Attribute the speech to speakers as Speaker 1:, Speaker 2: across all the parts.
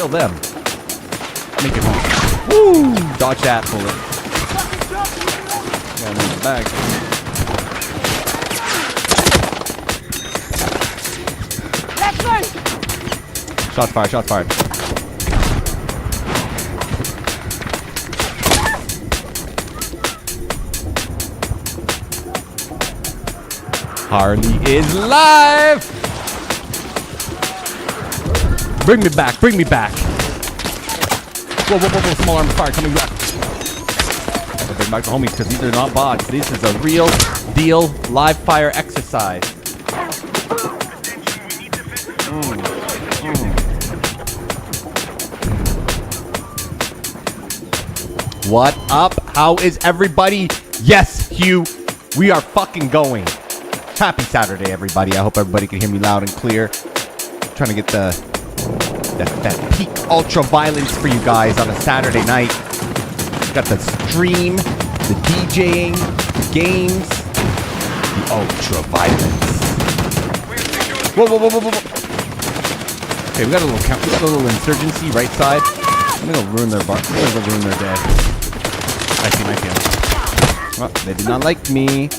Speaker 1: kill them. Make it home. Woo! Dodge that bullet. Yeah, in the bag. Shots fired, shots fired. Harley is live! Bring me back, bring me back. Whoa, whoa, whoa, whoa, small arms fire coming back. I'll bring back the homies because these are not bots. This is a real deal live fire exercise. What up? How is everybody? Yes, Hugh, we are fucking going. Happy Saturday, everybody. I hope everybody can hear me loud and clear. Trying to get that peak ultra violence for you guys on a Saturday night. Got the stream, the DJing, the games, the ultra violence. Whoa, whoa, whoa, whoa, whoa. Okay, we got a little insurgency right side. I'm gonna ruin their bar. I'm gonna go ruin their day. I see. Oh, they did not like me.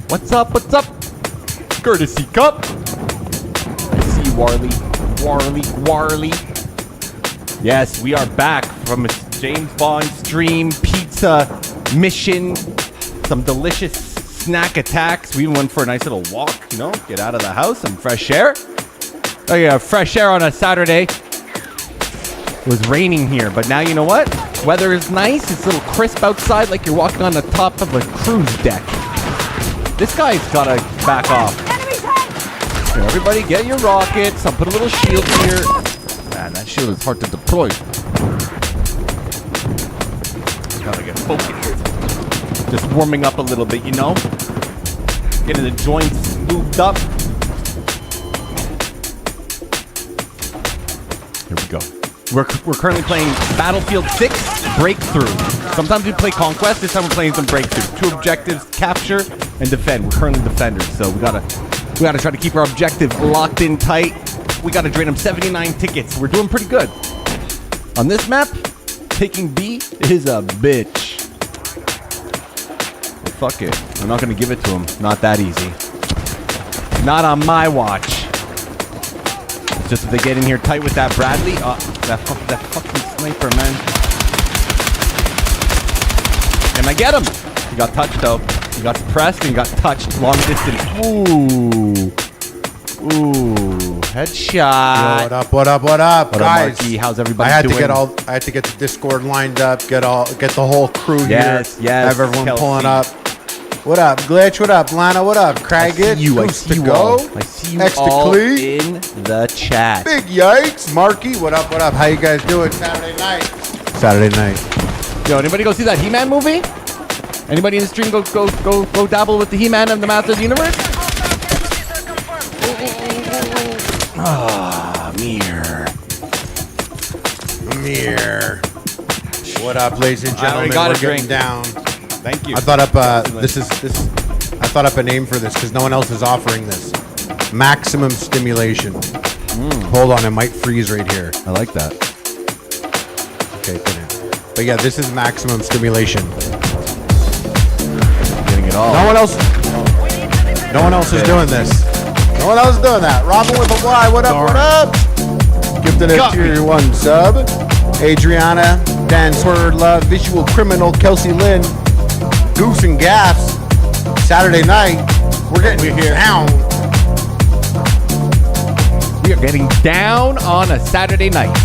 Speaker 1: What's up? What's up? Courtesy cup. I see you, Warley. Yes, we are back from a James Bond stream, pizza mission, some delicious snack attacks. We went for a nice little walk, you know, get out of the house, some fresh air. Oh yeah, fresh air on a Saturday. It was raining here, but now you know what? Weather is nice. It's a little crisp outside, like you're walking on the top of a cruise deck. This guy's gotta back off. Here, everybody get your rockets. I'll put a little shield here. Man, that shield is hard to deploy. Gotta get focused. Just warming up a little bit, you know? Getting the joints lubed up. Here we go. We're currently playing Battlefield 6 Breakthrough. Sometimes we play Conquest. This time we're playing some Breakthrough. 2 objectives: capture and defend. We're currently defenders, so we gotta try to keep our objective locked in tight. We gotta drain them 79 tickets. We're doing pretty good. On this map, taking B is a bitch. But fuck it. I'm not gonna give it to him. Not that easy. Not on my watch. Just if they get in here tight with that Bradley. That fucking sniper, man. Can I get him? He got touched, though. He got suppressed and he got touched. Long distance. Ooh. Headshot.
Speaker 2: What up, guys?
Speaker 1: Marky? How's everybody doing?
Speaker 2: I had to get the Discord lined up, get the whole crew here.
Speaker 1: Yes.
Speaker 2: Have everyone
Speaker 1: Kelsey.
Speaker 2: pulling up. What up, Glitch? What up, Lana? What up, Craigit?
Speaker 1: I see you all. I see you all in the chat.
Speaker 2: Big yikes. Marky, what up? How you guys doing Saturday night?
Speaker 1: Yo, anybody go see that He-Man movie? Anybody in the stream go dabble with the He-Man and the Master of the Universe?
Speaker 2: Mir. What up, ladies and gentlemen?
Speaker 1: We're
Speaker 2: getting down.
Speaker 1: Thank you.
Speaker 2: I thought up I thought up a name for this because no one else is offering this. Maximum stimulation. Hold on, it might freeze right here.
Speaker 1: I like that.
Speaker 2: Okay, finish. But yeah, this is maximum stimulation.
Speaker 1: Getting it all.
Speaker 2: No one else is doing this. No one else is doing that. Robin with a Y. What up?
Speaker 1: Darn.
Speaker 2: What up? Gifted a tier 1 sub. Adriana, Dan Sword Love, Visual Criminal, Kelsey Lynn, Goose and Gaffs. Saturday night, we're getting down.
Speaker 1: We are getting down on a Saturday night.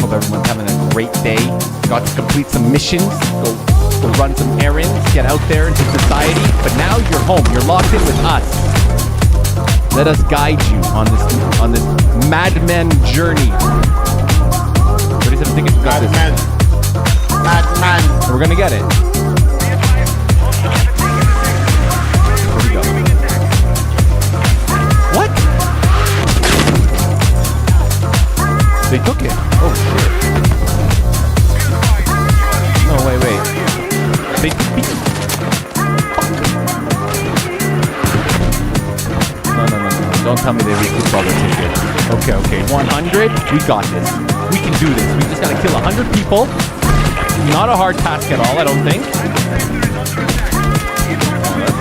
Speaker 1: Hope everyone's having a great day. Got to complete some missions. Go run some errands. Get out there into society. But now you're home. You're locked in with us. Let us guide you on this madman journey. 37 tickets.
Speaker 2: Madman.
Speaker 1: And we're gonna get it. Here we go. What? They took it. Oh shit. No, wait. They beat. No. Don't tell me they recouped all their tickets. Okay. 100. We got this. We can do this. We just gotta kill 100 people. Not a hard task at all, I don't think. Oh,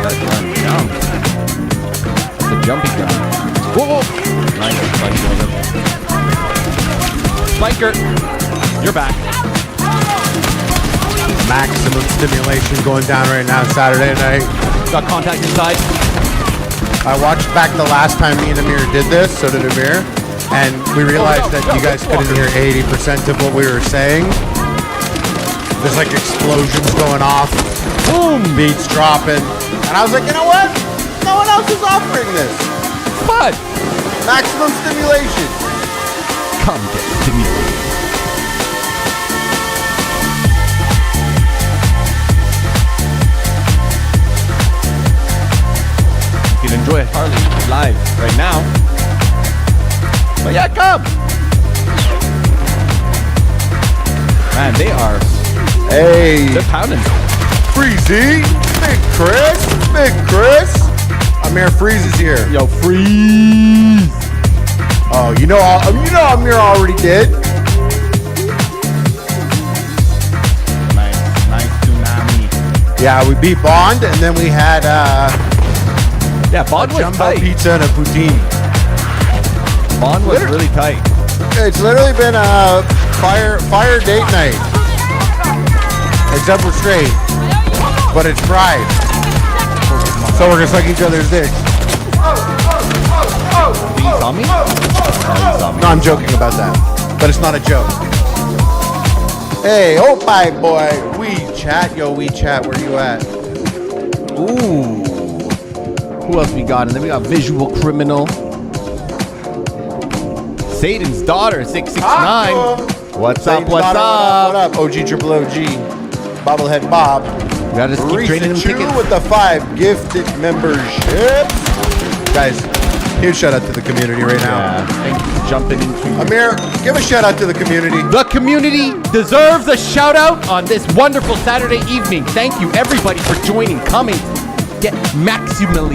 Speaker 1: that's jump. That's a jumpy gun. Whoa! Nice. Spiker, you're back.
Speaker 2: Maximum stimulation going down right now, Saturday night.
Speaker 1: Got contact inside.
Speaker 2: I watched back the last time me and Amir did this, so did Amir, and we realized that you guys couldn't hear 80% of what we were saying. There's like explosions going off, boom, beats dropping, and I was like, you know what? No one else is offering this.
Speaker 1: What?
Speaker 2: Maximum stimulation.
Speaker 1: Come get stimulated. You can enjoy Harley live right now. But yeah, come. Man, they are.
Speaker 2: Hey,
Speaker 1: They're pounding.
Speaker 2: Freezy, Big Chris. Amir Freeze is here.
Speaker 1: Yo, freeze.
Speaker 2: Oh, you know Amir already did.
Speaker 1: Nice tsunami.
Speaker 2: Yeah, we beat Bond, and then we had
Speaker 1: Yeah, Bond was
Speaker 2: jumbo
Speaker 1: tight.
Speaker 2: pizza and a poutine.
Speaker 1: Bond was really tight.
Speaker 2: It's literally been a fire date night, except for straight, but it's fried. So we're gonna suck each other's dicks.
Speaker 1: Did you saw me? Oh, you saw me.
Speaker 2: No, I'm joking about that, but it's not a joke. Hey, oh my boy, WeChat, where you at?
Speaker 1: Ooh. Who else we got? And then we got Visual Criminal. Satan's daughter, 669. What's up?
Speaker 2: What
Speaker 1: What's up?
Speaker 2: up? OG triple OG, Bobblehead Bob.
Speaker 1: We gotta just keep trading them
Speaker 2: Reese
Speaker 1: tickets.
Speaker 2: with the 5 gifted memberships. Guys, huge shout out to the community right now.
Speaker 1: Yeah, thank you for jumping into.
Speaker 2: Amir, give a shout out to the community.
Speaker 1: The community deserves a shout out on this wonderful Saturday evening. Thank you everybody for joining, coming, get maximum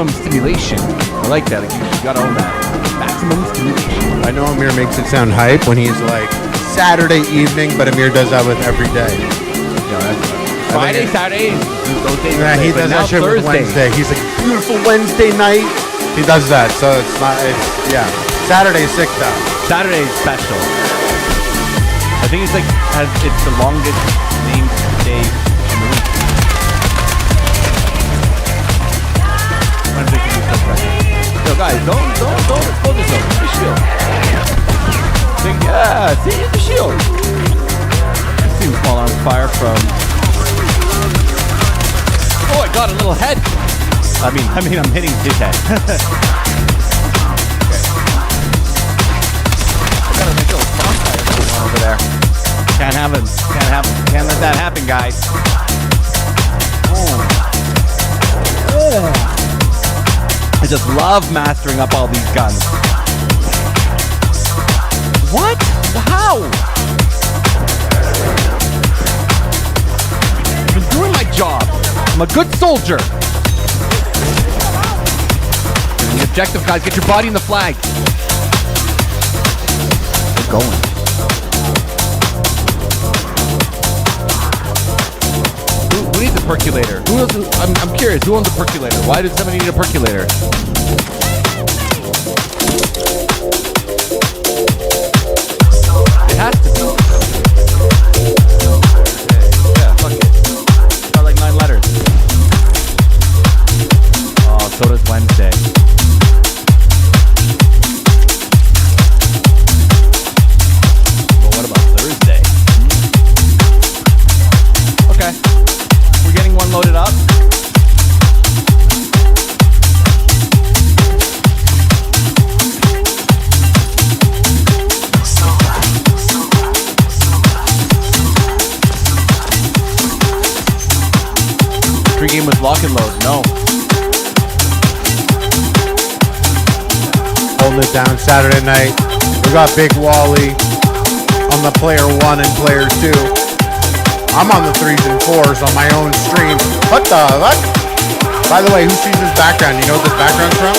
Speaker 1: stimulation. I like that. Like, you gotta own that. Maximum stimulation.
Speaker 2: I know Amir makes it sound hype when he's like Saturday evening, but Amir does that with every day.
Speaker 1: Yeah, that's Friday, Saturday, those days.
Speaker 2: Yeah, he does that shit with Wednesday. He's like, beautiful Wednesday night. He does that, so it's not, yeah. Saturday's sick though.
Speaker 1: Saturday is special. I think it's like, it's the longest named day in the week. I'm thinking it's like that. Yo, guys, don't expose yourself. Use the shield. Yeah, see, use the shield. I've seen small arms fire from. Oh, I got a little head. I mean, I'm hitting his head. Okay. I got a nice little crossfire going on over there. Can't let that happen, guys. I just love mastering up all these guns. What? How? I'm doing my job. I'm a good soldier. The objective, guys, get your body in the flag. We're going. Who needs a percolator? I'm curious. Who owns a percolator? Why does somebody need a percolator? It has to be. Yeah, fuck it. Got like 9 letters. Oh, so does Wednesday. Well, what about Thursday? Okay. We're getting one loaded up. Pre-game with lock and load. No.
Speaker 2: Holding it down Saturday night. We got Big Wally on the player 1 and player 2. I'm on the 3s and 4s on my own stream. What the fuck? By the way, who sees this background? You know what this background's from?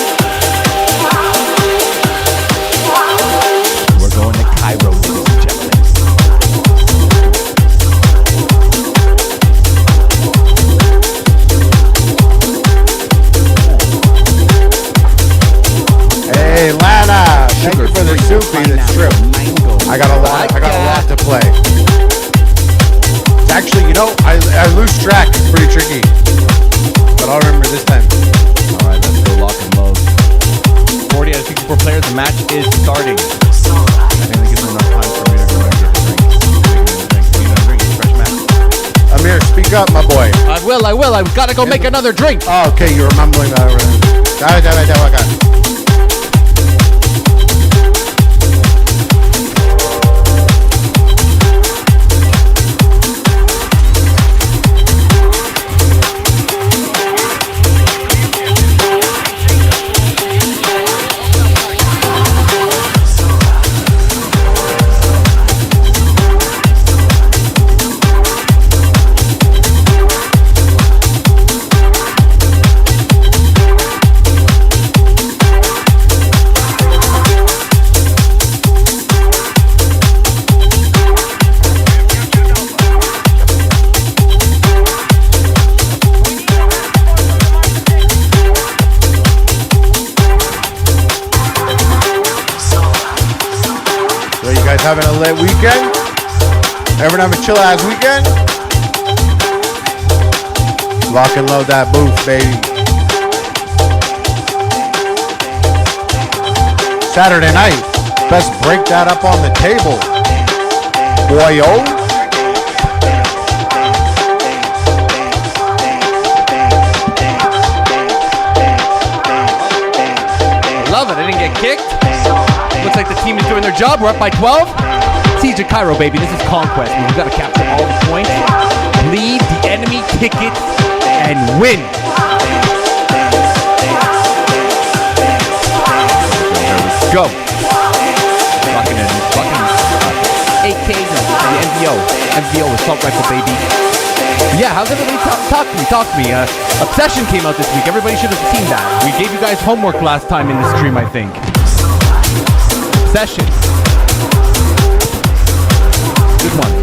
Speaker 1: drinking. I think that gives me enough time for me to go and get a drink. Need another drink. Fresh match.
Speaker 2: Amir, speak up, my boy.
Speaker 1: I will. I've got to go make another drink.
Speaker 2: Oh, okay, you're mumbling that already. Having a lit weekend? Everyone have a chill ass weekend? Lock and load that booth, baby. Saturday night. Best break that up on the table. Boyo.
Speaker 1: Love it. I didn't get kicked. Looks like the team is doing their job. We're up by 12. Siege of Cairo, baby. This is Conquest. We've got to capture all the points, lead the enemy tickets, and win. There we go. Fucking AKs and the MVO. MVO assault rifle, baby. Yeah, how's everybody talk to me? Obsession came out this week. Everybody should have seen that. We gave you guys homework last time in the stream, I think. Session. Good one.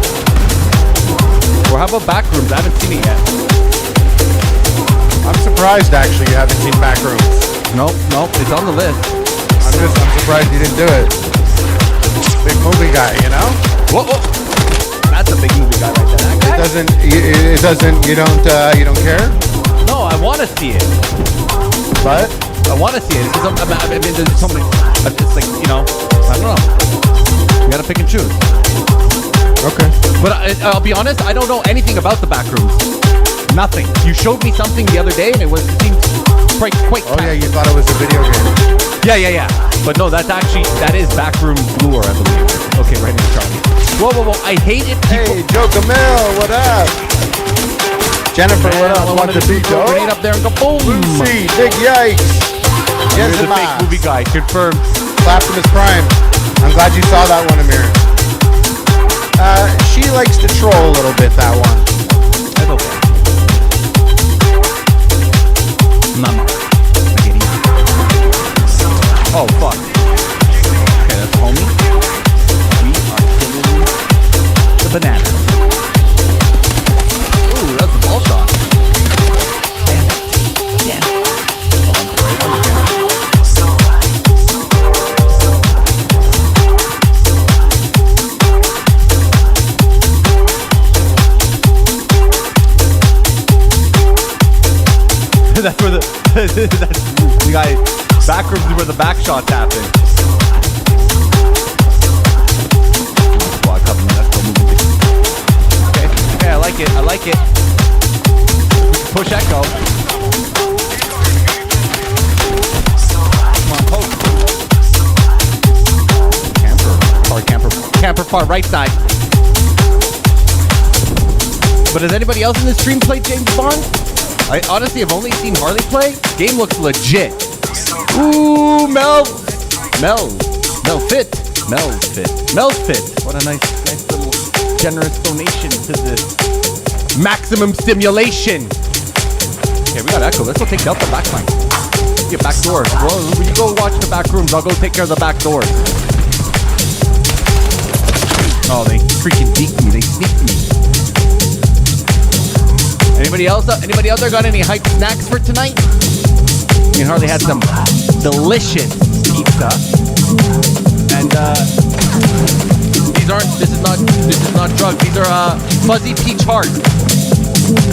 Speaker 1: Or how about Backrooms? I haven't seen it yet.
Speaker 2: I'm surprised actually you haven't seen Backrooms.
Speaker 1: Nope, it's on the list.
Speaker 2: I'm surprised you didn't do it. Big movie guy, you know?
Speaker 1: Whoa. That's a big movie guy right there. That guy?
Speaker 2: You don't care?
Speaker 1: No, I want to see it.
Speaker 2: But?
Speaker 1: I want to see it. I mean, there's so many. It's like, you know, I don't know. You gotta pick and choose.
Speaker 2: Okay.
Speaker 1: But I'll be honest, I don't know anything about the Backrooms. Nothing. You showed me something the other day, and it seemed quite.
Speaker 2: Oh yeah, you thought it was a video game.
Speaker 1: Yeah. But no, that is Backrooms Lure, I believe. Okay, right here, Charlie. Whoa. I hate it.
Speaker 2: Hey, Joe Camille, what up? Jennifer, what up?
Speaker 1: I wanted to beat Joe. Grenade up there and go boom.
Speaker 2: Lucy, big yikes.
Speaker 1: Yes, the fake movie guy. Confirmed.
Speaker 2: Optimus Prime. I'm glad you saw that one, Amir. She likes to troll a little bit, that one.
Speaker 1: That's okay. Mama. Oh, fuck. Okay, that's homie. We are killing the banana. Ooh, that's a ball shot. Damn it. That's where the guy Backrooms is where the back shots happen. Squad cover me, let's go moving. Okay, I like it. Push Echo. Come on, poke. Camper far right side. But has anybody else in this stream played James Bond? I honestly have only seen Harley play. Game looks legit. Ooh, Mel's fit. What a nice little generous donation to the maximum stimulation. Okay, we got Echo. Let's go take out the back line. Get back doors. Well, you go watch the back rooms. I'll go take care of the back doors. Oh, they freaking deked me. They sneaked me. Anybody else there got any hype snacks for tonight? Me and Harley had some delicious pizza. And this is not drugs. These are fuzzy peach hearts.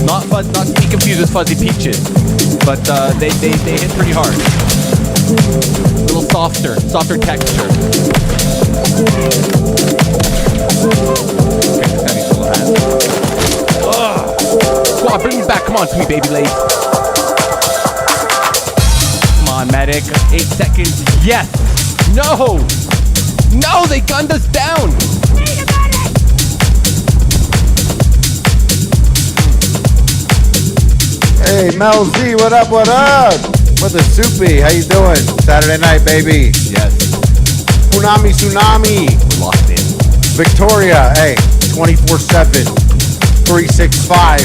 Speaker 1: Not to be confused with fuzzy peaches. But they hit pretty hard. A little softer texture. Okay, this guy needs a little hand. Squad, bring me back. Come on, sweet baby lady. Come on, medic. 8 seconds. Yes. No. No, they gunned us down.
Speaker 2: Hey, Mel Z, what up, what up? What the soupy? How you doing? Saturday night, baby.
Speaker 1: Yes.
Speaker 2: Tsunami.
Speaker 1: We're locked in.
Speaker 2: Victoria, hey, 24/7, 365,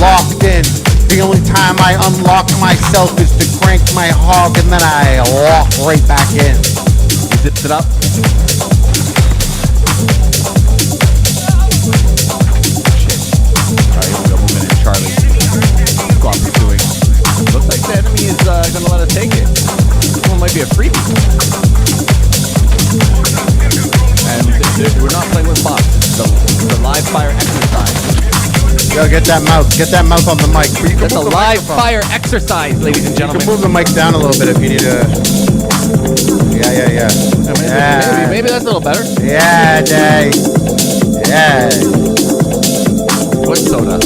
Speaker 2: locked in. The only time I unlock myself is to crank my hog and then I lock right back in.
Speaker 1: He zips it up. Shit. Alright, here we go. Moving in, Charlie. Squad pursuing. Looks like the enemy is gonna let us take it. This one might be a freebie. And we're not playing with bots. The live fire exercise.
Speaker 2: Yo, get that mouth on the mic. You can
Speaker 1: That's a
Speaker 2: move the
Speaker 1: live
Speaker 2: microphone.
Speaker 1: fire exercise, ladies and
Speaker 2: You
Speaker 1: gentlemen.
Speaker 2: can move the mic down a little bit if you need to. Yeah.
Speaker 1: Maybe that's a little better.
Speaker 2: Yeah, Day. Yeah.
Speaker 1: What soda?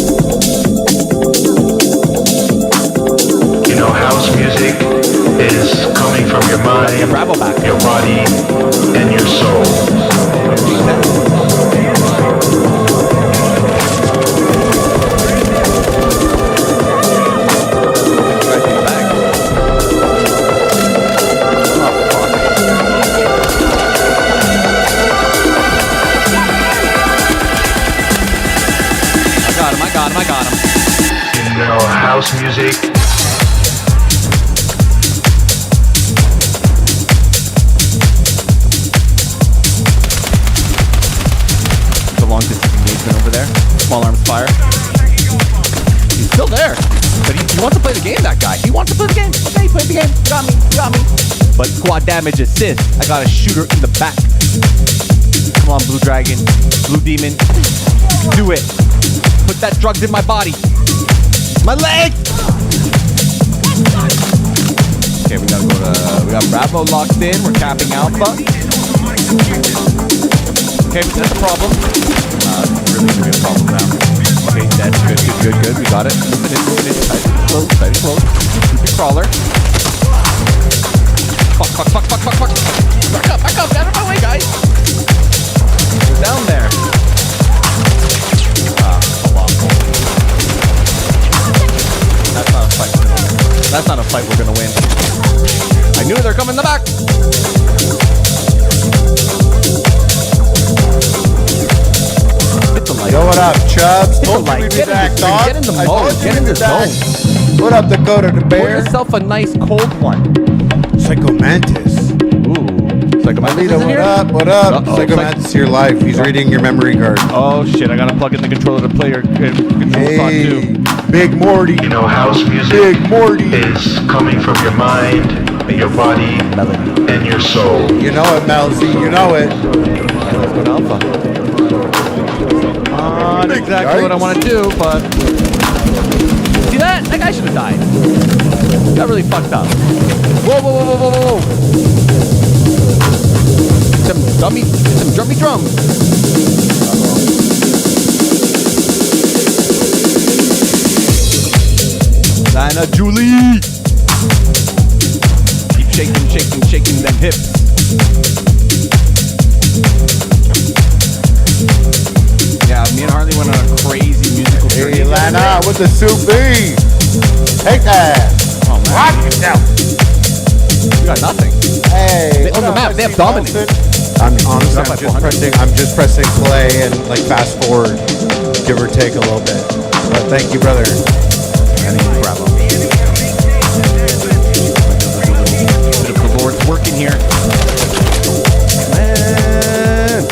Speaker 3: You know, house music is coming from your mind,
Speaker 1: Get Bravo back.
Speaker 3: your body, and your soul.
Speaker 1: I got him.
Speaker 3: You know, house music.
Speaker 1: The long distance engagement over there. Small arms fire. He's still there. But he wants to play the game, that guy. He wants to play the game. Okay, he played the game. Got me. But squad damage assist. I got a shooter in the back. Come on, Blue Dragon. Blue Demon. Do it. Put that drugs in my body. My leg! Okay, we got Bravo locked in. We're capping Alpha. Okay, that's a problem. Really gonna be a problem now. Okay, that's good. We got it. Moving in. Tight and close. Creepy crawler. Fuck. Back up. Get out of my way, guys. We're down there. That's not a fight we're gonna win. I knew they're coming in the back. Hit the light.
Speaker 2: Yo, what up, Chubbs?
Speaker 1: Hit the
Speaker 2: Told you
Speaker 1: light.
Speaker 2: we'd be
Speaker 1: Get in
Speaker 2: back,
Speaker 1: the
Speaker 2: dog.
Speaker 1: get in the
Speaker 2: I
Speaker 1: mode.
Speaker 2: told you
Speaker 1: Get in
Speaker 2: we'd
Speaker 1: the
Speaker 2: be back.
Speaker 1: zone.
Speaker 2: What up, Dakota the
Speaker 1: Pour
Speaker 2: Bear?
Speaker 1: yourself a nice cold one.
Speaker 2: Psycho Mantis.
Speaker 1: Ooh. Psycho Mantis is in
Speaker 2: Alita,
Speaker 1: here?
Speaker 2: what up?
Speaker 1: Uh-oh.
Speaker 2: Psycho Mantis, your life. He's reading your memory card.
Speaker 1: Oh shit! I gotta plug in the controller to play your control slot
Speaker 2: Hey,
Speaker 1: too.
Speaker 2: Big Morty.
Speaker 3: You know, house music
Speaker 2: Big Morty.
Speaker 3: is coming from your mind, your body, and your soul.
Speaker 2: You know it, Mel Z. You know it.
Speaker 1: Let's go to Alpha. Not exactly what I want to do, but see that? That guy should have died. Got really fucked up. Whoa. Some drummy drums. Lana Julie. Keep shaking them hips. Yeah, me and Harley went on a crazy musical journey.
Speaker 2: Hey, Lana, with the soup be? Take that.
Speaker 1: Oh man.
Speaker 2: Watch yourself.
Speaker 1: We got nothing.
Speaker 2: Hey.
Speaker 1: On the map, they have dominance.
Speaker 2: Honestly,
Speaker 1: Up by 400.
Speaker 2: I'm just pressing play and like fast forward, give or take a little bit. But thank you, brother.
Speaker 1: Bravo. Bit of the Lord's working here. Man.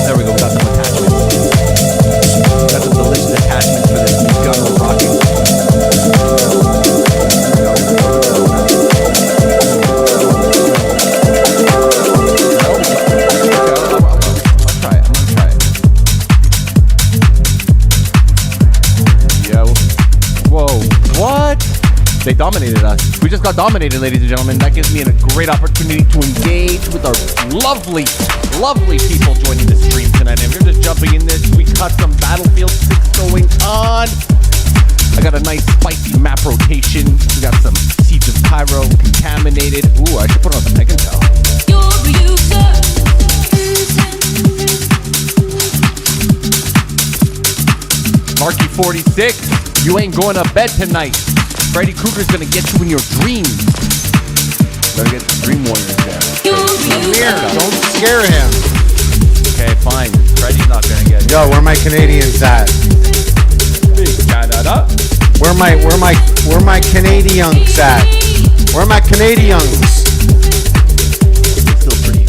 Speaker 1: There we go. We got some attachments. Got some delicious attachments for this new gun we're rocking. I'm gonna try it. Yeah, we'll we just got dominated, ladies and gentlemen. That gives me a great opportunity to engage with our lovely, lovely people joining the stream tonight. And if you're just jumping in this, we got some Battlefield 6 going on. I got a nice spicy map rotation. We got some Siege of Cairo, Contaminated. Ooh, I should put on the Megan Tell. Marky 46, you ain't going to bed tonight. Freddy Krueger's gonna get you in your dreams. Better get the Dream Warriors there.
Speaker 2: Come here. Don't scare him.
Speaker 1: Okay, fine. Freddy's not gonna get you.
Speaker 2: Yo, where my Canadians at?
Speaker 1: Canada.
Speaker 2: Where my Canadians at? Where my Canadians?
Speaker 1: It's still pretty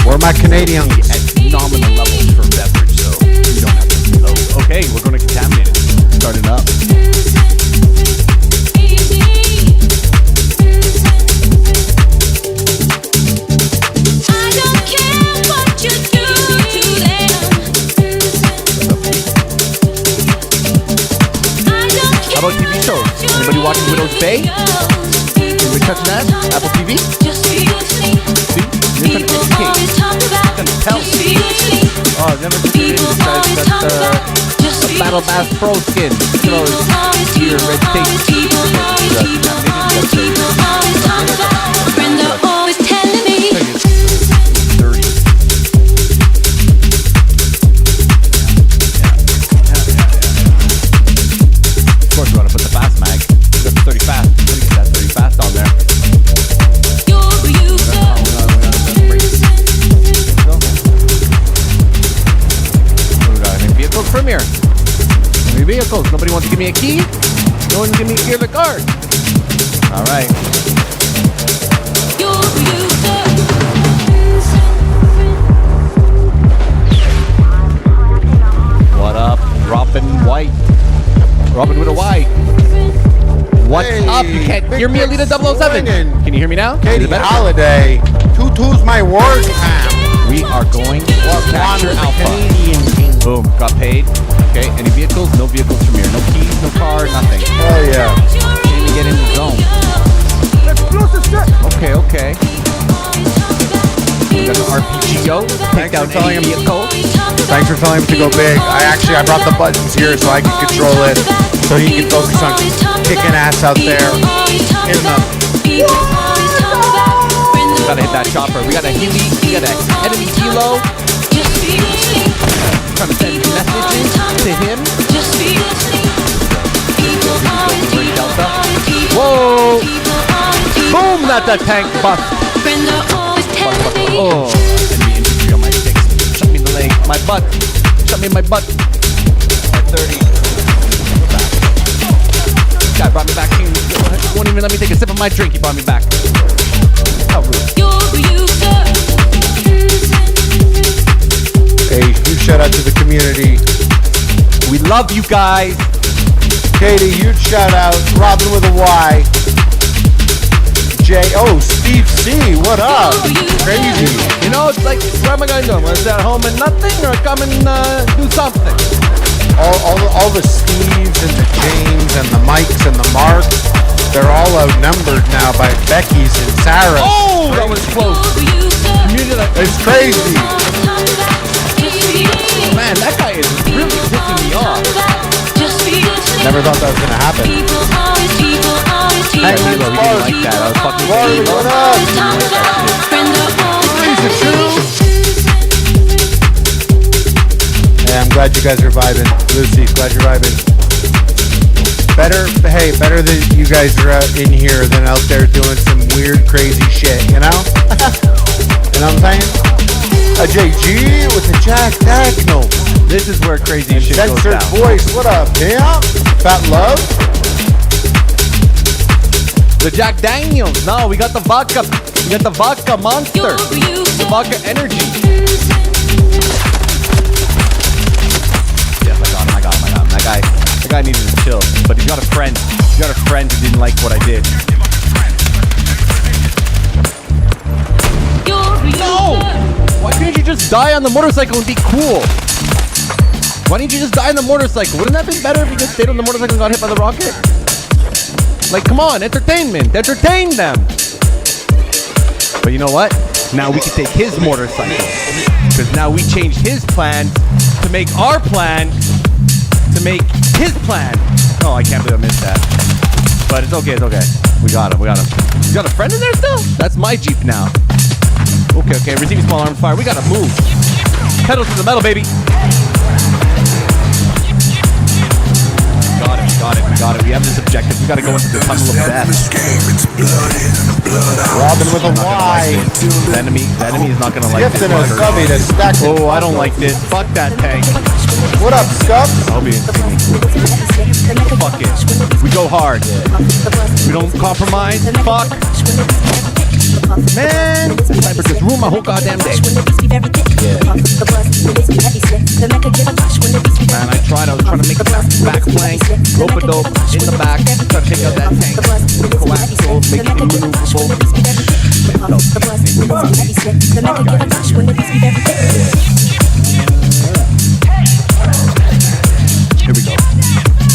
Speaker 2: Where my Canadians?
Speaker 1: at nominal levels for beverage, so you don't have to reload. Okay, we're gonna contaminate it. Start it up. How about TV shows? Anybody watching Widow's Bay? Anybody touching that? Apple TV? See? You're trying to educate. You're trying to tell. Oh, I've never seen this guy. That's the Battle Bass Pro skin. You know, here, red tape. Of course, we want to put the fast mag. We got the 30 fast. Let me get that 30 fast on there. Vehicles Premier. New vehicles. Nobody wants to give me a key. No one's giving me a key of the car. All right. What up, Robin White? Robin with a Y. What's
Speaker 2: Hey,
Speaker 1: up? You can't
Speaker 2: Big
Speaker 1: hear me,
Speaker 2: Rick
Speaker 1: Alita 007.
Speaker 2: swinging.
Speaker 1: Can you hear me now? Is
Speaker 2: Katie
Speaker 1: it better?
Speaker 2: Holiday. Tutu's my word time.
Speaker 1: We are going to capture
Speaker 2: One
Speaker 1: Alpha.
Speaker 2: Canadian king.
Speaker 1: Boom. Got paid. Okay. Any vehicles? No vehicles from here. No keys. No car. Nothing.
Speaker 2: Oh yeah.
Speaker 1: Can't even get in the zone. Okay. Okay. We got an RPGO. Take down
Speaker 2: for telling
Speaker 1: any
Speaker 2: him-
Speaker 1: vehicle.
Speaker 2: Thanks for telling him to go big. I brought the buttons here so I can control it, so he can focus on kicking ass out there in the.
Speaker 1: Gotta hit that chopper. We got a heli. We got an enemy helo. Trying to send messages to him. Delta. Whoa! Boom! That's a tank bust. Oh, enemy infantry on my sticks. Shot me in the leg. My butt. Shot me in my butt. At 30. Guy brought me back. He won't even let me take a sip of my drink. He brought me back. How rude.
Speaker 2: Hey, huge shout out to the community.
Speaker 1: We love you guys.
Speaker 2: Katie, huge shout out. Robin with a Y. Steve C, what up? Crazy.
Speaker 1: You know, it's like, what am I gonna do? I'm gonna sit at home and nothing, or come and do something?
Speaker 2: All the Steves and the James and the Mikes and the Marks, they're all outnumbered now by Becky's and Sarah.
Speaker 1: Oh, that was close.
Speaker 2: It's crazy.
Speaker 1: Man, that guy is really pissing me off.
Speaker 2: Never thought that was gonna happen.
Speaker 1: Hey, Milo, he didn't like that. I was fucking
Speaker 2: Marley,
Speaker 1: Milo.
Speaker 2: what up? Hey, I'm glad you guys are vibing. Lucy, glad you're vibing. Better that you guys are out in here than out there doing some weird, crazy shit, you know? You know what I'm saying? A JG with the Jack Dagnall.
Speaker 1: This is where crazy shit goes
Speaker 2: Censored
Speaker 1: down.
Speaker 2: voice, what up, yeah? Fat Love?
Speaker 1: The Jack Daniels. No, we got the vodka. We got the vodka monster. The vodka energy. Yes, I got him. That guy needed to chill. But he's got a friend. He's got a friend who didn't like what I did. No! Why couldn't you just die on the motorcycle and be cool? Why didn't you just die on the motorcycle? Wouldn't that have been better if you just stayed on the motorcycle and got hit by the rocket? Like, come on, entertainment. Entertain them. But you know what? Now we can take his motorcycle. Because now we changed his plan to make our plan to make his plan. Oh, I can't believe I missed that. But it's okay, it's okay. We got him, we got him. You got a friend in there still? That's my Jeep now. Okay, receiving small arms fire. We gotta move. Pedal to the metal, baby. We got it. We have this objective. We gotta go into the tunnel of death.
Speaker 2: Robin with a Y.
Speaker 1: The enemy is not gonna like
Speaker 2: Gift
Speaker 1: this.
Speaker 2: and a subby to stack it.
Speaker 1: Oh, I don't like this. Fuck that tank.
Speaker 2: What up, Scuff?
Speaker 1: I hope you didn't see me. Fuck it. We go hard. We don't compromise. Fuck. Man, Sniper just ruined my whole goddamn day. Man, I tried. I was trying to make a back flank. Rope-a-dope in the back. Try to take out that tank. Coaxial, make it immaneuverable. Here we go.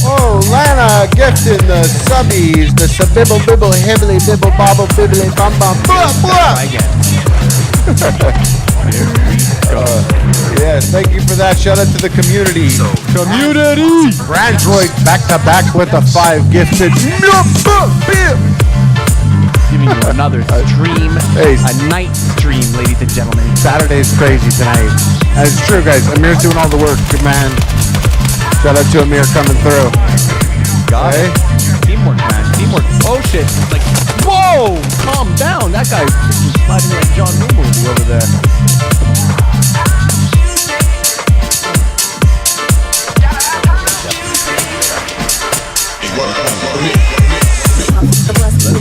Speaker 2: Oh, Lana gifting the subbies, the subibble bibble hibbly bibble bobble bibbly bum bum blah blah.
Speaker 1: Try again. Here we go.
Speaker 2: Yes, thank you for that. Shout out to the community.
Speaker 1: Community!
Speaker 2: Brandroid back to back with a 5 gifted.
Speaker 1: Giving you another stream.
Speaker 2: Hey.
Speaker 1: A night stream, ladies and gentlemen.
Speaker 2: Saturday's crazy tonight. And it's true, guys. Amir's doing all the work. Good man. Shout out to Amir coming through.
Speaker 1: Got it. Teamwork, man. Teamwork. Oh, shit. Like, whoa! Calm down. That guy's sliding like John Woo movie over there.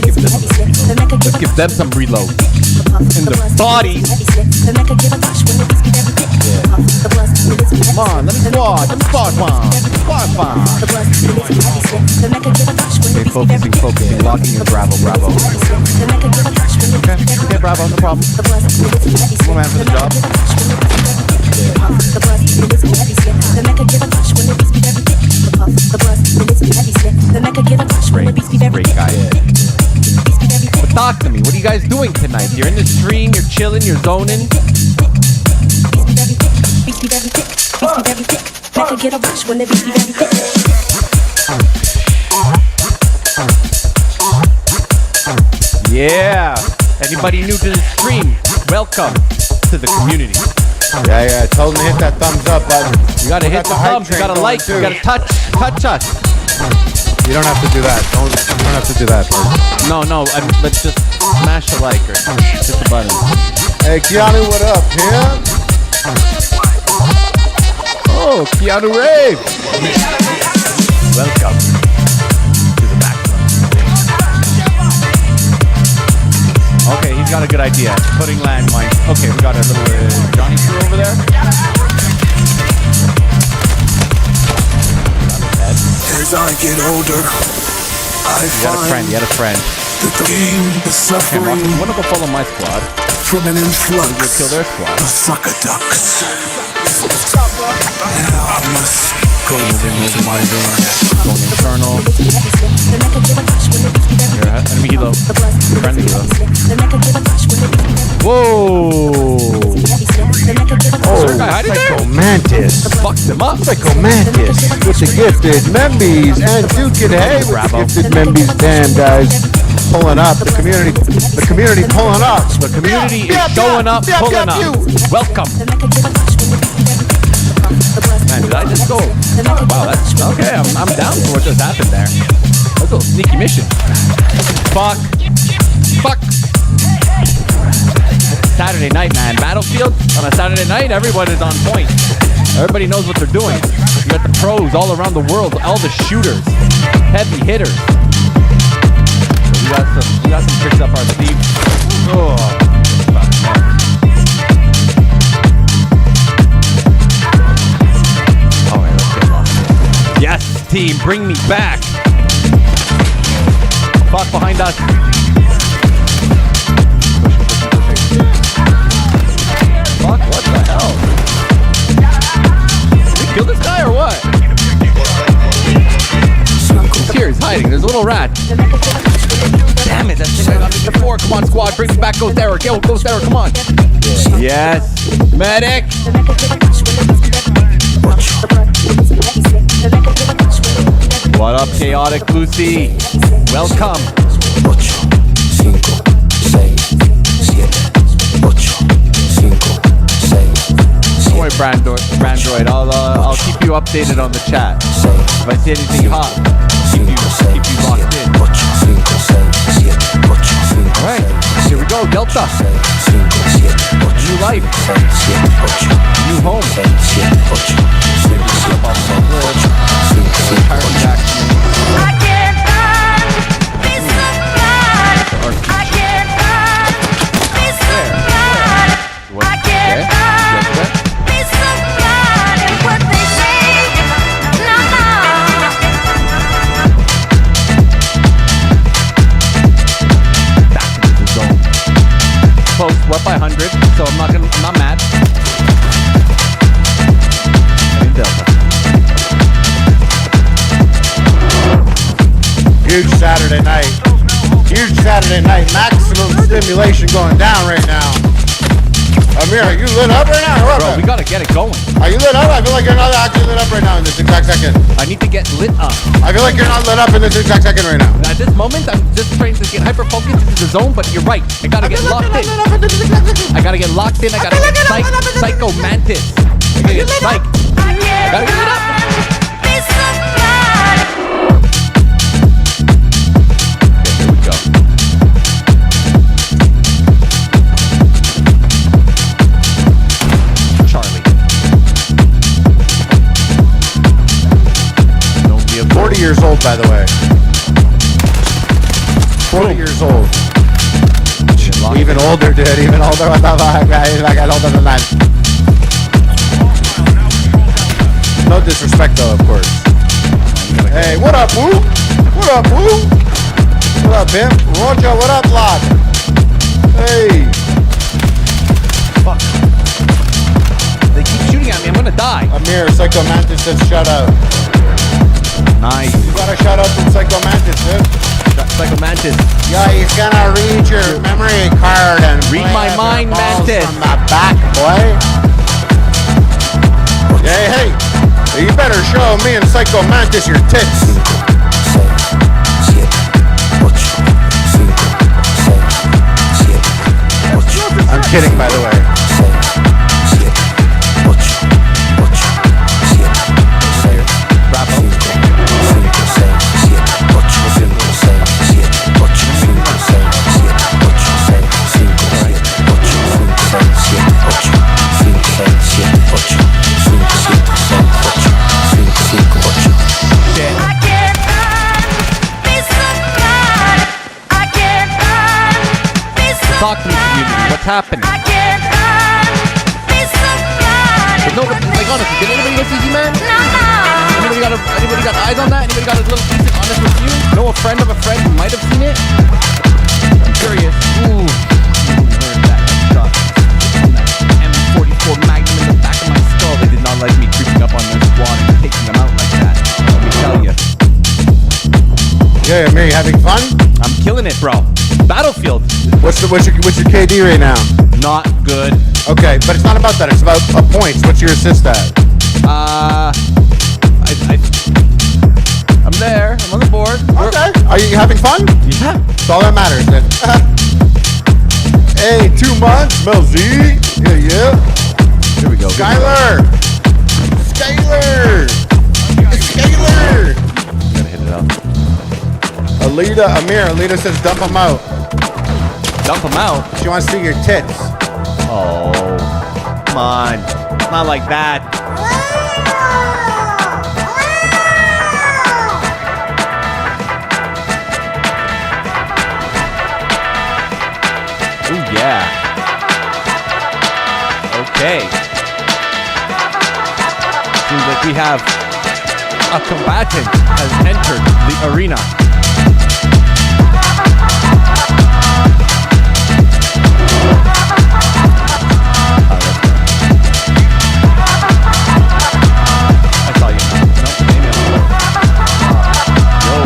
Speaker 1: Let's give them some reload. In the body. Come on, let me squad. Let me squad bomb. Squad bomb. Okay, focusing. Locking in Bravo. Okay, Bravo, no problem. One man for the job. Great guy. But talk to me. What are you guys doing tonight? You're in the stream, you're chilling, you're zoning. Yeah. Anybody new to the stream, welcome to the community.
Speaker 2: Yeah. Tell them to hit that thumbs up button.
Speaker 1: You gotta hit the thumbs, you gotta like, you gotta touch us.
Speaker 2: You don't have to do that. You don't have to do that.
Speaker 1: No, let's just smash the like or hit the button.
Speaker 2: Hey, Keanu, what up, him?
Speaker 1: Oh, Keanu Rave. Welcome to the back room. Okay, he's got a good idea. Putting landmines. Okay, we got a little Johnny crew over there.
Speaker 4: As I get older, I find
Speaker 1: You had a friend.
Speaker 4: that the game is suffering
Speaker 1: Wanna go follow my squad?
Speaker 4: from an influx
Speaker 1: Kill their squad.
Speaker 4: of sucker ducks. Now I must go into my door.
Speaker 1: Going internal. Here, enemy helo. Friendly helo. Whoa!
Speaker 2: Oh,
Speaker 1: Is there a guy hiding there?
Speaker 2: Psycho Mantis.
Speaker 1: Fucked him up.
Speaker 2: Psycho Mantis with the gifted Membies and Duke and Hay with
Speaker 1: Bravo.
Speaker 2: the gifted Membies. Damn, guys. Pulling up. The community pulling up.
Speaker 1: The community is going up, pulling up. Welcome. Man, did I just go? Wow, that's okay. I'm down for what just happened there. That's a little sneaky mission. Fuck. Saturday night, man. Battlefield on a Saturday night, everyone is on point. Everybody knows what they're doing. You got the pros all around the world, all the shooters, heavy hitters. So we got some tricks up our sleeve. Oh, fuck, man. Yes, team, bring me back. Fuck behind us. Fuck, what the hell? Did we kill this guy or what? He's here, he's hiding. exciting. There's a little rat. Damn it, that thing I got me before. Come on, squad. Bring me back Ghost Eric. Yo, Ghost Eric, come on. Yes. Medic. What up, Chaotic Lucy? Welcome.
Speaker 5: 5, 6, 7, 8, 5, 6, 7,
Speaker 1: Don't worry, Brandroid. I'll keep you updated on the chat. If I see anything hot, keep you locked in. All right, here we go. Delta. New life. New home.
Speaker 6: I can't find peace of mind. I can't find peace of mind. I can't find peace of mind. And what they say, no, no.
Speaker 1: Back into the zone. Close. We're up by 100, so I'm not mad. And Delta.
Speaker 2: Huge Saturday night. Huge Saturday night. Maximum stimulation going down right now. Amir, are you lit up right now? Or what,
Speaker 1: Bro,
Speaker 2: man?
Speaker 1: we gotta get it going.
Speaker 2: Are you lit up? I feel like you're not actually lit up right now in this exact second.
Speaker 1: I need to get lit up.
Speaker 2: I feel like you're not lit up in this exact second right now.
Speaker 1: At this moment, I'm just trying to get hyper-focused into the zone, but you're right. I gotta get locked in. I gotta get locked in. I gotta get Psycho Mantis. I gotta get psyched.
Speaker 6: I can't
Speaker 1: Gotta get it up.
Speaker 6: find peace of mind.
Speaker 1: Okay, here we go. Charlie. Don't be a
Speaker 2: 40 years old, by the way. 40 years old. Even older, dude. Even older. What the fuck, man? He's like older than that. No disrespect, though, of course. Hey, what up, Woo? What up, Woo? What up, pimp? Roger, what up, lad? Hey.
Speaker 1: Fuck. They keep shooting at me. I'm gonna die.
Speaker 2: Amir, Psycho Mantis says shout out.
Speaker 1: Nice.
Speaker 2: You got a shout out from Psycho Mantis, dude.
Speaker 1: Psycho Mantis.
Speaker 2: Yeah, he's gonna read your memory card and
Speaker 1: Read
Speaker 2: play
Speaker 1: my
Speaker 2: with
Speaker 1: mind,
Speaker 2: your balls
Speaker 1: Mantis.
Speaker 2: from the back, boy. Hey, you better show me and Psycho Mantis your tits. I'm kidding, by the way.
Speaker 6: I can't find peace of mind. I can't find peace of
Speaker 1: Talk to me, community. What's happening?
Speaker 6: I can't find peace of mind.
Speaker 1: But no, like honestly, did anybody go see Z-Man?
Speaker 6: No, no.
Speaker 1: Anybody got eyes on that? Anybody got a little decent honest review? Know a friend of a friend who might have seen it? I'm curious. Ooh, who heard that shot? That M44 Magnum in the back of my skull. They did not like me creeping up on their squad and taking them out like that. Let me tell you.
Speaker 2: Yeah, Amir, you having fun?
Speaker 1: I'm killing it, bro. Battlefield,
Speaker 2: What's your KD right now?
Speaker 1: not good.
Speaker 2: Okay, but it's not about that. It's about points. What's your assist at?
Speaker 1: I'm there. I'm on the board.
Speaker 2: Okay. Are you having fun?
Speaker 1: Yeah.
Speaker 2: That's all that matters then. Hey, 2 months, Mel Z. Yeah.
Speaker 1: Here we go.
Speaker 2: Skylar. Skylar.
Speaker 1: Gotta hit it up.
Speaker 2: Alita says dump him out.
Speaker 1: Dump him out.
Speaker 2: She wants to see your tits.
Speaker 1: Oh, come on. It's not like that. Ooh, yeah. Okay. Seems like we have a combatant has entered the arena. I saw you. No, maybe not. Yo.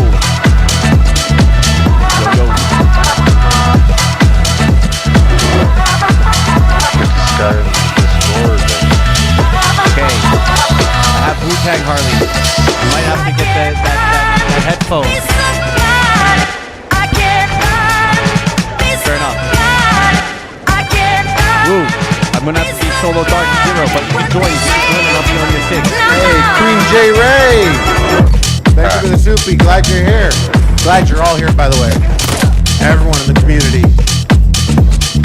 Speaker 1: solo Dark Zero, but you can join and I'll be on your six.
Speaker 2: Hey, Queen J. Ray. Thank you for the soupy. Glad you're here. Glad you're all here, by the way. Everyone in the community.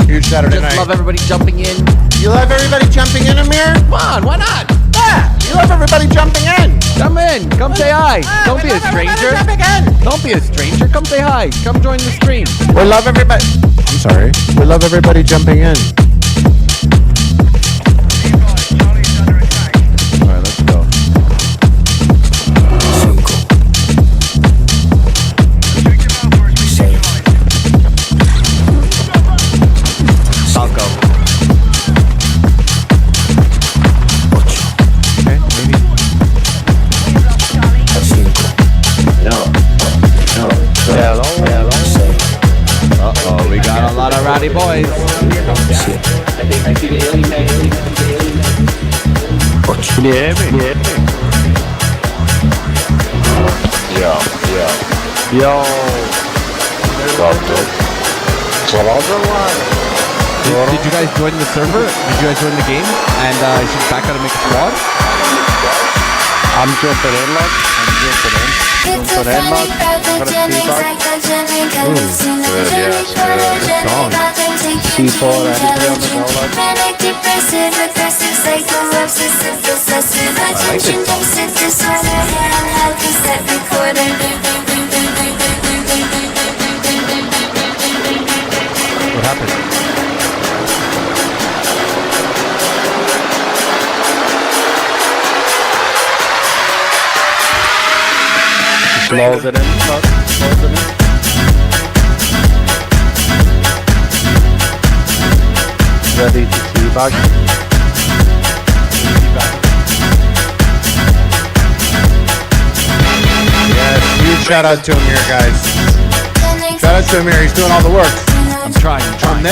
Speaker 2: Huge Saturday
Speaker 1: Just
Speaker 2: night.
Speaker 1: love everybody jumping in.
Speaker 2: You love everybody jumping in, Amir?
Speaker 1: Come on, why not?
Speaker 2: Yeah, you love everybody jumping in.
Speaker 1: Come in. Come say hi. Don't be a stranger. Don't be a stranger. Come say hi. Come join the stream.
Speaker 2: We love everybody. I'm sorry. We love everybody jumping in.
Speaker 1: All right, let's go. I'll go. Okay, maybe. Uh-oh, we got a lot of rowdy boys.
Speaker 7: Can you hear me? Yo.
Speaker 1: Did you guys join the server? Did you guys join the game? And she's back out to make a squad?
Speaker 7: I'm jumping in, lad. Jumping in, lad. Got a feedback. C4 energy on the go, lad.
Speaker 1: I like this song. What happened?
Speaker 7: Load it in, lad. Load it in. Ready to teabag.
Speaker 2: Yes, huge shout out to Amir, guys. Shout out to Amir. He's doing all the work.
Speaker 1: I'm trying.
Speaker 2: On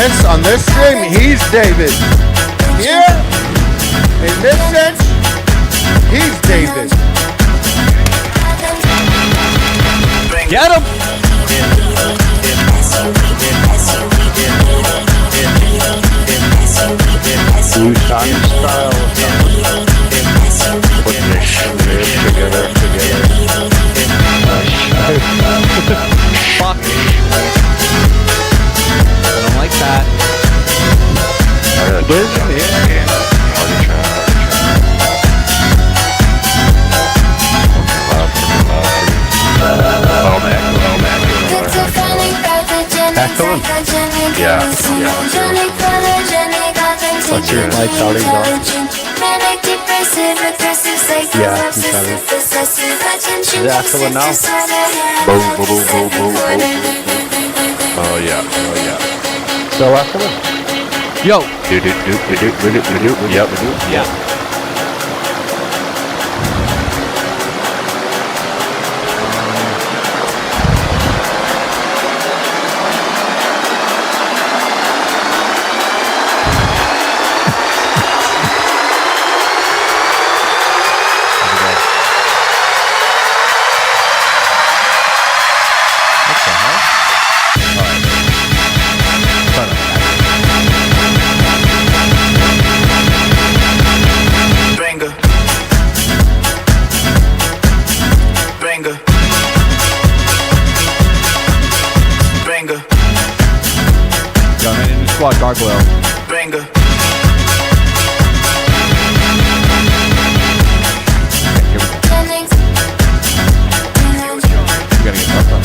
Speaker 2: this stream, he's David. Here, in this sense, he's David.
Speaker 1: Get him!
Speaker 7: Blue time style. Putting this shit together.
Speaker 1: Fuck. I don't like that.
Speaker 7: Yeah. What's your light Charlie on? Yeah, I'm Charlie. Is it after one now? Boom, boom, boom, boom, boom, boom. Oh yeah. So after one?
Speaker 1: Yo.
Speaker 7: Yep.
Speaker 1: Yeah. Squad gargoyle.
Speaker 4: Banger.
Speaker 1: You gotta get tough on.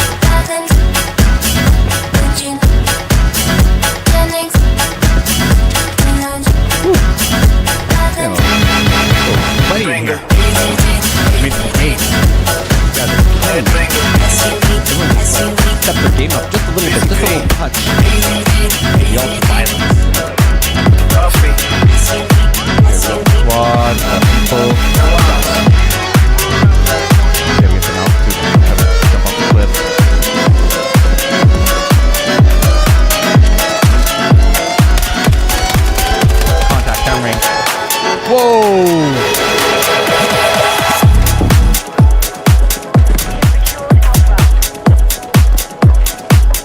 Speaker 1: Plenty in here. I mean, 8. Yeah, there's 10. Everyone step their game up just a little bit, just a little touch. The ultra violence. Squad, people. Gotta get some altitude. Gotta jump off the cliff. Contact downrange. Whoa!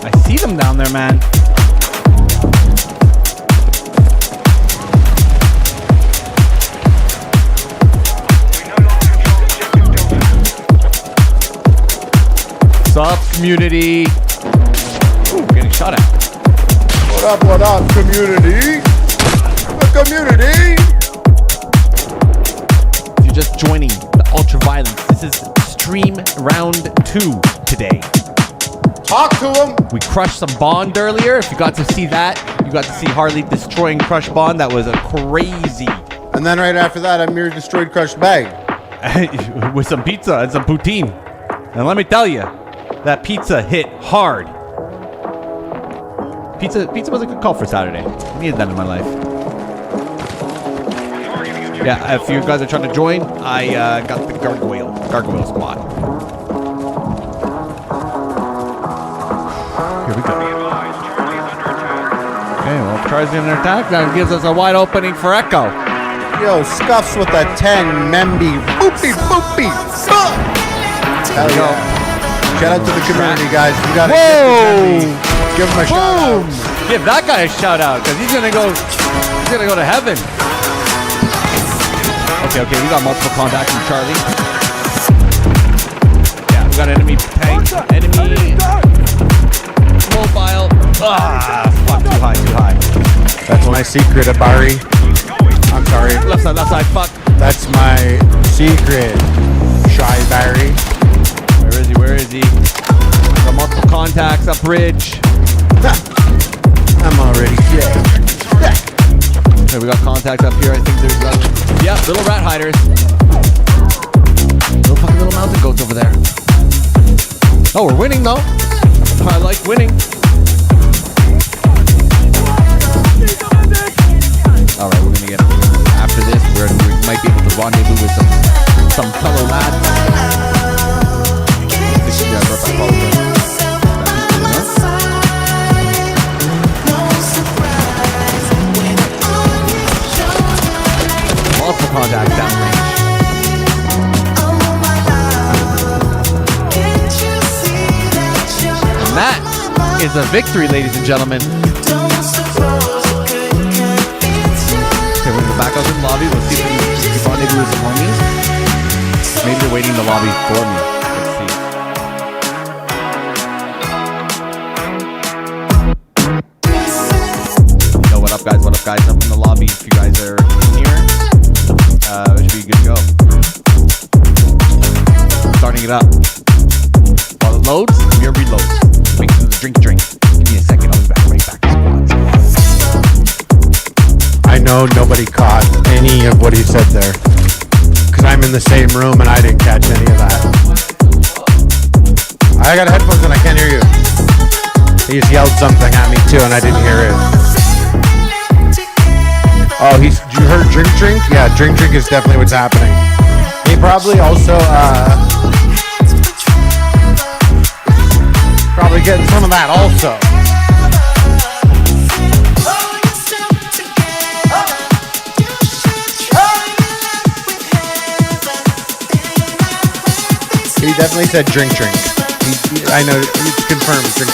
Speaker 1: I see them down there, man. community? Ooh, we're getting shot at.
Speaker 2: What up, community? The community!
Speaker 1: If you're just joining the Ultraviolence, this is stream round 2 today.
Speaker 2: Talk to him.
Speaker 1: We crushed some Bond earlier. If you got to see that, you got to see Harley destroying Crush Bond. That was a crazy.
Speaker 2: And then right after that, Amir destroyed Crushed Bag.
Speaker 1: With some pizza and some poutine. And let me tell you, that pizza hit hard. Pizza was a good call for Saturday. I needed that in my life. Yeah, if you guys are trying to join, I got the Gargoyle squad. Here we go. Okay, well, if Charlie's under attack, that gives us a wide opening for Echo.
Speaker 2: Yo, Scuffs with a 10, Memby, boopy, boopy. Hell
Speaker 1: go.
Speaker 2: yeah. Shout out to the community, guys. You gotta give him a shout out.
Speaker 1: Give that guy a shout out, because he's gonna go to heaven. Okay, we got multiple contacts from Charlie. Yeah, we got enemy tank, enemy mobile. Fuck, too high.
Speaker 2: That's my secret, Abari. I'm sorry.
Speaker 1: Left side, fuck.
Speaker 2: That's my secret, Shy Barry.
Speaker 1: Where is he? Got multiple contacts up ridge.
Speaker 2: I'm already dead.
Speaker 1: Okay, we got contacts up here. I think there's little rat hiders. Little mountain goats over there. Oh, we're winning though. I like winning. All right, we're gonna get after this. We might be able to rendezvous with some fellow lads. Multiple contacts downrange. And that is a victory, ladies and gentlemen. Okay, we're gonna go back out to the lobby. We'll see if we rendezvous with the homies. Maybe they're waiting in the lobby for me. Let's see. Yo, what up, guys? I'm in the lobby. If you guys are here, it should be good to go. Starting it up. While it loads, here reloads. Make sure the drink. Give me a second. I'll be right back.
Speaker 2: I know nobody caught any of what he said there. Because I'm in the same room and I didn't catch any of that. I got headphones and I can't hear you. He just yelled something at me too and I didn't hear it. Oh, you heard drink? Yeah, drink is definitely what's happening. He probably also, probably getting some of that also. He definitely said drink. I know, it's confirmed, drink.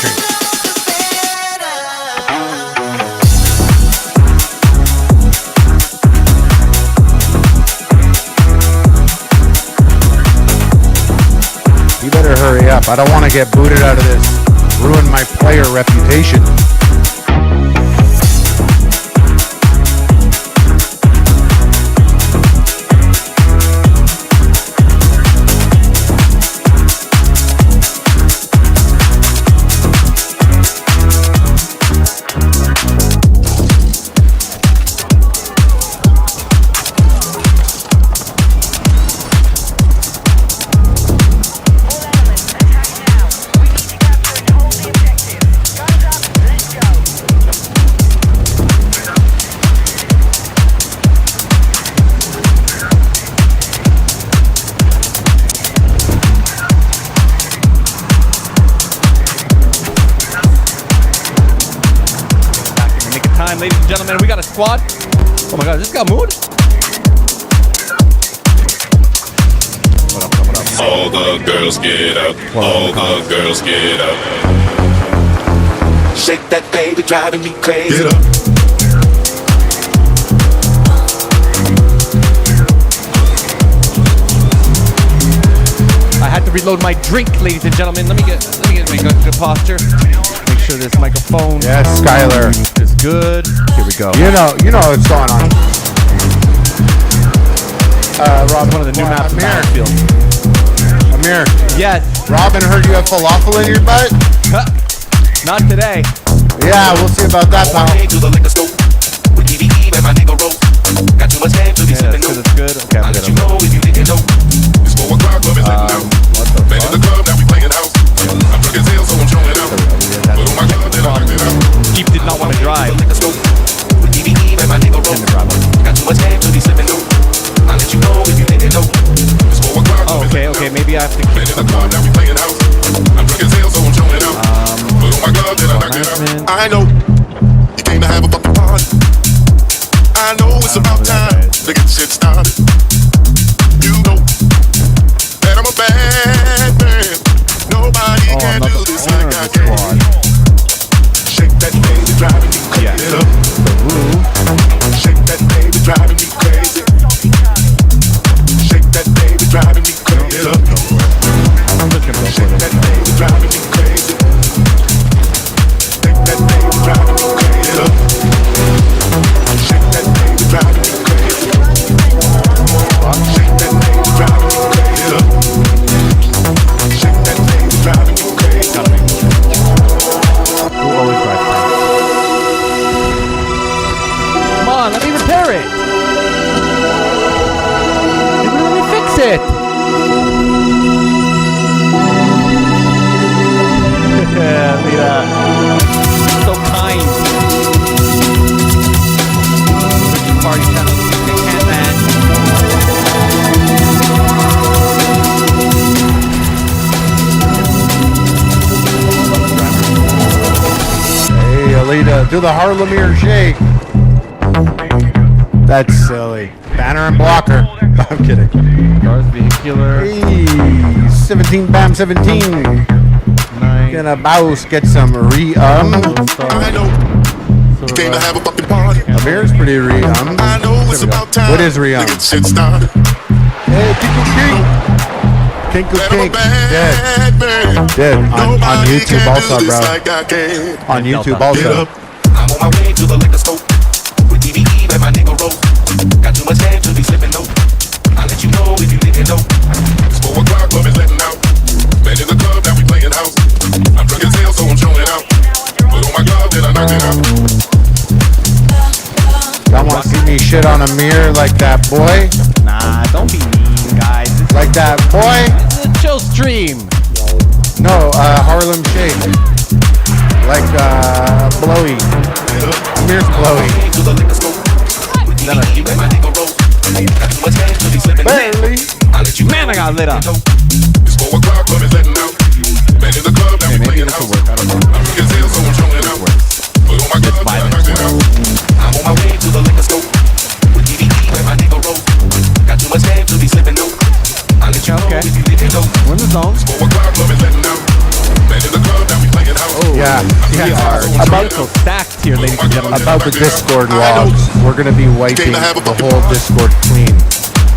Speaker 2: You better hurry up. I don't want to get booted out of this. Ruin my player reputation.
Speaker 1: Ladies and gentlemen, we got a squad. Oh my god, is this guy mood? What up?
Speaker 8: All the girls get up. All the girls get up.
Speaker 5: Shake that baby, driving me crazy.
Speaker 8: Get up.
Speaker 1: I had to reload my drink, ladies and gentlemen. Let me get my make a good posture. Make sure this microphone
Speaker 2: Yes, Skylar.
Speaker 1: is good. Here we go.
Speaker 2: You know what's going on. Rob,
Speaker 1: One of the new maps in
Speaker 2: Amir.
Speaker 1: Battlefield.
Speaker 2: Amir,
Speaker 1: Yes.
Speaker 2: Robin heard you have falafel in your butt?
Speaker 1: Not today.
Speaker 2: Yeah, we'll see about that, pal.
Speaker 5: To the liquor store with DVE and my nigga roll. Got too much game to be
Speaker 1: Yeah,
Speaker 5: sipping.
Speaker 1: that's good. That's good. Okay,
Speaker 5: I'll
Speaker 1: I'm
Speaker 5: let
Speaker 1: good.
Speaker 5: you know if you didn't know.
Speaker 8: It's 4 o'clock, club is letting out.
Speaker 1: What the
Speaker 8: Man in the
Speaker 1: fuck?
Speaker 8: club, now we playing house. I'm drunk as hell, so I'm showing out. But oh my god, then I knocked it out.
Speaker 1: Keith did not want to drive.
Speaker 5: Liquor store with DVE and my nigga roll. Got too much game to be sipping. I'll let you know if you didn't know.
Speaker 8: It's 4 o'clock,
Speaker 1: Oh,
Speaker 8: club is
Speaker 1: okay,
Speaker 8: letting
Speaker 1: okay.
Speaker 8: out.
Speaker 1: Maybe I have to
Speaker 8: Man
Speaker 1: keep
Speaker 8: in the club, now we playing house. I'm drunk as hell, so I'm showing out. But oh my god, then I knocked it out.
Speaker 1: announcement.
Speaker 8: I know you came to have a fucking party. I know it's about time to get shit started. You know that I'm a bad man. Nobody
Speaker 1: Oh,
Speaker 8: can
Speaker 1: I'm not
Speaker 8: do
Speaker 1: the
Speaker 8: this
Speaker 1: owner
Speaker 8: like I
Speaker 1: of the
Speaker 8: can.
Speaker 1: squad.
Speaker 8: Shake that baby, driving me crazy.
Speaker 1: Yeah.
Speaker 8: Shake that baby, driving me crazy. Shake that baby, driving me crazy.
Speaker 1: I'm just gonna go
Speaker 8: Shake
Speaker 1: for
Speaker 8: that
Speaker 1: this.
Speaker 8: baby, driving me crazy. Shake that baby, driving me crazy. Shake that baby, driving me crazy. Shake that baby, driving me crazy. Shake that baby, driving me crazy.
Speaker 1: Gotta be. Who always drives fast? Come on, let me repair it. Let me fix it. Yeah, Lita. So kind. Switching party channels. I can't, man.
Speaker 2: Hey, Alita, do the Harlemere shake. That's silly. Banner and blocker. I'm kidding.
Speaker 1: Cars vehicular.
Speaker 2: Hey, 17 Bam 17.
Speaker 1: Nice.
Speaker 2: Gonna bounce, get some re-um.
Speaker 8: I know you came to have a fucking party.
Speaker 2: Amir's pretty re-um.
Speaker 8: I know it's about time.
Speaker 2: What is re-um?
Speaker 8: to get shit started.
Speaker 2: Hey, Kinkle Kink. Kinkle
Speaker 8: And I'm a
Speaker 2: Kink. Dead.
Speaker 8: bad man.
Speaker 2: Dead. On
Speaker 8: Nobody
Speaker 2: YouTube
Speaker 8: can
Speaker 2: also,
Speaker 8: do this
Speaker 2: bro.
Speaker 8: like I can.
Speaker 2: On YouTube
Speaker 8: Get
Speaker 2: also.
Speaker 8: up.
Speaker 5: I'm on my way to the liquor store with DVE and my nigga roll. Got too much game to be sipping. I'll let you know if you didn't know.
Speaker 8: It's 4 o'clock, club is letting out. Man in the club, now we playing house. I'm drunk as hell, so I'm showing out. But oh my god, then I knocked it out.
Speaker 2: Y'all wanna see me shit on Amir like that boy?
Speaker 1: Nah, don't be mean, guys. This
Speaker 2: Like that boy?
Speaker 1: is a chill stream.
Speaker 2: No, Harlem Shake. Like, Blowy. Amir's Blowy.
Speaker 5: To the liquor store with DVE and my nigga roll. Got too much game to be sipping.
Speaker 2: Barely.
Speaker 5: I'll let you
Speaker 1: Man, I got lit up.
Speaker 8: It's 4 o'clock, club is letting out. Man in the club, now we
Speaker 1: Maybe
Speaker 8: playing
Speaker 1: this will
Speaker 8: house.
Speaker 1: work. I don't know.
Speaker 8: I'm drunk as hell, so I'm showing out. But oh my god, then I knocked it out.
Speaker 5: I'm on my way to the liquor store with DVE and my nigga roll. Got too much game to be sipping. I'll let you know
Speaker 1: Okay.
Speaker 5: if you didn't know.
Speaker 1: We're in the zone.
Speaker 8: 4 o'clock, club is letting out. Man in the club, now we playing house.
Speaker 2: Yeah.
Speaker 1: We are
Speaker 2: About,
Speaker 1: so stacked here, ladies and gentlemen.
Speaker 2: about the Discord logs, we're gonna be wiping the whole Discord clean.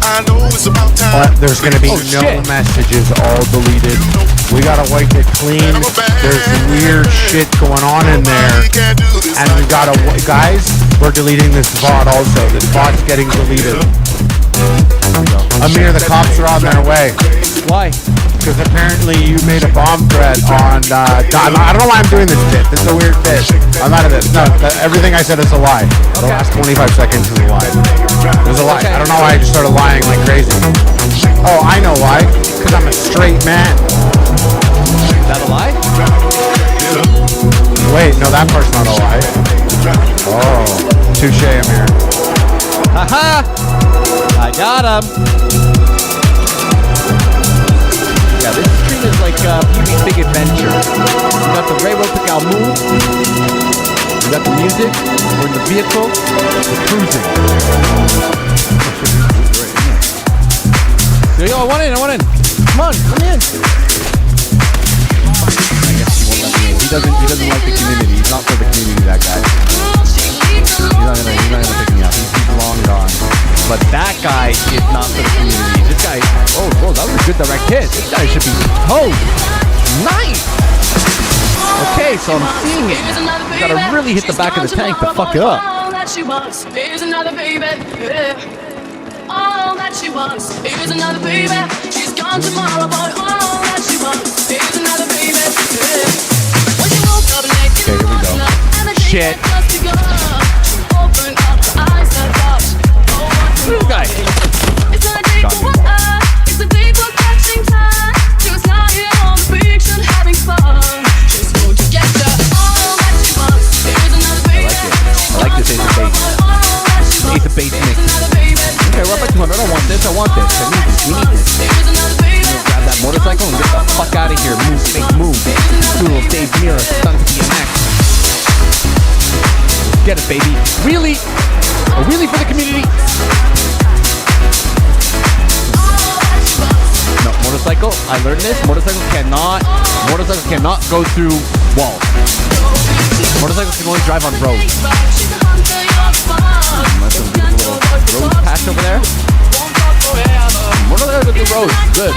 Speaker 8: I know it's about time.
Speaker 2: There's gonna be
Speaker 1: Oh,
Speaker 2: no
Speaker 1: shit.
Speaker 2: messages, all deleted. We gotta wipe it clean. There's weird shit going on in there.
Speaker 8: Nobody can do this
Speaker 2: And we
Speaker 8: like
Speaker 2: gotta, guys, we're deleting this VOD also. This VOD's getting deleted. Amir, the cops are on their way.
Speaker 1: Why?
Speaker 2: Because apparently you made a bomb threat on, I don't know why I'm doing this bit. This is a weird bit. I'm out of this. No, everything I said is a lie. The last 25 seconds is a lie. It was a lie. I don't know why I just started lying like crazy. Oh, I know why. Because I'm a straight man.
Speaker 1: Is that a lie?
Speaker 2: Wait, no, that part's not a lie. Oh, touche, Amir.
Speaker 1: Haha! I got him. Yeah, this stream is like PB's Big Adventure. We got the Railroad to Galmoo. We got the music. We're in the vehicle. We're cruising. Yo, I want in. Come on, let me in. I guess he won't let me in. He doesn't like the community. He's not for the community, that guy. He's not gonna pick me up. He's long gone. But that guy is not for the community. This guy, oh, whoa, that was a good direct hit. This guy should be toast. Nice. Okay, so I'm seeing it now. You gotta really hit the back of the tank to fuck it up.
Speaker 6: All that she wants is another baby. Yeah. All that she wants is another baby. She's gone tomorrow, but all that she wants is another baby. Yeah. When you woke up naked,
Speaker 1: Okay, here we go.
Speaker 6: and the day
Speaker 1: Shit.
Speaker 6: had just begun. Open up her eyes and thought, oh, what
Speaker 1: This guy.
Speaker 6: it's gonna take a while. It's a day for catching time. She was lying on the beach and having fun. She's going to get her all that she wants. There's another baby.
Speaker 1: I like this Ace of Base. Ace of Base mix. Okay, we're up at 200. I don't want this. I want this. I need this. We need this. Grab that motorcycle and get the fuck out of here. Move, make moves. Do a little Dave Mirra, stunts BMX. Get it, baby. Wheelie. A wheelie for the community. No, motorcycle. I learned this. Motorcycle cannot go through walls. Motorcycles can only drive on roads. Let's do a little road patch over there. Motorcycle go through roads. Good.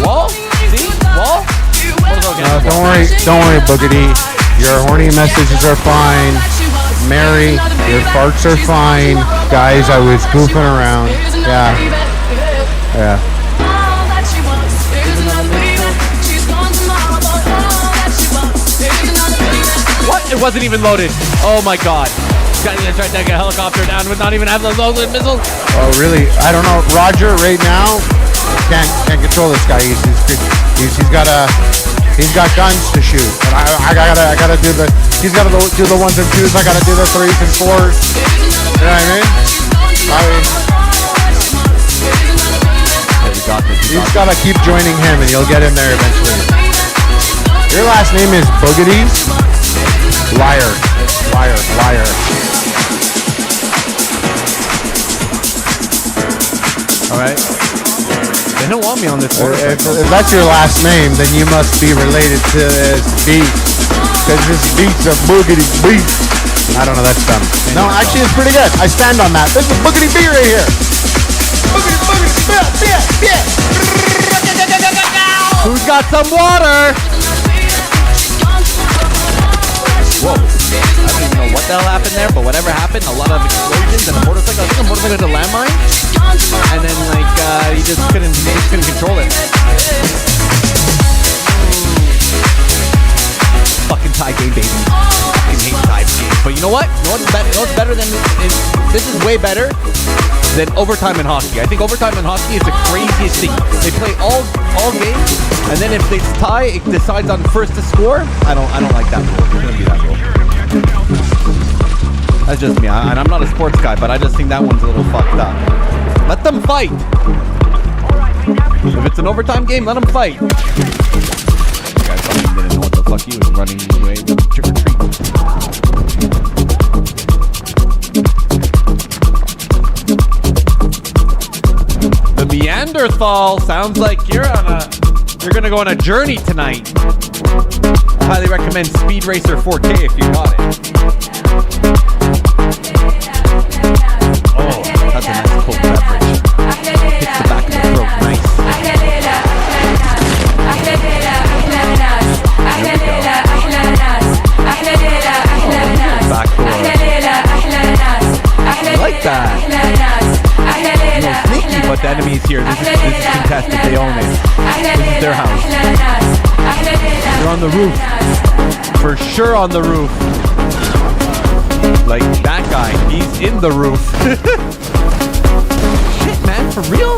Speaker 1: Wall? See? Wall?
Speaker 2: Don't worry, Boogity. Your horny messages are fine. Mary, your farts are fine. Guys, I was goofing around. Yeah.
Speaker 1: What? It wasn't even loaded. Oh my god. Guys gonna try to take a helicopter down with not even having those loaded missiles.
Speaker 2: Oh, really? I don't know. Roger, right now, can't control this guy. He's got guns to shoot. And I gotta do the. He's gotta do the 1s and 2s. I gotta do the 3s and 4s. You know what I mean? You just gotta keep joining him, and you'll get in there eventually. Your last name is Boogity? Liar.
Speaker 1: Alright. They don't want me on this
Speaker 2: If that's your last name, then you must be related to this beat. Because this beat's a Boogity beat. I don't know, that's dumb. No, actually it's pretty good. I stand on that. This is a Boogity beat right here.
Speaker 1: Who's got some water? Whoa. I don't even know what the hell happened there, but whatever happened, a lot of explosions and a motorcycle. I think a motorcycle hit a landmine. And then he just couldn't control it. Fucking tie game, baby. Fucking hate tie games. But you know what? You know what's better than this is way better than overtime in hockey. I think overtime in hockey is the craziest thing. They play all games, and then if they tie, it decides on first to score. I don't like that rule. There's gonna be that rule. That's just me, and I'm not a sports guy, but I just think that one's a little fucked up. Let them fight. If it's an overtime game, let them fight. You guys fucking didn't know what the fuck he was running away. Trick or treat. The Neanderthal sounds like you're gonna go on a journey tonight. I highly recommend Speed Racer 4K if you got it. Oh, that's a nice cold beverage. Hits the back of the throat, nice. Back door. I like that. A little sneaky, but the enemy is here. This is contested. They own it. This is their house. They're on the roof. For sure on the roof. Like that guy. He's in the roof. Shit, man. For real?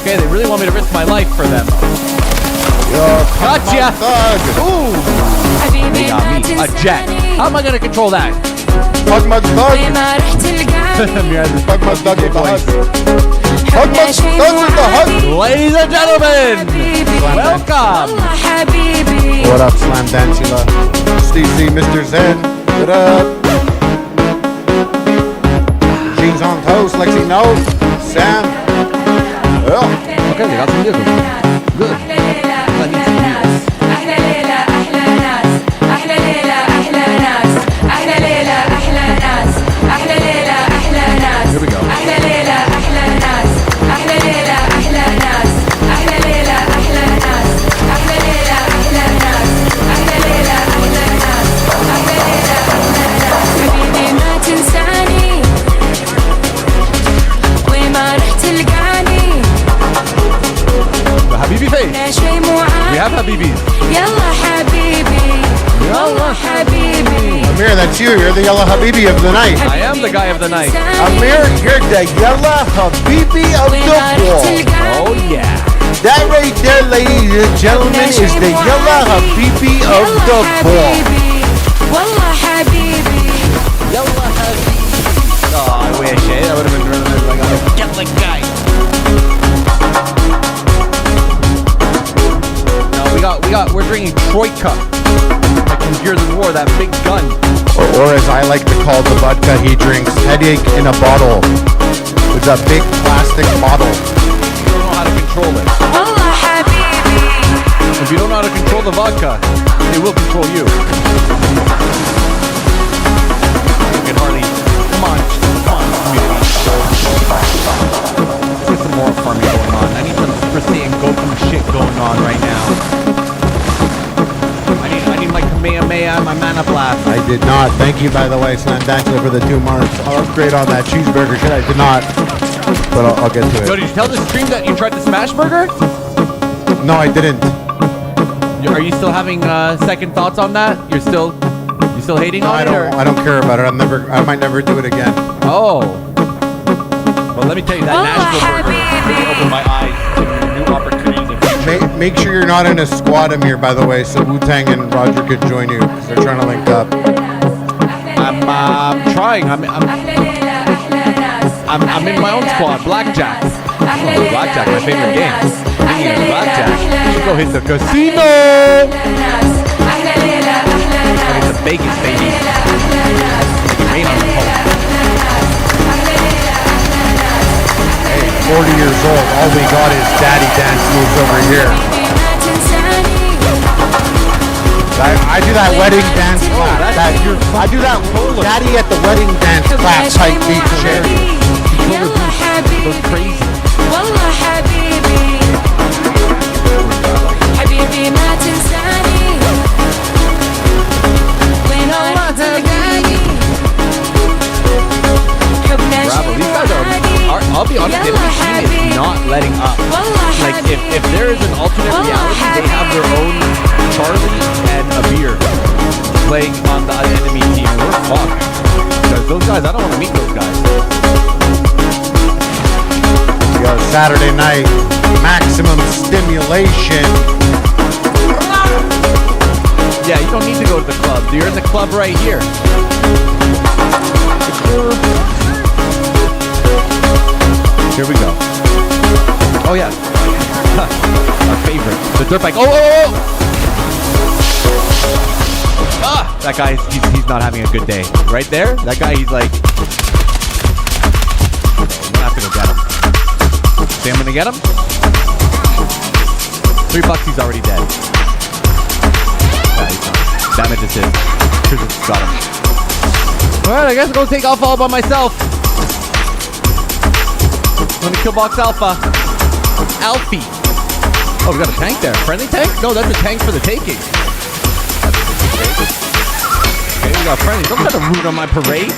Speaker 1: Okay, they really want me to risk my life for them. Gotcha! Ooh! They got me. A jet. How am I going to control that?
Speaker 2: Fuck my thug. Fuck my thug with the hug. Fuck my thug with the hug.
Speaker 1: Ladies and gentlemen, welcome.
Speaker 2: What up, Slam Dancula? Steve, Mr. Zen. What up? Jeans on toast, Lexi No. Sam. Oh.
Speaker 1: Okay, they got some vehicles. Good. I need some vehicles. Here we go.
Speaker 2: Amir, that's you. You're the Yellow Habibi of the night.
Speaker 1: I am the guy of the night.
Speaker 2: Amir, you're the Yellow Habibi of the wall.
Speaker 1: Oh yeah.
Speaker 2: That right there, ladies and gentlemen, is the Yellow Habibi of the ball.
Speaker 1: Oh, I wish. That would have been really like a yellow guy. No, we're drinking Troika. Like from Gears of War, that big gun.
Speaker 2: Or as I like to call the vodka he drinks, headache in a bottle. It's a big plastic bottle.
Speaker 1: You don't know how to control it. If you don't know how to control the vodka, it will control you. You can hardly. Come on. There's some more farming going on. I need some Super Saiyan Goku shit going on right now. I need my Kamehameha, my Mana Blast.
Speaker 2: I did not. Thank you, by the way, Slam Dancer, for the 2 marks. I'll upgrade on that cheeseburger shit. I did not. But I'll get to it.
Speaker 1: So did you tell the stream that you tried the Smash Burger?
Speaker 2: No, I didn't.
Speaker 1: Are you still having second thoughts on that? You still hating on it?
Speaker 2: I don't care about it. I might never do it again.
Speaker 1: Oh. Well, let me tell you, that Nashville burger really opened my eyes to new opportunities and future.
Speaker 2: Make sure you're not in a squad, Amir, by the way, so Wu-Tang and Roger could join you, because they're trying to link up.
Speaker 1: I'm trying. I'm in my own squad, Blackjack. Oh, Blackjack, my favorite game. Speaking of Blackjack, you should go hit the casino. It's a Vegas, baby. Rain on the pole.
Speaker 2: 40 years old, all we got is daddy dance moves over here. I do that wedding dance clap. I do that daddy at the wedding dance clap type beat shit.
Speaker 1: Goes crazy. Bravo, these guys are, I'll be honest, the machine is not letting up. Like, if there is an alternate reality, they have their own Charlie and Abir playing on the enemy team. We're fucked. Because those guys, I don't want to meet those guys.
Speaker 2: Yo, Saturday night, maximum stimulation.
Speaker 1: Yeah, you don't need to go to the club. You're in the club right here. Here we go. Oh yeah. Our favorite. The dirt bike. Oh! Ah! That guy, he's not having a good day. Right there? That guy, he's like... I'm gonna have to go get him. See, I'm gonna get him? $3, he's already dead. Damage assist. Got him. Alright, I guess I'll go take Alpha all by myself. Let me kill box Alpha. Alfie. Oh, we got a tank there. Friendly tank? No, that's a tank for the taking. Okay, we got friendlies. Don't try to root on my parade.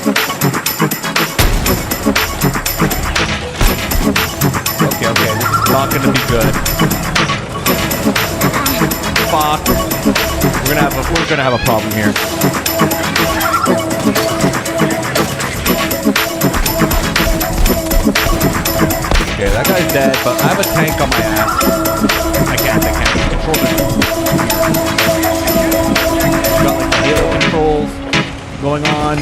Speaker 1: Okay, this is not gonna be good. Fuck. We're gonna have a problem here. Okay, that guy's dead, but I have a tank on my ass. I can't control this. Got like Halo controls going on.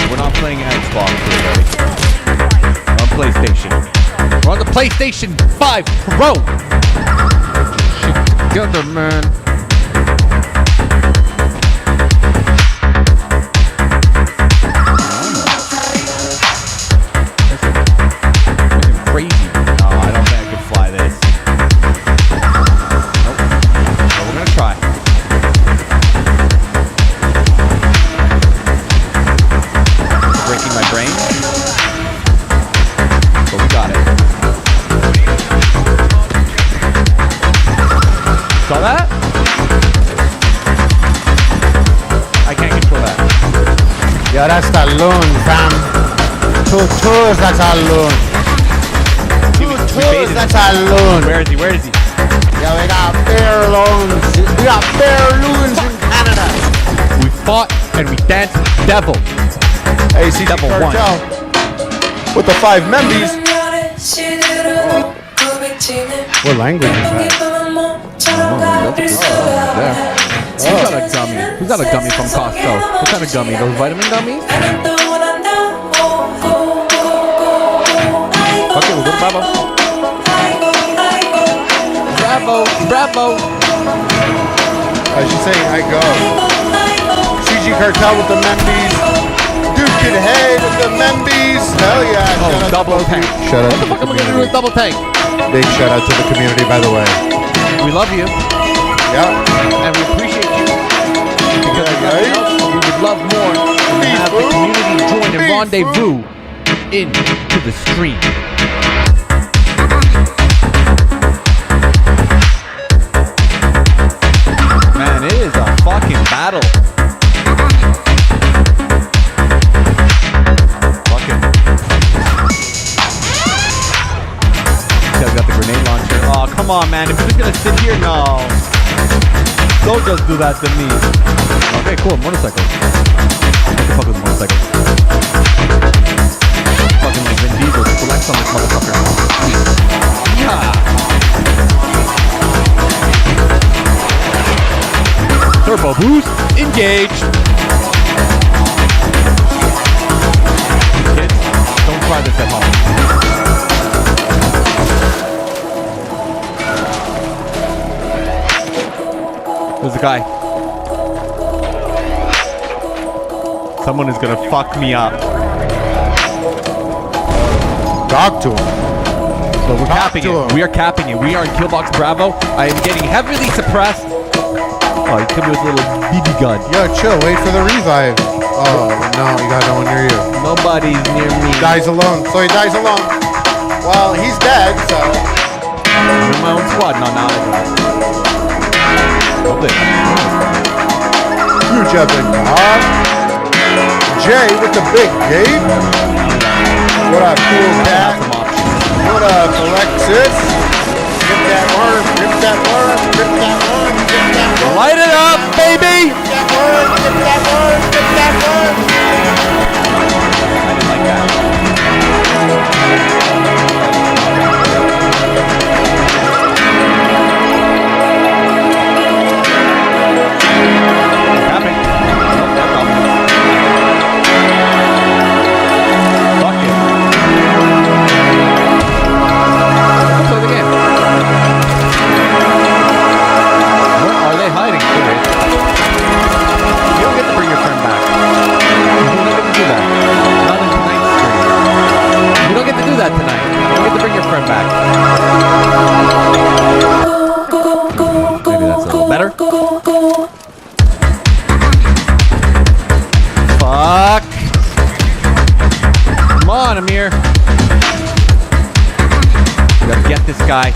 Speaker 1: We're not playing Xbox, everybody. We're on PlayStation. We're on the PlayStation 5 Pro. Shit together, man. Crazy. No, I don't think I could fly this. Nope. But we're gonna try. Breaking my brain. But we got it. Saw that? I can't control that.
Speaker 2: Yeah, that's that loon, fam. 2 tours, that's our loon. That's our loon.
Speaker 1: Where is he?
Speaker 2: Yeah, we got bear loons. We got bear loons in Canada.
Speaker 1: We fought and we danced devil.
Speaker 2: ACG
Speaker 1: Double one.
Speaker 2: Cartel with the 5 members. What language is that?
Speaker 1: Who's got a gummy? Who's got a gummy from Costco? What kind of gummy? Those vitamin gummies? Okay, we'll go to Bravo. Bravo.
Speaker 2: She's saying I go. CG Cartel with the members. Dude Kid Head with the members. Hell yeah.
Speaker 1: Oh,
Speaker 2: Shout out to
Speaker 1: double
Speaker 2: both
Speaker 1: tank.
Speaker 2: of you. Shout out
Speaker 1: What the
Speaker 2: to
Speaker 1: fuck
Speaker 2: the
Speaker 1: am I gonna do with
Speaker 2: community.
Speaker 1: double tank?
Speaker 2: Big shout out to the community, by the way.
Speaker 1: We love you
Speaker 2: Yeah.
Speaker 1: and we appreciate you. Because if
Speaker 2: Right?
Speaker 1: nothing else, we would love more to have the community join and rendezvous into the stream. Man, it is a fucking battle. Fucking. You guys got the grenade launcher. Oh, come on, man. If you're just gonna sit here, no. Don't just do that to me. Okay, cool. Motorcycle. What the fuck is motorcycle? Fucking like Vin Diesel. Flex on this motherfucker. Yeah. Turbo boost. Engaged. Kids, don't try this at home. There's a guy. Someone is gonna fuck me up.
Speaker 2: Talk to him.
Speaker 1: But we're
Speaker 2: Talk
Speaker 1: capping
Speaker 2: to
Speaker 1: it.
Speaker 2: him.
Speaker 1: We are capping it. We are in Killbox Bravo. I am getting heavily suppressed. Oh, he killed me with a little BB gun.
Speaker 2: Yo, chill. Wait for the revive. Oh, no. You got no one near you.
Speaker 1: Nobody's near me.
Speaker 2: Dies alone. So he dies alone. Well, he's dead, so.
Speaker 1: I'm in my own squad. No, now. Hold it.
Speaker 2: Huge epic. Jay with the big game. What up, cool cat?
Speaker 1: Some options.
Speaker 2: What up, Alexis? Get that worm. Get that worm. Get that worm. Get that worm.
Speaker 1: Light it up, baby!
Speaker 2: Get that worm. Get that worm. Get that worm.
Speaker 1: I didn't like that. Tapping. Oh, that's off. Fuck it. Let's play the game. Where are they hiding? You don't get to bring your friend back. You don't get to do that. Not in tonight's stream. You don't get to do that tonight. You don't get to bring your friend back. Maybe that's a little better. Fuck. Come on, Amir. We gotta get this guy.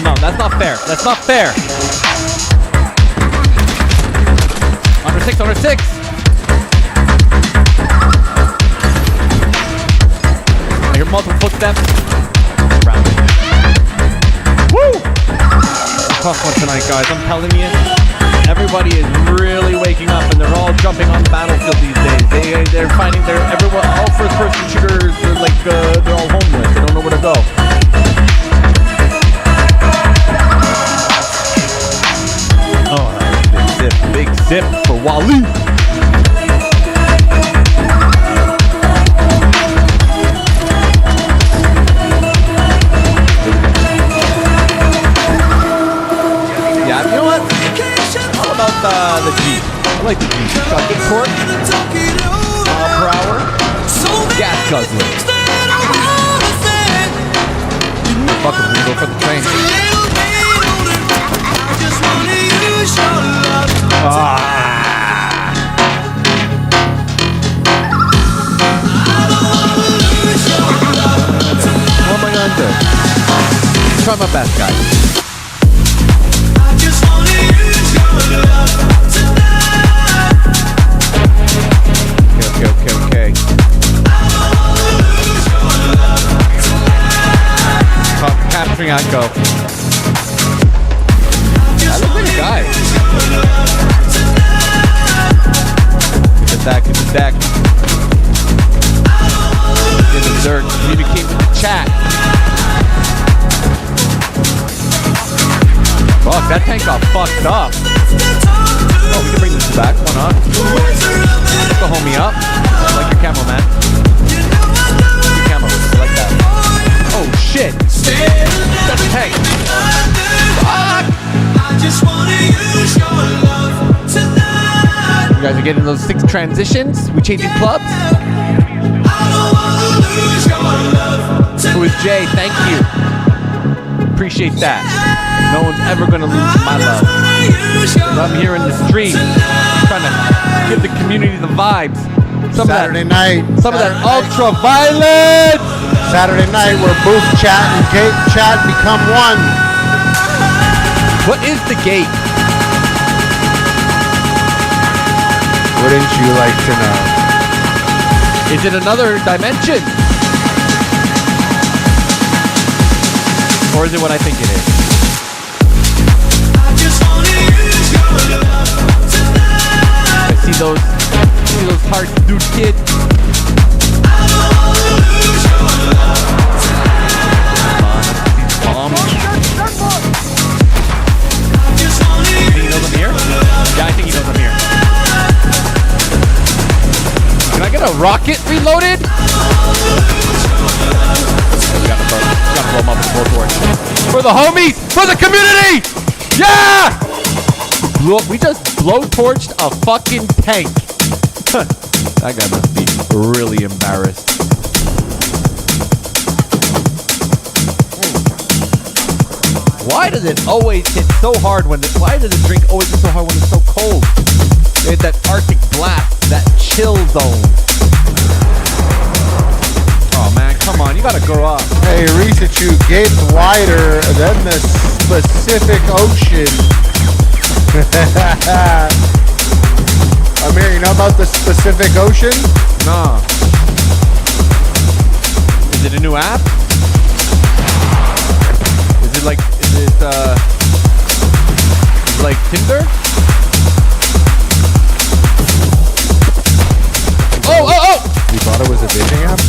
Speaker 1: No, that's not fair. That's not fair. Under six. I hear multiple footsteps. Round it. Woo! Tough one tonight, guys. I'm telling you. Everybody is really waking up and they're all jumping on the battlefield these days. They're finding everyone, all first person shooters, they're like, they're all homeless. They don't know where to go. Oh, big sip for Wally. Yeah, you know what? All about the Jeep. I like the Jeep. It's got good torque, mile per hour, gas guzzler. Fuck it, we go for the train. What am I gonna do? Try my best, guys. Okay. Capturing Echo. I look like a guy. deck. In the third, communicate with the chat. Fuck, that tank got fucked up. Oh, we can bring this back. Why not? Put the homie up. I like your camo, man. Your camo. I like that. Oh, shit. That's a tank. Fuck. You guys are getting those 6 transitions? We changing clubs? Who is Jay? Thank you. Appreciate that. No one's ever gonna lose my love. I'm here in the stream, trying to give the community the vibes. Some
Speaker 2: Saturday
Speaker 1: of that,
Speaker 2: night.
Speaker 1: Some of that ultra violence.
Speaker 2: Saturday night where booth chat and gate chat become one.
Speaker 1: What is the gate?
Speaker 2: Wouldn't you like to know?
Speaker 1: Is it another dimension? Or is it what I think it is? I see those hearts, dude, kid. You think he knows I'm here? Yeah, I think he knows I'm here. Can I get a rocket reloaded? We gotta blow him up with the torch. For the homies! For the community! Yeah! We just blow-torched a fucking tank. That guy must be really embarrassed. Why does it always hit so hard why does the drink always hit so hard when it's so cold? It's that Arctic blast, that chill zone. Oh man, come on, you gotta grow up.
Speaker 2: Hey, Researchu, gates wider than the Pacific Ocean. Amir, you know about the Pacific Ocean?
Speaker 1: Nah. Is it a new app? Is it like Tinder? Oh!
Speaker 2: You thought it was a dating app?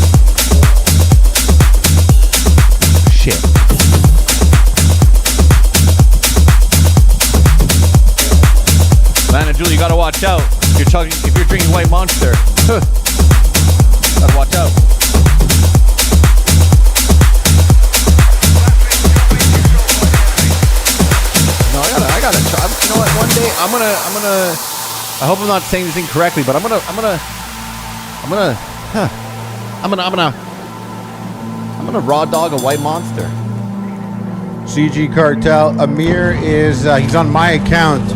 Speaker 1: Shit. Man and Julie, you gotta watch out. If you're drinking White Monster, gotta watch out. No, I gotta try. You know what? One day I'm gonna. I hope I'm not saying this incorrectly, but I'm gonna raw dog a White Monster.
Speaker 2: CG Cartel. Amir is he's on my account,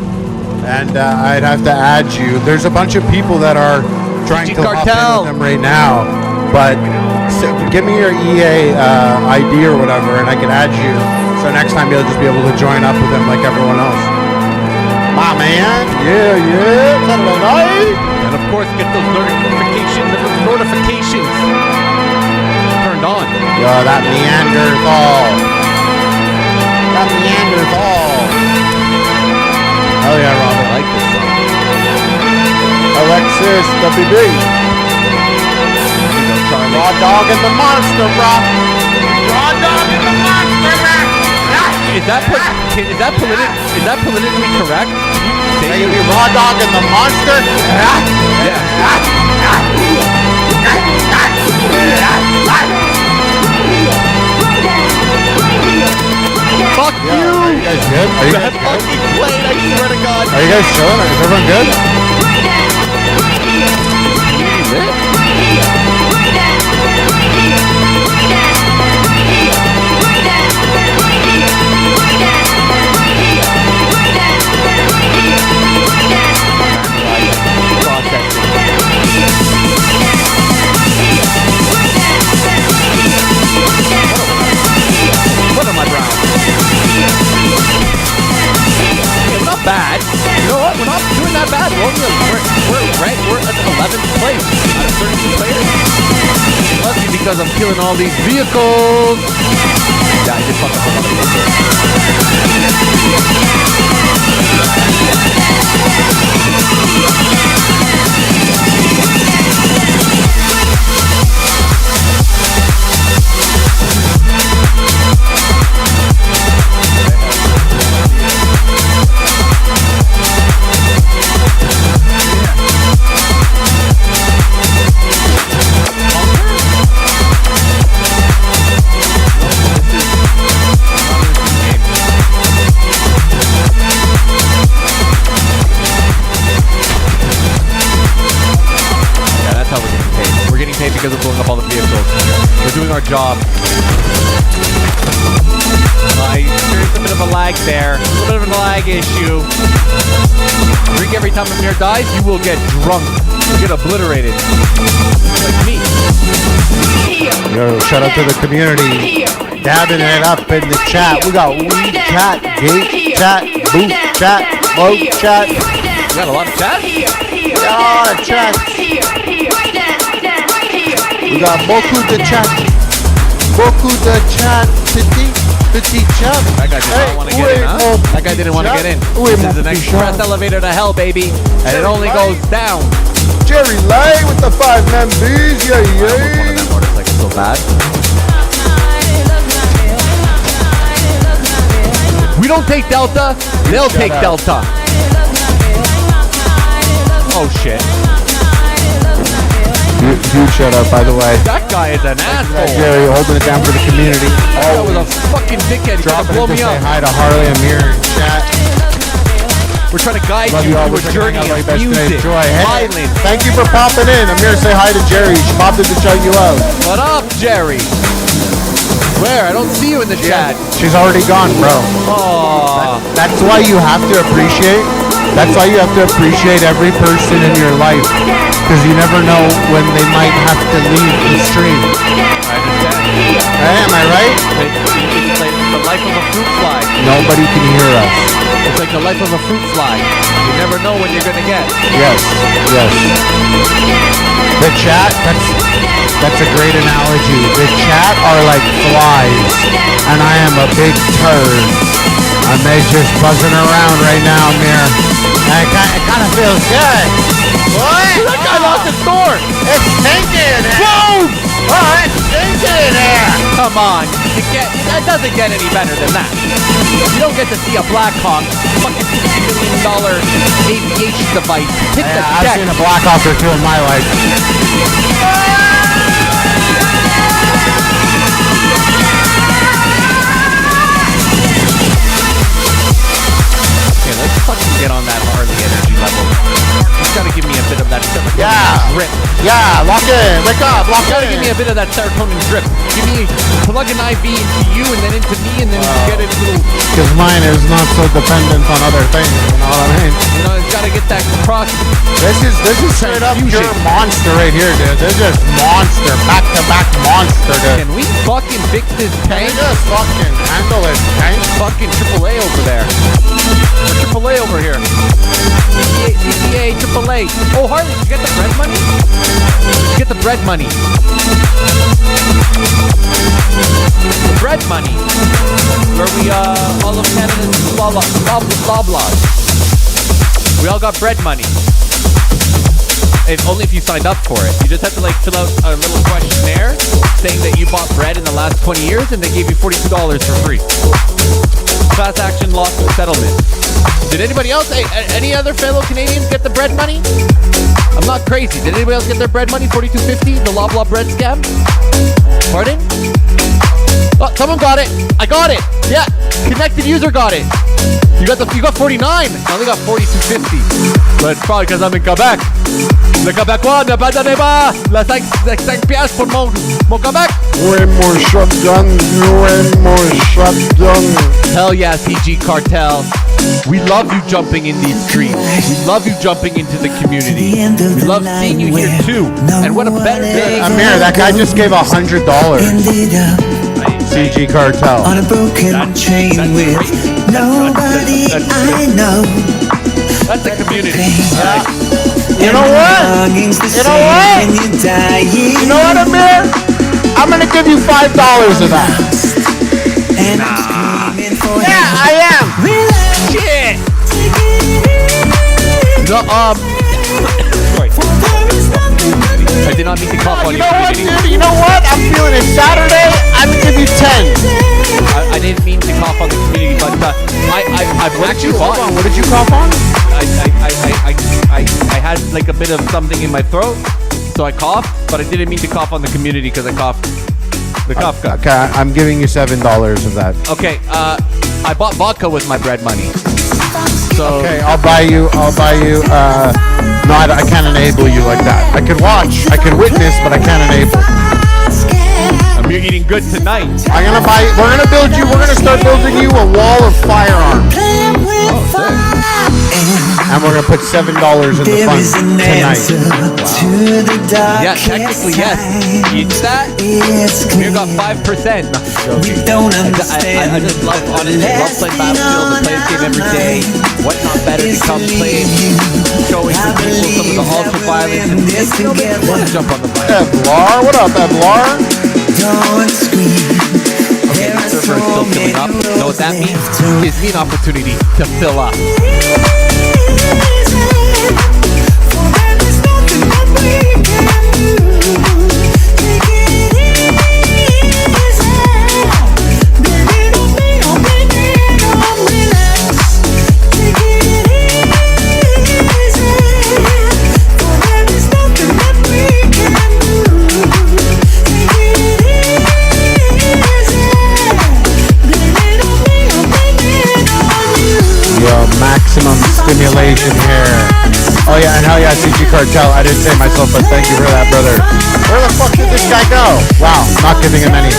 Speaker 2: and I'd have to add you. There's a bunch of people that are trying
Speaker 1: CG
Speaker 2: to hop
Speaker 1: Cartel.
Speaker 2: in with him right now, but give me your EA ID or whatever, and I can add you. So next time you'll just be able to join up with him like everyone else. My man, yeah, Saturday night.
Speaker 1: And of course, get those notifications turned on.
Speaker 2: Yo, that Neanderthal. Hell yeah, Robin.
Speaker 1: I like this song.
Speaker 2: Alexis, WB. Raw dog and the monster, bro. Raw dog and the monster, man.
Speaker 1: Is that politically correct?
Speaker 2: Are you be raw dog and the monster?
Speaker 1: Yeah. Fuck
Speaker 2: Yeah,
Speaker 1: you!
Speaker 2: are you guys good? Are you guys
Speaker 1: That
Speaker 2: good?
Speaker 1: fucking plane, I swear to God.
Speaker 2: Are you guys chilling? Is everyone good?
Speaker 1: What am I brown? Yeah, we're not bad. You know what? We're not doing that bad. We're at 11th place out of 32 players. Must be because I'm killing all these vehicles. Yeah, I did fuck up another vehicle. because of blowing up all the vehicles. We're doing our job. I experienced a bit of a lag there. A little bit of a lag issue. Drink every time Amir dies, you will get drunk. You'll get obliterated. Like me.
Speaker 2: Yo, shout out to the community. Dabbing it up in the chat. We got weed chat, gate chat, boot chat, low chat.
Speaker 1: You got a lot of chat?
Speaker 2: A lot of chat. We got beaucoup de chat. Beaucoup de chat. Petit chat.
Speaker 1: That guy did not want to get in, huh? That guy didn't want to get in. This is an express elevator to hell, baby. And it only goes down.
Speaker 2: Jerry Lay with the 5 MBs. Yeah,
Speaker 1: One of them motorcycles so bad. We don't take Delta, they'll take Delta. Oh shit.
Speaker 2: Huge shout out, by the way.
Speaker 1: That guy is an asshole.
Speaker 2: Jerry holding it down for the community.
Speaker 1: That was a fucking dickhead. He's trying to blow me
Speaker 2: Say
Speaker 1: up.
Speaker 2: hi to Harley and Amir in chat.
Speaker 1: We're trying to guide
Speaker 2: Love
Speaker 1: you
Speaker 2: you all.
Speaker 1: through a
Speaker 2: We're checking
Speaker 1: journey
Speaker 2: out like
Speaker 1: of
Speaker 2: best today.
Speaker 1: music,
Speaker 2: Enjoy. Hey,
Speaker 1: violence.
Speaker 2: thank you for popping in. Amir, say hi to Jerry. She popped in to shout you out.
Speaker 1: What up, Jerry? Where? I don't see you in the chat.
Speaker 2: She's already gone, bro.
Speaker 1: Oh,
Speaker 2: That's why you have to appreciate. That's why you have to appreciate every person in your life, because you never know when they might have to leave the stream.
Speaker 1: I understand.
Speaker 2: Hey, am I right?
Speaker 1: It's like the life of a fruit fly.
Speaker 2: Nobody can hear us.
Speaker 1: It's like the life of a fruit fly. You never know when you're gonna get.
Speaker 2: Yes, yes. The chat, that's a great analogy. The chat are like flies, and I am a big turd. And they just buzzing around right now, Amir. And it kind of feels good. What?
Speaker 1: That guy lost his door.
Speaker 2: It's stinking in here.
Speaker 1: Boom!
Speaker 2: Oh, it's stinking in here.
Speaker 1: Come on. That doesn't get any better than that. You don't get to see a Blackhawk fucking $50 million aviation device hit the
Speaker 2: I've
Speaker 1: deck.
Speaker 2: seen a Blackhawk or two in my life.
Speaker 1: Okay, let's fucking get on that Harley energy level. You gotta give me a bit of that serotonin drip.
Speaker 2: Yeah, lock in. Wake up, lock
Speaker 1: You gotta
Speaker 2: in.
Speaker 1: give me a bit of that serotonin drip. Give me plug an IV into you and then into me and then get it a little.
Speaker 2: Because mine is not so dependent on other things, you know what I mean?
Speaker 1: You know, it's gotta get that cross.
Speaker 2: This is straight up
Speaker 1: Transfusion.
Speaker 2: pure monster right here, dude. This is just monster, back-to-back monster, dude.
Speaker 1: Can we fucking fix this
Speaker 2: Can
Speaker 1: tank?
Speaker 2: you just fucking handle it, tank?
Speaker 1: Fucking AAA over there. AAA over here. CCA, AAA. Oh, Harley, did you get the bread money? Did you get the bread money? The bread money. Where we, all of Canada's blah, blah, blah, blah, blah. We all got bread money. If only if you signed up for it. You just have to like fill out a little questionnaire saying that you bought bread in the last 20 years and they gave you $42 for free. Class action lawsuit settlement. Did anybody else, any other fellow Canadians get the bread money? I'm not crazy. Did anybody else get their bread money? $42.50, the Loblaw bread scam? Pardon? Oh, someone got it. I got it. Yeah, connected user got it. You got 49. I only got 42.50. But it's probably because I'm in Quebec. Le Québécois ne pardonnez pas la 5 piastres pour mon Québec.
Speaker 2: Way more shotgun, way more shotgun.
Speaker 1: Hell yeah, CG Cartel. We love you jumping in these streets. We love you jumping into the community. We love seeing you here too. And what a better day.
Speaker 2: Amir, that guy just gave $100. CG Cartel.
Speaker 9: On a broken train with nobody I know.
Speaker 1: That's the community.
Speaker 2: You know what? You know what? You know what, Amir? I'm gonna give you $5 of that. Yeah, I am.
Speaker 1: Shit. No, sorry. I did not mean to cough on
Speaker 2: You
Speaker 1: you.
Speaker 2: know what, dude? You know what? I'm feeling it Saturday. I'm gonna give you 10.
Speaker 1: I didn't mean to cough on the community, but I've actually
Speaker 2: Hold
Speaker 1: bought.
Speaker 2: on, what did you cough on?
Speaker 1: I had like a bit of something in my throat, so I coughed, but I didn't mean to cough on the community because I coughed. The cough cut.
Speaker 2: Okay, I'm giving you $7 of that.
Speaker 1: Okay, I bought vodka with my bread money. So
Speaker 2: Okay, I'll buy you, no, I can't enable enable you like that. I can watch, I can witness, but I can't enable.
Speaker 1: You're eating good tonight.
Speaker 2: We're gonna start building you a wall of firearms. And we're gonna put $7 in the fund tonight.
Speaker 1: Yeah, technically yes. You do that? You got 5%. I just love, honestly, love playing Battlefield. I play this game every day. What's not better to come play, showing some people some of the ultra violence, and they want to jump on the bike.
Speaker 2: Evlar, what up, Evlar?
Speaker 9: Don't scream.
Speaker 1: Okay, the server is still filling up. You know what that means? Gives me an opportunity to fill up.
Speaker 2: Maximum stimulation here. Oh yeah, and hell yeah, CG Cartel. I didn't say myself, but thank you for that, brother. Where the fuck did this guy go? Wow, not giving him any.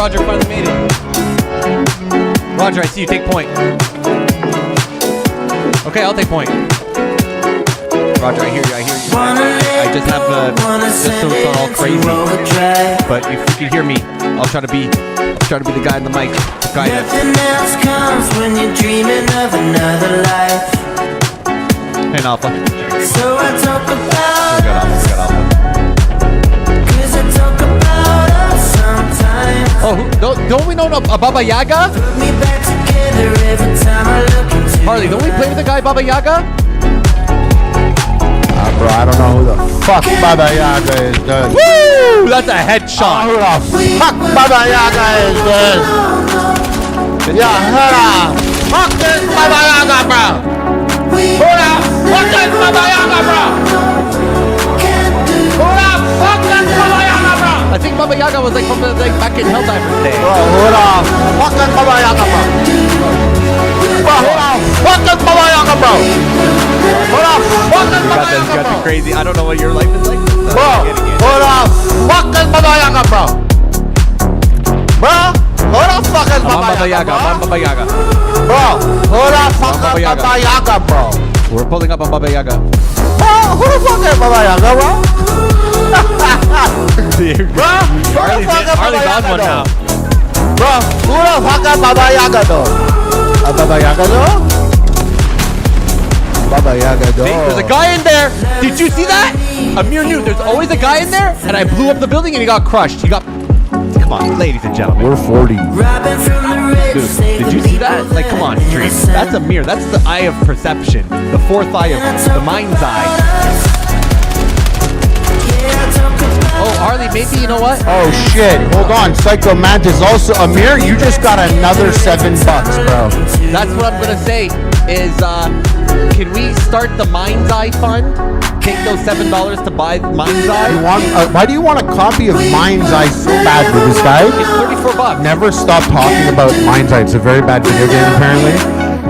Speaker 1: Roger finally made it. Roger, I see you. Take point. Okay, I'll take point. Roger, I hear you. I just have just so it's not all crazy. But if you can hear me, I'll try to be the guy in the mic.
Speaker 10: Nothing else comes when you're dreaming of another life.
Speaker 1: Hey, Alpha.
Speaker 10: So I talk about
Speaker 1: Got Alpha.
Speaker 10: Cause I talk about us sometimes.
Speaker 1: Oh, don't we know Baba Yaga?
Speaker 10: Put me back together every time I look into
Speaker 1: Harley, don't we play with the guy Baba Yaga?
Speaker 2: Bro, I don't know who the fuck Baba Yaga is, dude.
Speaker 1: Woo! That's a headshot.
Speaker 2: Who the fuck Baba Yaga is, dude? Yeah, hold on. Fuck this Baba Yaga, bro. Who the fuck is Baba Yaga, bro? Who the fuck is Baba Yaga, bro?
Speaker 1: I think Baba Yaga was like from the back in Helldivers day.
Speaker 2: Bro, who the fuck is Baba Yaga, bro? Bro, who the fuck is Baba Yaga, bro? Who the fuck is Baba Yaga, bro?
Speaker 1: Crazy. I don't know what your life is like.
Speaker 2: Bro, who the fuck is Baba Yaga, bro? Bro, who the fuck is Baba Yaga,
Speaker 1: I'm Baba Yaga.
Speaker 2: bro? Who the fuck is Baba Yaga, bro?
Speaker 1: We're pulling up on Baba Yaga.
Speaker 2: Bro, who the fuck is Baba Yaga, bro? Bro, who the fuck is Baba
Speaker 1: Harley's on
Speaker 2: Yaga,
Speaker 1: one now.
Speaker 2: Bro, who the fuck is Baba Yaga, though? Baba Yaga, though? Baba Yaga, though.
Speaker 1: There's a guy in there. Did you see that? Amir knew there's always a guy in there, and I blew up the building and he got crushed. Come on, ladies and gentlemen.
Speaker 2: We're 40.
Speaker 1: Dude, did you see that? Like, come on, Dream. That's a mirror. That's the eye of perception. The fourth eye of the mind's eye. Oh, Harley, maybe, you know what?
Speaker 2: Oh, shit. Hold on. Psycho Mantis also. Amir, you just got another $7, bro.
Speaker 1: That's what I'm going to say is, can we start the mind's eye fund? Take those $7 to buy Mind's Eye.
Speaker 2: Why do you want a copy of Mind's Eye so bad with this guy?
Speaker 1: It's $34.
Speaker 2: Never stop talking about Mind's Eye. It's a very bad video game, apparently.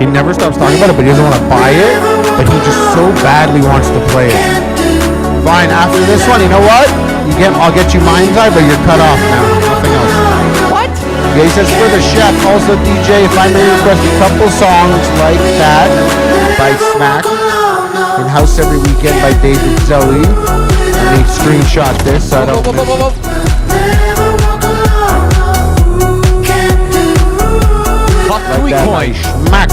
Speaker 2: He never stops talking about it, but he doesn't want to buy it. But he just so badly wants to play it. Fine, after this one, you know what? I'll get you Mind's Eye, but you're cut off now. Nothing else.
Speaker 1: What?
Speaker 2: Yeah, he says for the chef, also DJ, if I may request a couple songs like that by Smack. In House Every Weekend by David Zoe. Let me screenshot this so I don't.
Speaker 1: Coin.
Speaker 2: Smack.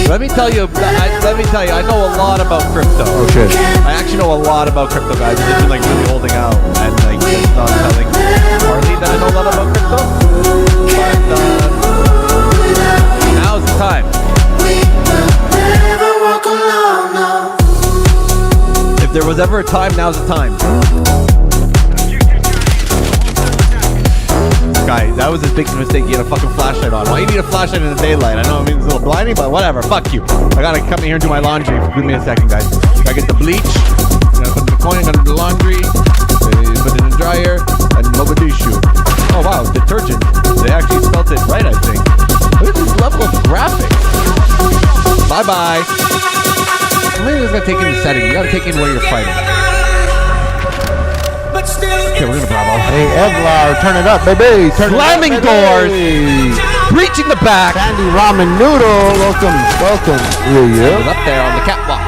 Speaker 1: Let me tell you, I know a lot about crypto.
Speaker 2: Oh shit.
Speaker 1: I actually know a lot about crypto, guys. I've just been like really holding out and like just not there's ever a time, now's the time. Guy, that was his biggest mistake. He had a fucking flashlight on. Why you need a flashlight in the daylight? I know it means a little blinding, but whatever. Fuck you. I gotta come in here and do my laundry. Give me a second, guys. Gotta get the bleach. Gotta put the coin. Gotta do the laundry. Put it in the dryer. And Mogadishu. Oh wow, detergent. They actually spelled it right, I think. Look at this level of graphics. Bye bye. Maybe just gotta take in the setting. You gotta take in where you're fighting. Okay, we're gonna Bravo.
Speaker 2: Hey, Evlar, turn it up, baby.
Speaker 1: Slamming doors. Breaching the back.
Speaker 2: Sandy Ramen Noodle. Welcome.
Speaker 1: He's up there on the catwalk.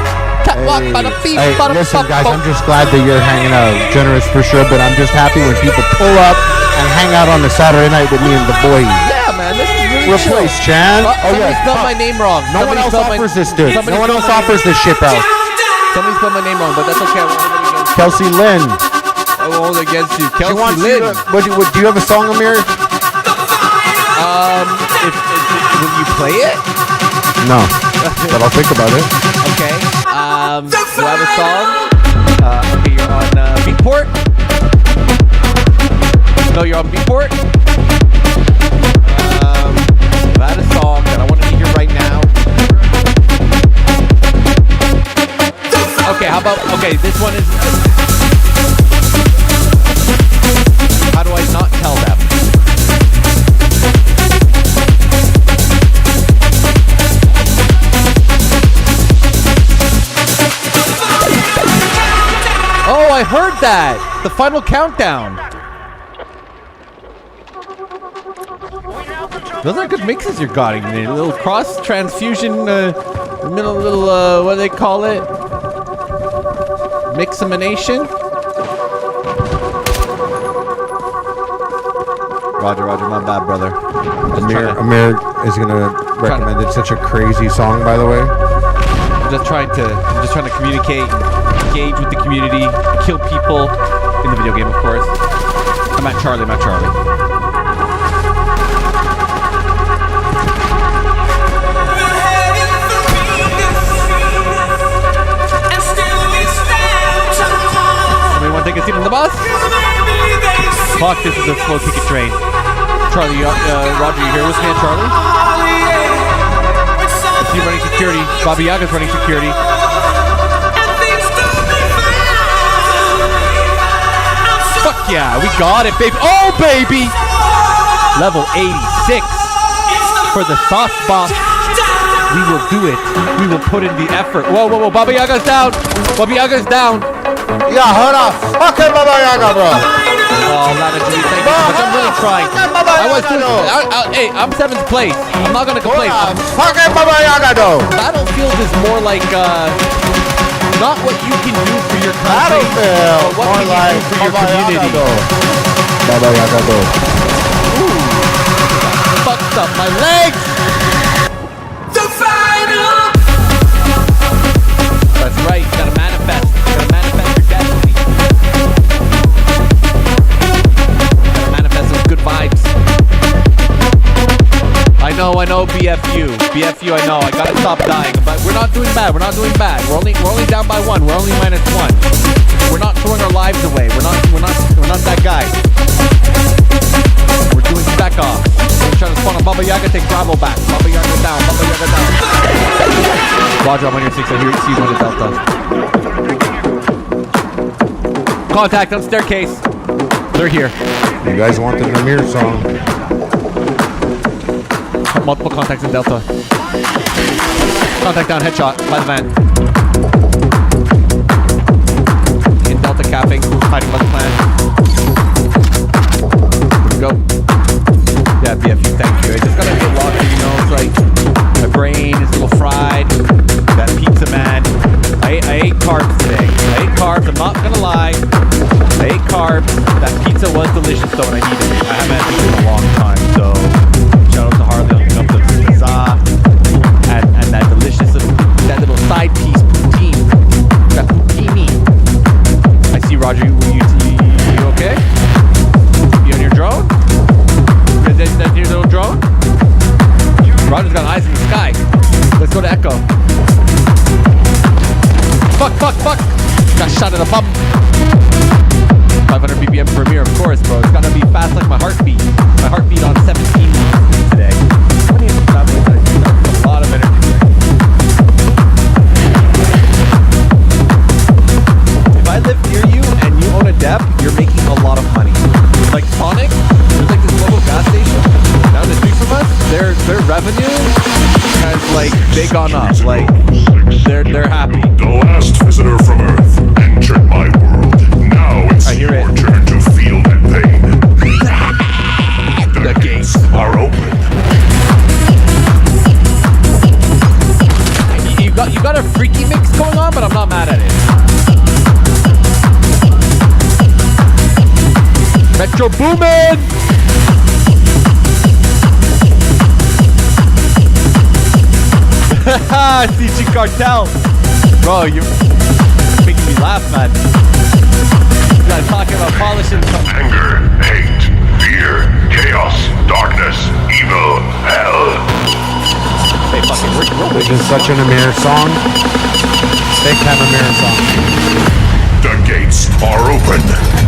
Speaker 1: Catwalk by the feet.
Speaker 2: Hey, listen, guys, I'm just glad that you're hanging out. Generous for sure, but I'm just happy when people pull up and hang out on a Saturday night with me and the boys.
Speaker 1: Yeah, man, this is really
Speaker 2: Replace Chan.
Speaker 1: Somebody spelled my name wrong.
Speaker 2: No one else offers this, dude. No one else offers this shit, bro.
Speaker 1: Somebody spelled my name wrong, but that's okay.
Speaker 2: Kelsey Lynn.
Speaker 1: I won't hold against you. Kelsey
Speaker 2: Lynn. Do you have a song, Amir?
Speaker 1: Will you play it?
Speaker 2: No, but I'll think about it.
Speaker 1: Okay. Do I have a song? Okay, you're on Beatport. No, you're on Beatport. I had a song that I want to hear right now. Okay, how about? Okay, this one is. How do I not tell them? Oh, I heard that! The final countdown. Those are good mixes you're getting. A little cross transfusion, little what do they call it? Mixamination? Roger, my bad, brother.
Speaker 2: Amir is gonna recommend it. Such a crazy song, by the way.
Speaker 1: I'm just trying to communicate, engage with the community, kill people in the video game, of course. I'm at Charlie. Somebody want to take a seat on the bus? Fuck, this is a slow ticket train. Charlie, Roger, you here with me at Charlie? I see you running security. Baba Yaga's running security. Fuck yeah, we got it, baby. Oh, baby! Level 86 for the sauce box. We will do it. We will put in the effort. Whoa. Baba Yaga's down.
Speaker 2: Yeah, hold on. Fucking Baba Yaga, bro.
Speaker 1: Oh, Lana G, thank you so much. I'm really trying. Hey, I'm 7th place. I'm not gonna complain.
Speaker 2: Fucking Baba Yaga, though.
Speaker 1: Battlefield is more like not what you can do for your country,
Speaker 2: Battlefield,
Speaker 1: but what
Speaker 2: more
Speaker 1: can
Speaker 2: like
Speaker 1: you do for your
Speaker 2: Baba Yaga,
Speaker 1: community.
Speaker 2: though. Baba Yaga, though.
Speaker 1: Fucked up my legs. That's right. Gotta manifest. Your destiny. Gotta manifest those good vibes. I know, BFU, I know. I gotta stop dying, but we're not doing bad. We're only down by 1. We're only -1. We're not throwing our lives away. We're not that guy. We're doing spec off. We're trying to spawn on Baba Yaga, take Bravo back. Baba Yaga down. Roger, I'm on your 6. I hear you on the Delta. Contact on staircase. They're here.
Speaker 2: You guys want the Amir song?
Speaker 1: Multiple contacts in Delta. Contact down, headshot by the van. In Delta capping, hiding by the plan. Here we go. Yeah, BFU, thank you. I just got a little lost, it's like my brain is a little fried. That pizza man. I ate carbs today. I'm not gonna lie. I ate carbs. That pizza was delicious though, and I needed it. I haven't had pizza in a long time, so shout out to Harley hooking up the pizza and that delicious little side piece poutine. That poutine. I see Roger. You okay? You on your drone? Is that your little drone? Roger's got eyes in the sky. Let's go to Echo. Fuck. Got shot in the chorus, bro. It's gotta be fast like my heartbeat. My heartbeat on 17 today. That's a lot of energy. If I live near you and you own a dep, you're making a lot of money. Like Sonic, there's like this local gas station down the street from us. Their revenue has like big gone up. Like they're happy.
Speaker 8: The last visitor from Earth entered my world. Now it's
Speaker 1: I hear
Speaker 8: your
Speaker 1: it.
Speaker 8: turn to feel that pain.
Speaker 1: The gates
Speaker 8: are open.
Speaker 1: You got a freaky mix going on, but I'm not mad at it. Metro Boomin! CG Cartel! Bro, you're making me laugh, man. You guys talking about polishing something.
Speaker 8: Anger, hate, fear, chaos, darkness, evil, hell.
Speaker 1: Hey, fucking Rick Roll.
Speaker 2: This is such an Amir song. Big time Amir song.
Speaker 8: The gates are open.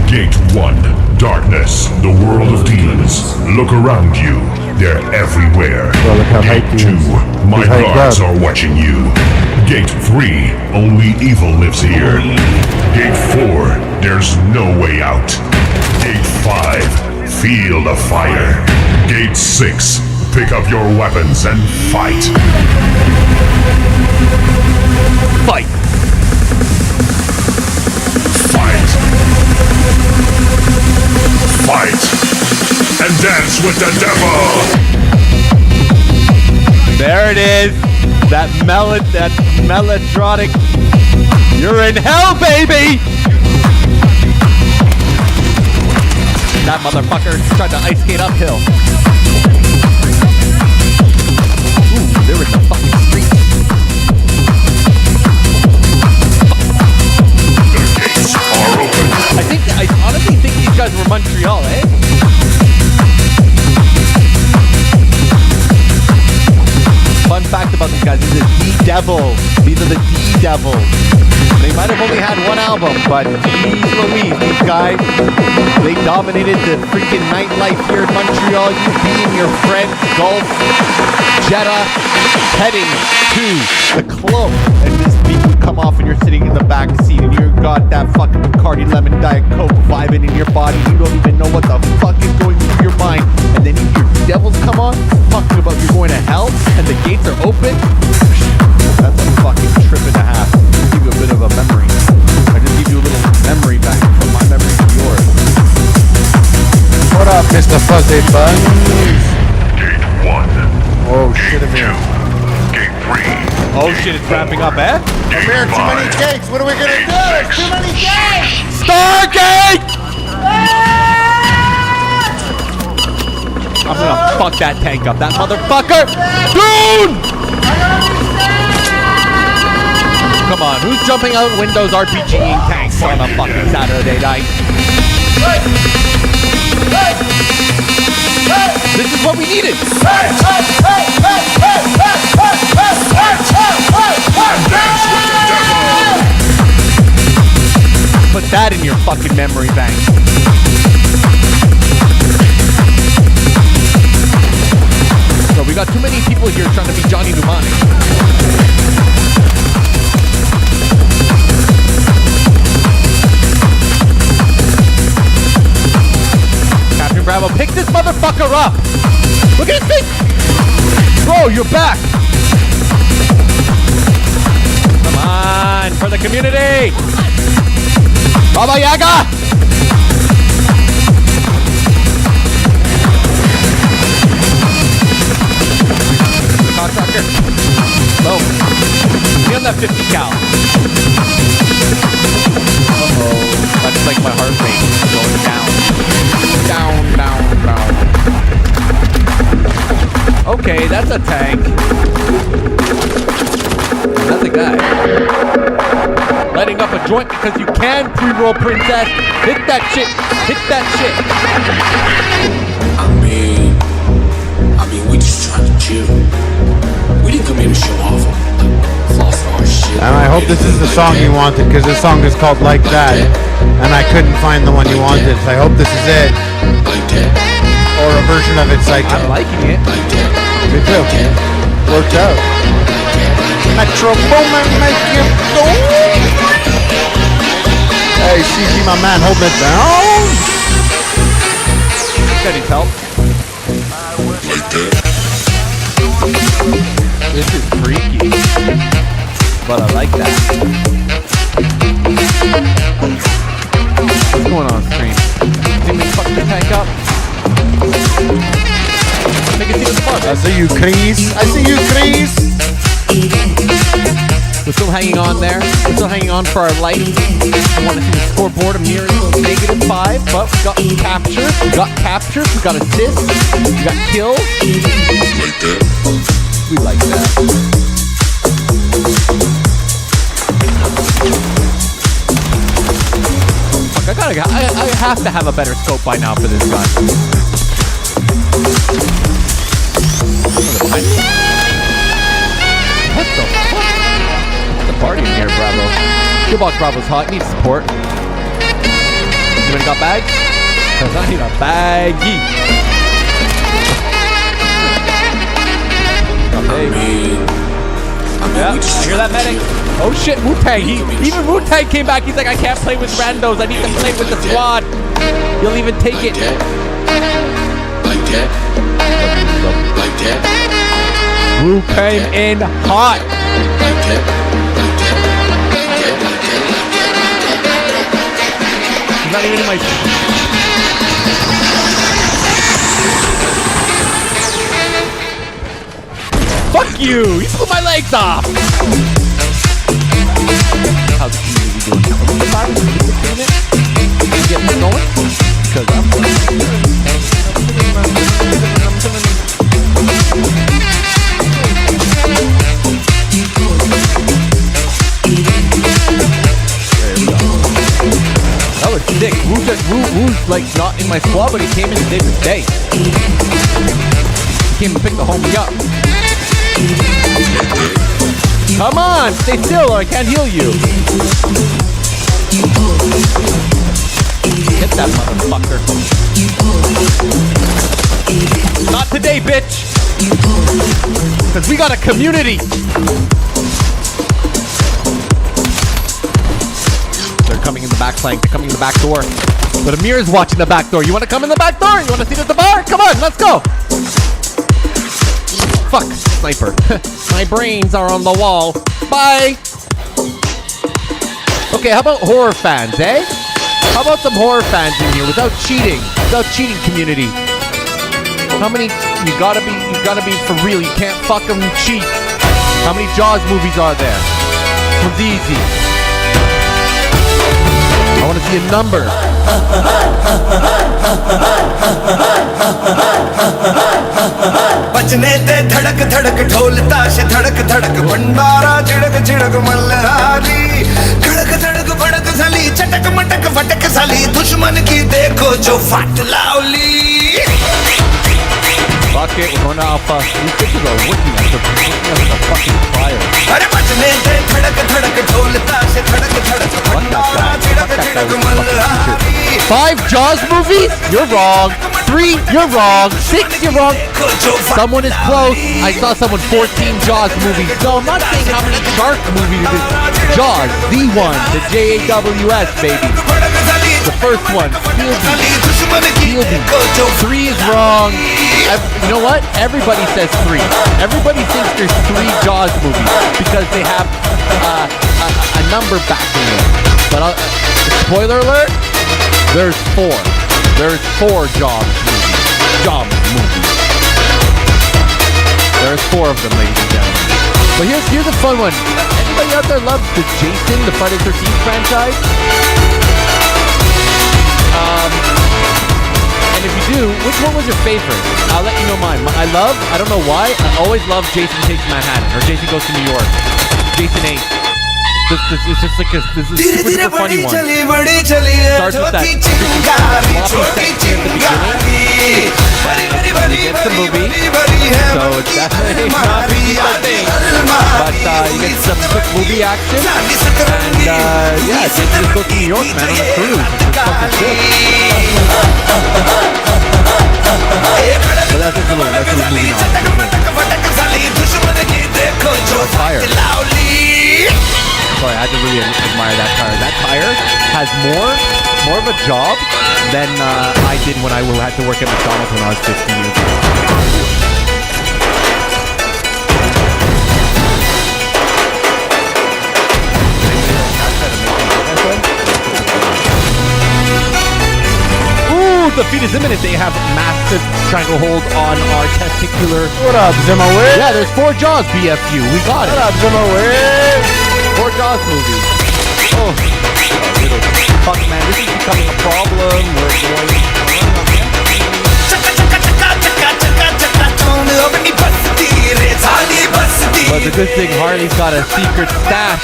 Speaker 8: Gate 1, darkness, the world of demons. Look around you. They're everywhere.
Speaker 2: Well, look how
Speaker 8: Gate
Speaker 2: hyped he
Speaker 8: 2,
Speaker 2: is.
Speaker 8: my
Speaker 2: He's hyped
Speaker 8: guards
Speaker 2: up.
Speaker 8: are watching you. Gate 3, only evil lives here. Gate 4, there's no way out. Gate 5, feel the fire. Gate 6, pick up your weapons and fight.
Speaker 1: Fight!
Speaker 8: Fight! Fight! And dance with the devil!
Speaker 1: There it is! That melodramatic. You're in hell, baby! That motherfucker tried to ice skate uphill. Ooh, they're in the fucking street.
Speaker 8: The gates are open.
Speaker 1: I honestly think these guys were Montreal, eh? Fun fact about these guys, these are the Devils. These are the D-Devils. They might have only had one album, but geez Louise, these guys, they dominated the freaking nightlife here in Montreal. You being your friend, Gulf, Jetta, heading to the club, and this beat would come off and you're sitting in the back seat and you got that fucking Bacardi Lemon Diet Coke vibing in your body. You don't even know what the fuck is going through your mind. And then you hear Devils come on, talking about you're going to hell and the gates are open. That's a fucking trip and a half. I'll give you a bit of a memory. I just give you a little memory back from my memory to yours.
Speaker 2: What up, Mr. Fuzzy Buns?
Speaker 8: Gate 1.
Speaker 2: Oh shit, Amir.
Speaker 8: Gate 3.
Speaker 1: Oh shit, it's wrapping up, eh?
Speaker 2: Amir, too many gates. What are we gonna do? There's too many gates.
Speaker 1: Stargate! I'm gonna fuck that tank up, that motherfucker! Dude! Come on, who's jumping out windows RPGing tanks on a fucking Saturday night? This is what we needed! Put that in your fucking memory bank. So we got too many people here trying to be Johnny Mnemonic. Captain Bravo, pick this motherfucker up! Look at his face! Bro, you're back! Come on, for the community! Baba Yaga! Contractor. Boom. Be on that 50 cal. Uh-oh. That's like my heart rate going down. Down, down, down. Okay, that's a tank. That's a guy. Lighting up a joint because you can, pre-roll princess. Hit that shit. Hit that shit.
Speaker 4: I mean, we just trying to chill. We didn't come here to show off. Floss
Speaker 2: And I hope this is the song you wanted, because this song is called Like That. And I couldn't find the one you wanted, so I hope this is it. Or a version of it, Psycho.
Speaker 1: I'm liking it.
Speaker 2: Me too. Worked out. Metro Boomin, make you go. Hey, CG, my man, holding it down.
Speaker 1: That needs help. This is freaky, but I like that. What's going on stream? Think we fuck the tank up? Make it see the fun.
Speaker 2: I see you, Chris. I see you, Chris.
Speaker 1: We're still hanging on there. We're still hanging on for our light. We want to see the scoreboard. Amir is -5, but we got captures. We got captures. We got assists. We got kills. We like that. Fuck, I have to have a better scope by now for this gun. What the fuck? The party in here, Bravo. Gearbox Bravo's hot. Needs support. Anybody got bags? Cause I need a baggie. Hey. Yeah, I hear that medic. Oh shit, Wu-Tang. Even Wu-Tang came back. He's like, I can't play with randos. I need to play with the squad. He'll even take it.
Speaker 5: Like that. Like that.
Speaker 1: Wu came in hot.
Speaker 5: Like that.
Speaker 1: He's not even in my... Fuck you! You blew my legs off! How's the community doing? You getting me going? Because I'm that was sick. Wu's like not in my squad, but he came in and saved the day. He came and picked the homie up. Come on, stay still or I can't heal you. Get that motherfucker. Not today, bitch. Because we got a community. They're coming in the back flank. They're coming in the back door. But Amir is watching the back door. You want to come in the back door? You want to see the bar? Come on, let's go. Fuck, sniper. My brains are on the wall. Bye. Okay, how about horror fans, eh? How about some horror fans in here without cheating? Without cheating, community. How many? You gotta be for real. You can't fucking cheat. How many Jaws movies are there? It's easy. I want to see a number.
Speaker 11: बचने ते धड़क धड़क ढोल ताश धड़क धड़क भंडारा झिड़क झिड़क मल्हारी खड़क धड़क भड़क साली चटक मटक फटक साली दुश्मन की देखो जो फाट लावली
Speaker 1: Fuck it, we're going to Alpha. These bitches are working us like a fucking fire.
Speaker 11: अरे बचने ते धड़क धड़क ढोल ताश धड़क धड़क भंडारा झिड़क झिड़क Malhari
Speaker 1: 5 Jaws movies? You're wrong. 3, you're wrong. 6, you're wrong. Someone is close. I saw someone 14 Jaws movies. No, I'm not saying how many shark movies it is. Jaws, the one, the Jaws, baby. The first one. Fieldy. 3 is wrong. You know what? Everybody says 3. Everybody thinks there's 3 Jaws movies because they have a number backing it. But spoiler alert, there's 4. There's 4 Jaws movies. Jaws movies. There's 4 of them, ladies and gentlemen. But here's a fun one. Anybody out there love the Jason, the Friday the 13th franchise? And if you do, which one was your favorite? I'll let you know mine. I don't know why, I always love Jason Takes Manhattan or Jason Goes to New York. Jason 8. It's just like this is super duper funny one. Starts with that floppy section at the beginning. It's the movie, so it's definitely not PG-13. But you get some quick movie movie action. And yeah, just go to New York, man, on a cruise. It's fucking sick. But that's just a little movie on. Fire. Sorry, I had to really admire that tire. That tire has more of a job than I did when I had to work at McDonald's when I was 15 years old. Ooh, the feat is imminent. They have massive stranglehold on our testicular.
Speaker 2: What up, Zimmerway?
Speaker 1: Yeah, there's 4 Jaws, BFU. We got it.
Speaker 2: What up, Zimmerway?
Speaker 1: 4 Jaws movie. Oh, fuck, man, this is becoming a problem. We're going. But the good thing, Harley's got a secret stash.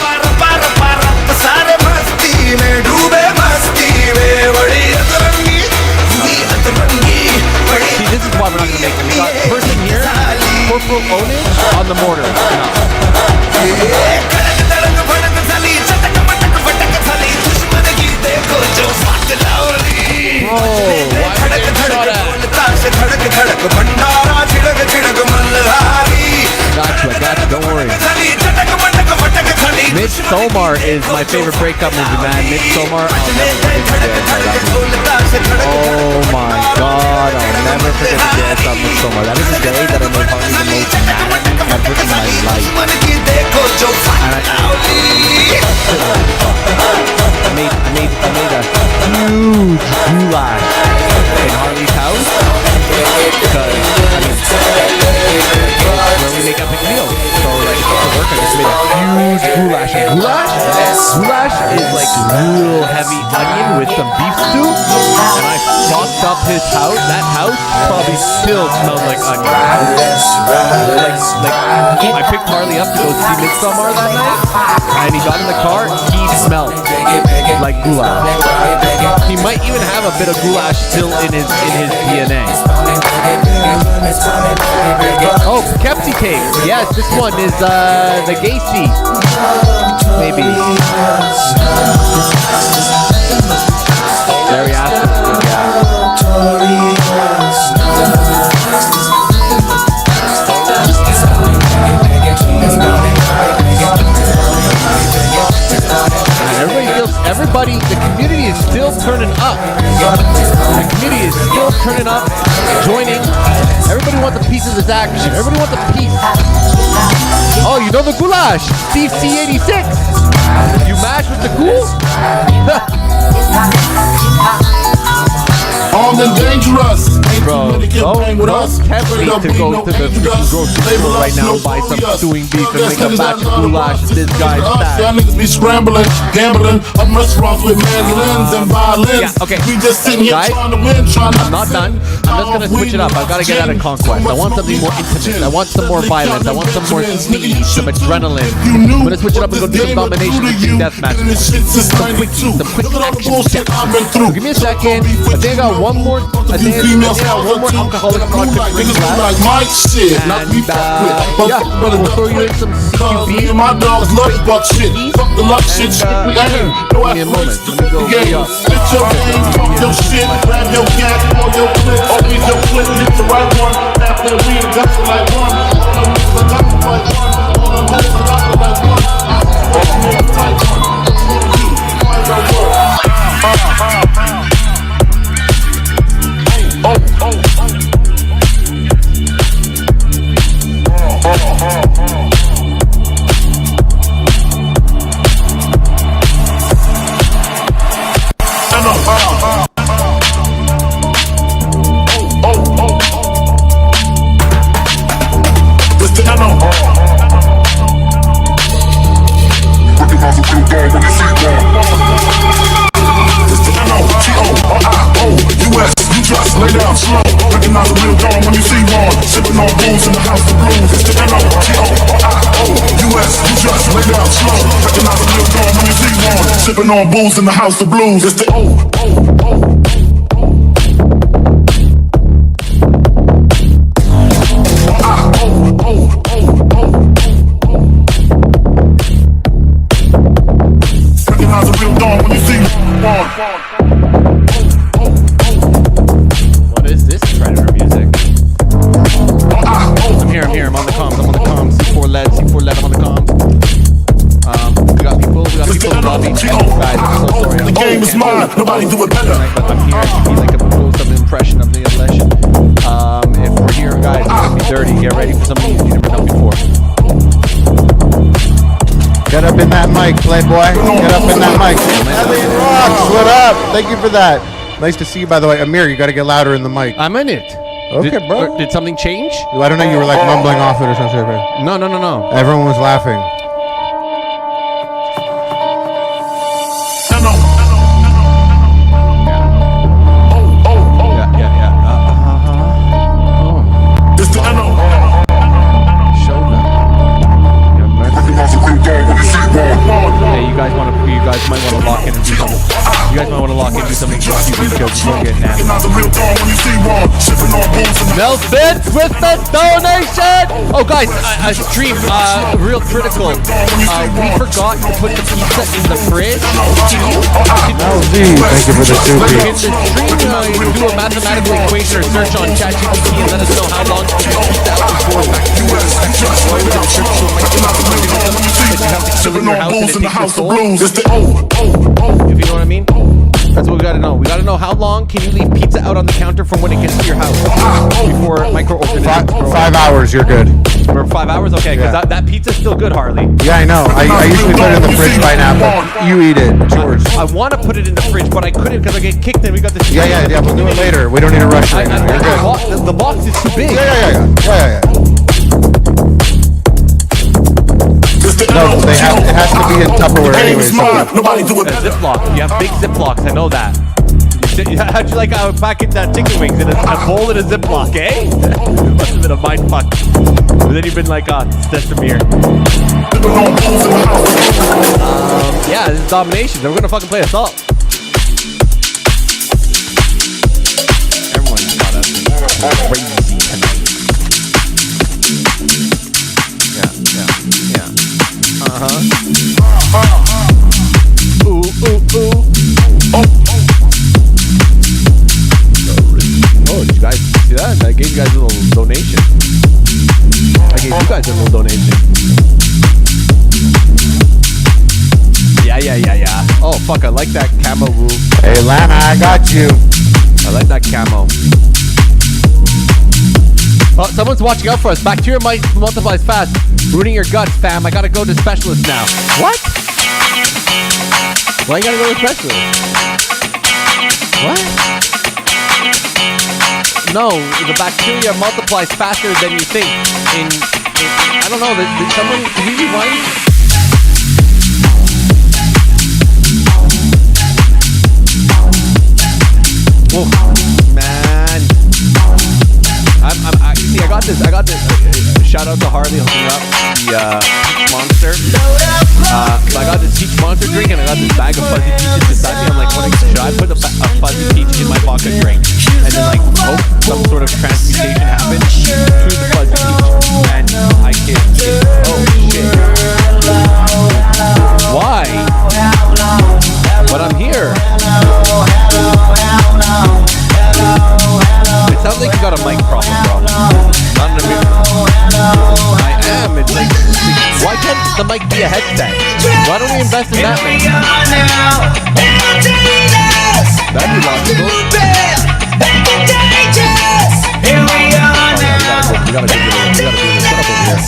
Speaker 1: See, this is why we're not gonna make it. We got a person here, Corporal Onage on the mortar. Gotcha, don't worry. Midsommar is my favorite breakup movie, man. Midsommar, I'll never forget the day I saw that movie. Oh my god, I'll never forget the day I saw Midsommar. That is the day that I made probably the most mad at me ever in my life. And I made a huge goulash in Harley's house because where we make epic meals. So like for work, I just made a huge goulash. And goulash is like real heavy onion with some beef stew. And I stocked up his house. That house probably still smells like onion. Like I picked Harley up to go see Midsommar that night, and he got in the car. He smelled like goulash. He might even have a bit of goulash still in his DNA. Oh, Kepsi cake. Yes, this one is the Gacy. Maybe. Very acid. Everybody, the community is still turning up. The community is still turning up, joining. Everybody wants a piece of this action. Everybody wants a piece. Oh, you know the goulash, Steve C86. You mash with the ghoul?
Speaker 8: Armed and dangerous.
Speaker 1: Bro, don't tempt me to go to the grocery store right now and buy some stewing beef and make a batch of goulash in this guy's stash.
Speaker 8: Y'all niggas be scrambling, gambling, up restaurants with mandolins and violins.
Speaker 1: Yeah, okay.
Speaker 8: We just sitting here
Speaker 1: Guys,
Speaker 8: trying to win,
Speaker 1: I'm not done. I'm just gonna switch it up. I've gotta get out of Conquest. I want something more intimate. I want some more violence. I want some more speed, some adrenaline. I'm gonna switch it up and go do some domination and some death matches. Some quick action steps. So give me a second. I think I got one more. I think I got one more alcoholic vodka drink left. And yeah, we'll throw you in some CQB.
Speaker 8: My dogs love buck shit. Fuck the luck shit.
Speaker 1: Give me a moment. Let me go re-up.
Speaker 8: Spit your game, fuck your shit, grab your gas, pull your clip, always your clip, hit the right one. After we invest like one, all the moves are like one, all the moves are like one, all the moves are like one. Lay down slow, recognize a real dog when you see one. Sipping on booze in the house of blues. It's the N-O-T-O-R-I-O-U-S. You just lay down slow, recognize a real dog when you see one. Sipping on booze in the house of blues. It's the O-O-O.
Speaker 2: right, boy. Get up in that mic. Elliot Rocks, what up? Thank you for that. Nice to see you, by the way. Amir, you got to get louder in the mic.
Speaker 1: I'm in it.
Speaker 2: Okay, bro.
Speaker 1: Did something change?
Speaker 2: I don't know. You were like mumbling off it or something.
Speaker 1: No.
Speaker 2: Everyone was laughing.
Speaker 1: Hey, you guys might want to lock in and do something. You guys might want to lock in and do something for QB jokes. We'll get nasty. Mel Fitz with the donation. Oh, guys, a stream, real critical. We forgot to put the pizza in the fridge.
Speaker 2: Thank you for the
Speaker 1: In the stream, do a mathematical equation or search on ChatGPT and let us know how long to keep the pizza out before if you know what I mean. That's what we gotta know. We gotta know how long can you leave pizza out on the counter from when it gets to your house before microorganisms.
Speaker 2: 5 hours, you're good.
Speaker 1: For 5 hours? Okay, because that pizza's still good, Harley.
Speaker 2: Yeah, I know. I usually put it in the fridge by now, but you eat it. It's yours.
Speaker 1: I want to put it in the fridge, but I couldn't because I get kicked and we got this.
Speaker 2: Yeah, we'll do it later. We don't need to rush right now. You're good.
Speaker 1: The box is too big.
Speaker 2: Yeah. No, it has to be in Tupperware anyways.
Speaker 1: Ziploc. You have big Ziplocs. I know that. How'd you like back in that chicken wings in a bowl in a Ziploc, eh? Must have been a mind fuck. But then you've been like, Stesamir. Yeah, this is domination. We're gonna fucking play assault. Everyone's got us crazy tonight. Ooh. Oh, did you guys see that? I gave you guys a little donation. Yeah. Oh, fuck, I like that camo move.
Speaker 2: Hey, Lana, I got you.
Speaker 1: I like that camo. Oh, someone's watching out for us. Bacteria multiplies fast. Ruining your guts, fam. I gotta go to specialist now. What? Why you gotta go to specialist? What? No, the bacteria multiplies faster than you think. I don't know. Did someone rewind? Whoa, man. I got this. Shout out to Harley hooking up the Peach Monster. So I got this Peach Monster drink and I got this bag of fuzzy peaches beside me. I'm like, should I put a fuzzy peach in my vodka drink and then like hope some sort of transmutation happens through the fuzzy peach? And I can't. Oh shit. Why? But I'm here. It sounds like you got a mic problem, bro. Not an Amir. I am. It's like, why can't the mic be a headset? Why don't we invest in that? That'd be logical. We gotta do this. Shut up over here.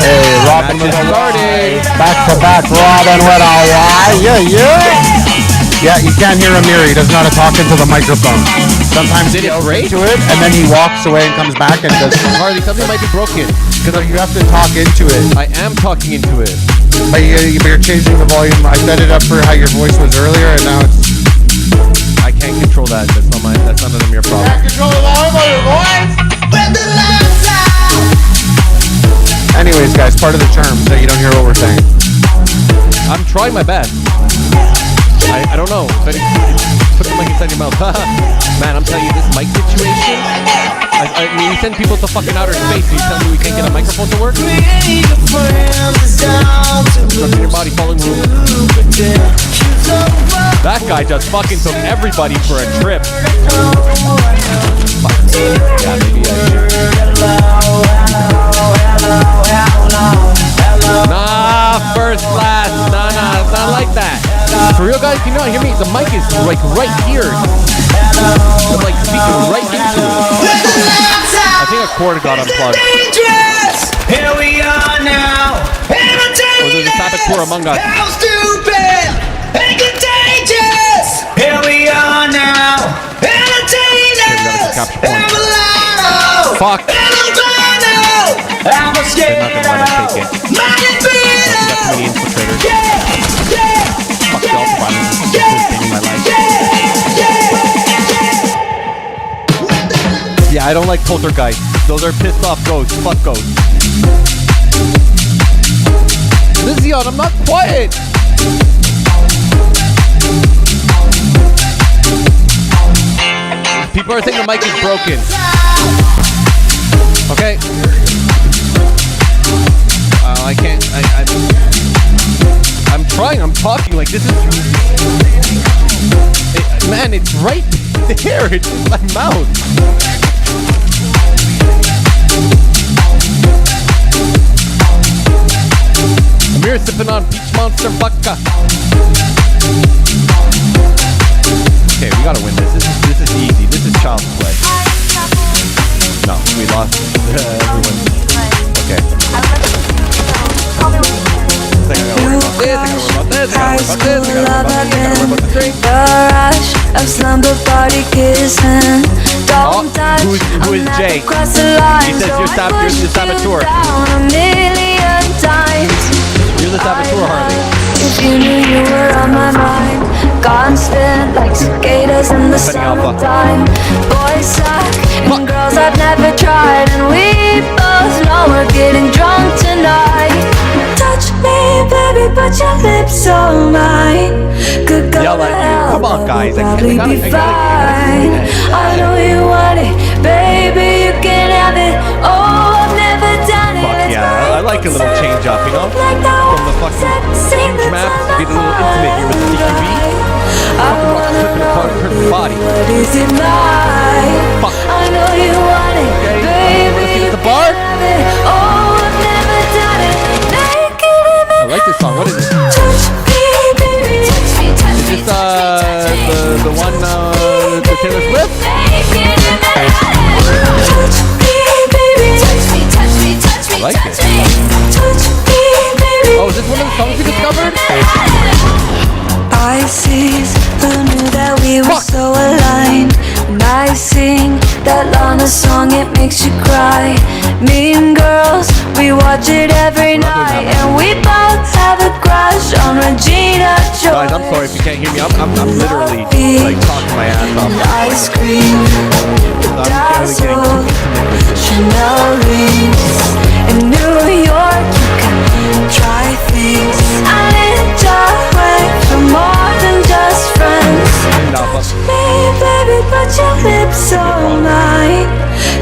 Speaker 2: Hey, Robin with a Y. Back to back, Robin with a Y. Yeah, you can't hear Amir. He doesn't know how to talk into the microphone. Sometimes he yells into it, and then he walks away and comes back and does.
Speaker 1: Harley, something might be broken.
Speaker 2: Because you have to talk into it.
Speaker 1: I am talking into it.
Speaker 2: But you're changing the volume. I set it up for how your voice was earlier, and now it's.
Speaker 1: I can't control that. That's not an Amir problem.
Speaker 2: Can't control the volume of your voice. Anyways, guys, part of the charm so you don't hear what we're saying.
Speaker 1: I'm trying my best. I don't know. Put the mic inside your mouth. Man, I'm telling you, this mic situation. I mean, we send people to fucking outer space. You tell me we can't get a microphone to work? Stuck in your body, falling room. That guy just fucking took everybody for a trip. Yeah, maybe I should. Nah, first class. Nah, it's not like that. For real, guys, can you not hear me? The mic is like right here. I'm like speaking right into it. I think a cord got unplugged.
Speaker 10: Here we are now.
Speaker 1: there's a saboteur among us.
Speaker 11: How stupid and contagious. Here we are now. Entertainers. And mulatto.
Speaker 1: Fuck.
Speaker 11: And albino. I'm a
Speaker 1: They're not gonna let us take it.
Speaker 11: Manipino.
Speaker 1: We got too many infiltrators.
Speaker 11: Yeah.
Speaker 1: Fuck the ultra violence. This is the coolest thing in my life. Yeah, I don't like poltergeists. Those are pissed off ghosts. Fuck ghosts. Lizion, I'm not quiet. People are saying the mic is broken. Okay. I can't. I'm trying. I'm talking like this is. Man, it's right there. It's in my mouth. Amir sipping on Peach Monster vodka. Okay, we gotta win this. This is easy. This is child's play. No, we lost. Everyone. Okay.
Speaker 6: Of slumber party kissing. Don't touch.
Speaker 1: Who is Jay? He says you're the saboteur. You're the saboteur, Harley.
Speaker 6: If you knew you were on my mind, constant like cicadas in the summertime. Boys suck and girls I've never tried, and we both know we're getting drunk tonight. Touch me, baby, but your lips are mine. Could go
Speaker 1: Yell
Speaker 6: to
Speaker 1: at you.
Speaker 6: hell,
Speaker 1: Come on, guys.
Speaker 6: but we'll probably be fine. I know you want it, baby, you can have it. Oh, I've never done it.
Speaker 1: Fuck yeah, I like a little change up, you know? From the fucking huge maps, get a little intimate here with the CQB. Fucking rock flipping apart a person's body.
Speaker 6: What is it like?
Speaker 1: Fuck.
Speaker 6: I know you want it,
Speaker 1: Okay,
Speaker 6: baby.
Speaker 1: wanna see
Speaker 6: You
Speaker 1: at the bar?
Speaker 6: can have it. Oh, I've never done it. Naked in
Speaker 1: I like this song. What is it?
Speaker 6: touch me, baby. Touch me, touch
Speaker 1: Is this the one the Taylor Swift?
Speaker 6: Naked in touch me, baby. Touch me, touch me, touch me,
Speaker 1: I like
Speaker 6: touch
Speaker 1: it.
Speaker 6: me. Touch me, baby.
Speaker 1: Oh, is this one of the songs you discovered?
Speaker 6: Pisces, who knew that we were so aligned? When I sing that Lana song, it makes you cry. Mean Girls, we watch it every night, and we both have a crush on Regina George.
Speaker 1: Guys, I'm sorry if you can't hear me. I'm literally like talking my ass off.
Speaker 6: And ice cream,
Speaker 1: I'm getting too intimate with this.
Speaker 6: Chanel rings. In New York, you can try things. I lived away from more than just friends. Hey, baby, but your lips are mine.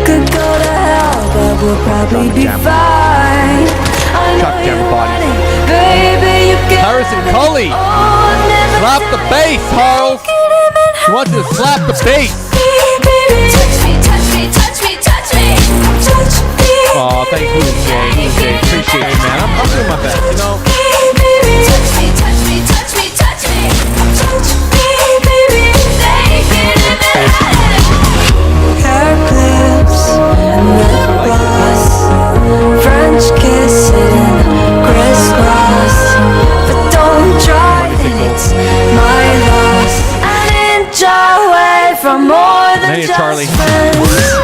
Speaker 6: Could go to hell, but we'll probably be fine. I know you want it, baby, you can
Speaker 1: Harrison
Speaker 6: have it.
Speaker 1: Cully.
Speaker 6: Oh, I've never
Speaker 1: Slap the bass, Harles. She wants you to slap the bass.
Speaker 6: touch me, touch me, touch me, touch me, touch me.
Speaker 1: Oh, thank you, Jay. Jay, appreciate you, man. I'm doing my best, you know.
Speaker 6: Touch me, touch me, touch me, touch me, touch me, baby. Hair clips and lip gloss, French kiss it in crisscross. But don't try it, it's my loss. I ninja away from more than
Speaker 1: Hey,
Speaker 6: just
Speaker 1: Charlie.
Speaker 6: friends.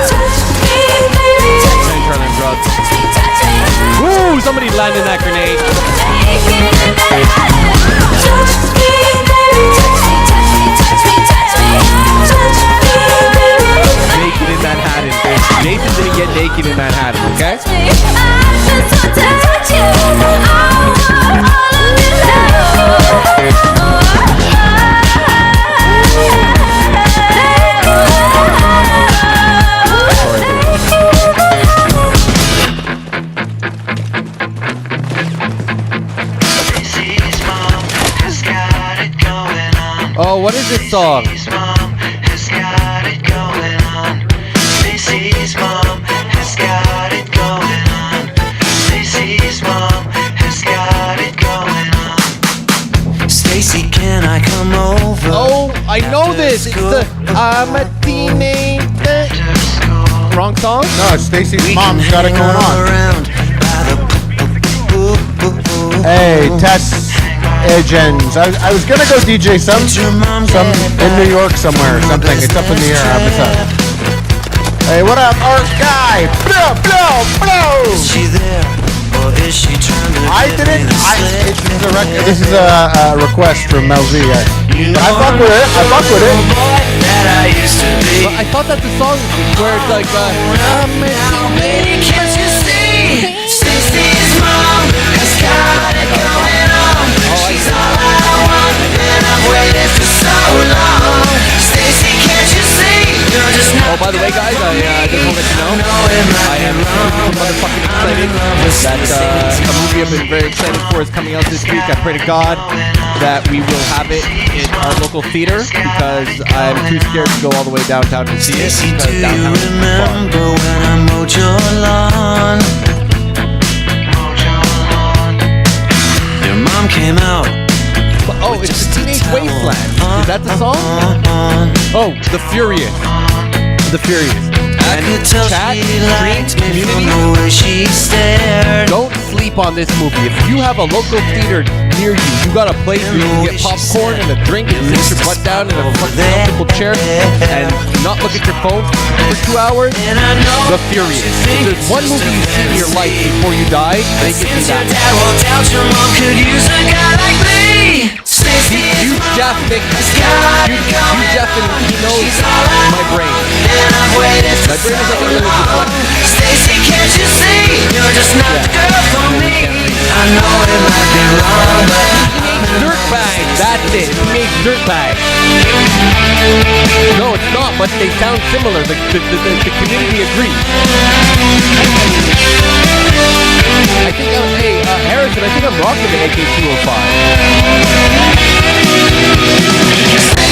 Speaker 6: Touch me, baby.
Speaker 1: Hey, Charlie, I'm drugged. Woo! Somebody landed that grenade. Naked in Manhattan. Jason didn't get naked in Manhattan, okay? Oh, what is this song?
Speaker 10: Stacy, can I come over?
Speaker 1: Oh, I know this. It's the I'm a teenager. Wrong song?
Speaker 2: No, Stacy's mom's got it going on.
Speaker 10: Around by the
Speaker 2: Hey, Tess Agents. I was gonna go DJ some in New York somewhere or something. It's up in the air. What's up? Hey, what up, Art Guy? Blow, blow, blow.
Speaker 10: Is she there or is she trying to
Speaker 2: This is a request from Mel V. I fuck with it. I fuck with it.
Speaker 10: that I used to be?
Speaker 1: But I thought that the song where it's like,
Speaker 10: Lady, can't you see? Stacy's mom has got it going on. She's all I want, and I've waited for so long. Stacy, can't you see? You're just not.
Speaker 1: oh, by the way, guys, I just want to let you know, I am super motherfucking excited that a movie I've been very excited for is coming out this week. I pray to God that we will have it in our local theater because I'm too scared to go all the way downtown to see it
Speaker 10: Stacy,
Speaker 1: because
Speaker 10: do you
Speaker 1: downtown is too far.
Speaker 10: remember when I mowed your lawn? Your mom came out.
Speaker 1: Oh, it's the Teenage Wasteland. Is that the song? Oh, The Furious. The Furious.
Speaker 10: I could tell
Speaker 1: Chat,
Speaker 10: she liked
Speaker 1: stream,
Speaker 10: me from
Speaker 1: community.
Speaker 10: the way she stared.
Speaker 1: Don't sleep on this movie. If you have a local theater near you, you got a place where you can get popcorn and a drink and sit your butt down in a fucking comfortable chair and not look at your phone for 2 hours. The Furious. If there's one movie you see in your life before you die, make it to
Speaker 10: Since your
Speaker 1: that.
Speaker 10: dad won't doubt your mom could use a guy like me. Stacy is
Speaker 1: Huge Jeff, Nick. Huge Jeff, and he knows my brain.
Speaker 10: and I've waited for
Speaker 1: My brain is like a little deflected.
Speaker 10: Stacy, can't you see? You're just not the girl for me. I know it might be wrong, but
Speaker 1: Dirtbag, that's it. Teenage Dirtbag. No, it's not, but they sound similar. The community agrees. I think Harrison, I think I'm rocking the AK-205.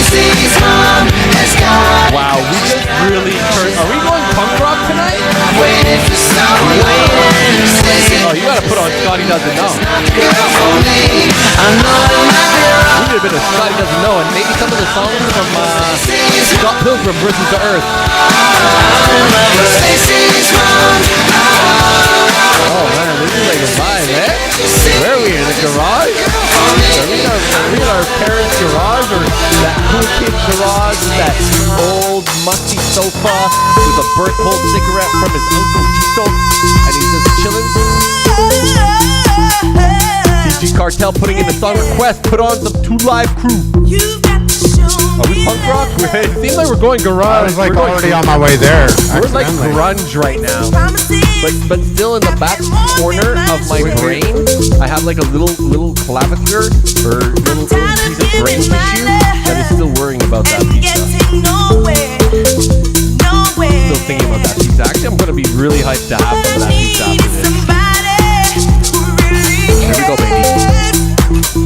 Speaker 10: Stacy's mom has got
Speaker 1: Wow, we just really turned. Are we going punk rock tonight?
Speaker 10: waited for so long. Stacy,
Speaker 1: Oh, you gotta put on Scotty Doesn't Know.
Speaker 10: girl for me. I know it might be wrong.
Speaker 1: We need a bit of Scotty Doesn't Know, and maybe some of the songs from Scott Pilgrim versus the Earth.
Speaker 10: Stacy's mom.
Speaker 1: Oh man, this is like a vibe, eh? Where are we, in the garage? Are we in our parents' garage or that cool kid's garage with that old musty sofa with a burnt cold cigarette from his Uncle Tito and he's just chilling? TG Cartel putting in the song request, put on some 2 Live Crew. Are we punk rock? It seems like we're going garage.
Speaker 2: I was like
Speaker 1: We're going
Speaker 2: already on my way there.
Speaker 1: We're like
Speaker 2: accidentally.
Speaker 1: grunge right now. But still in the back corner of my brain, I have like a little clavicle or little piece of brain tissue that is still worrying about that pizza. Still thinking about that pizza. Actually, I'm gonna be really hyped to have some of that pizza after this. Here we go, baby.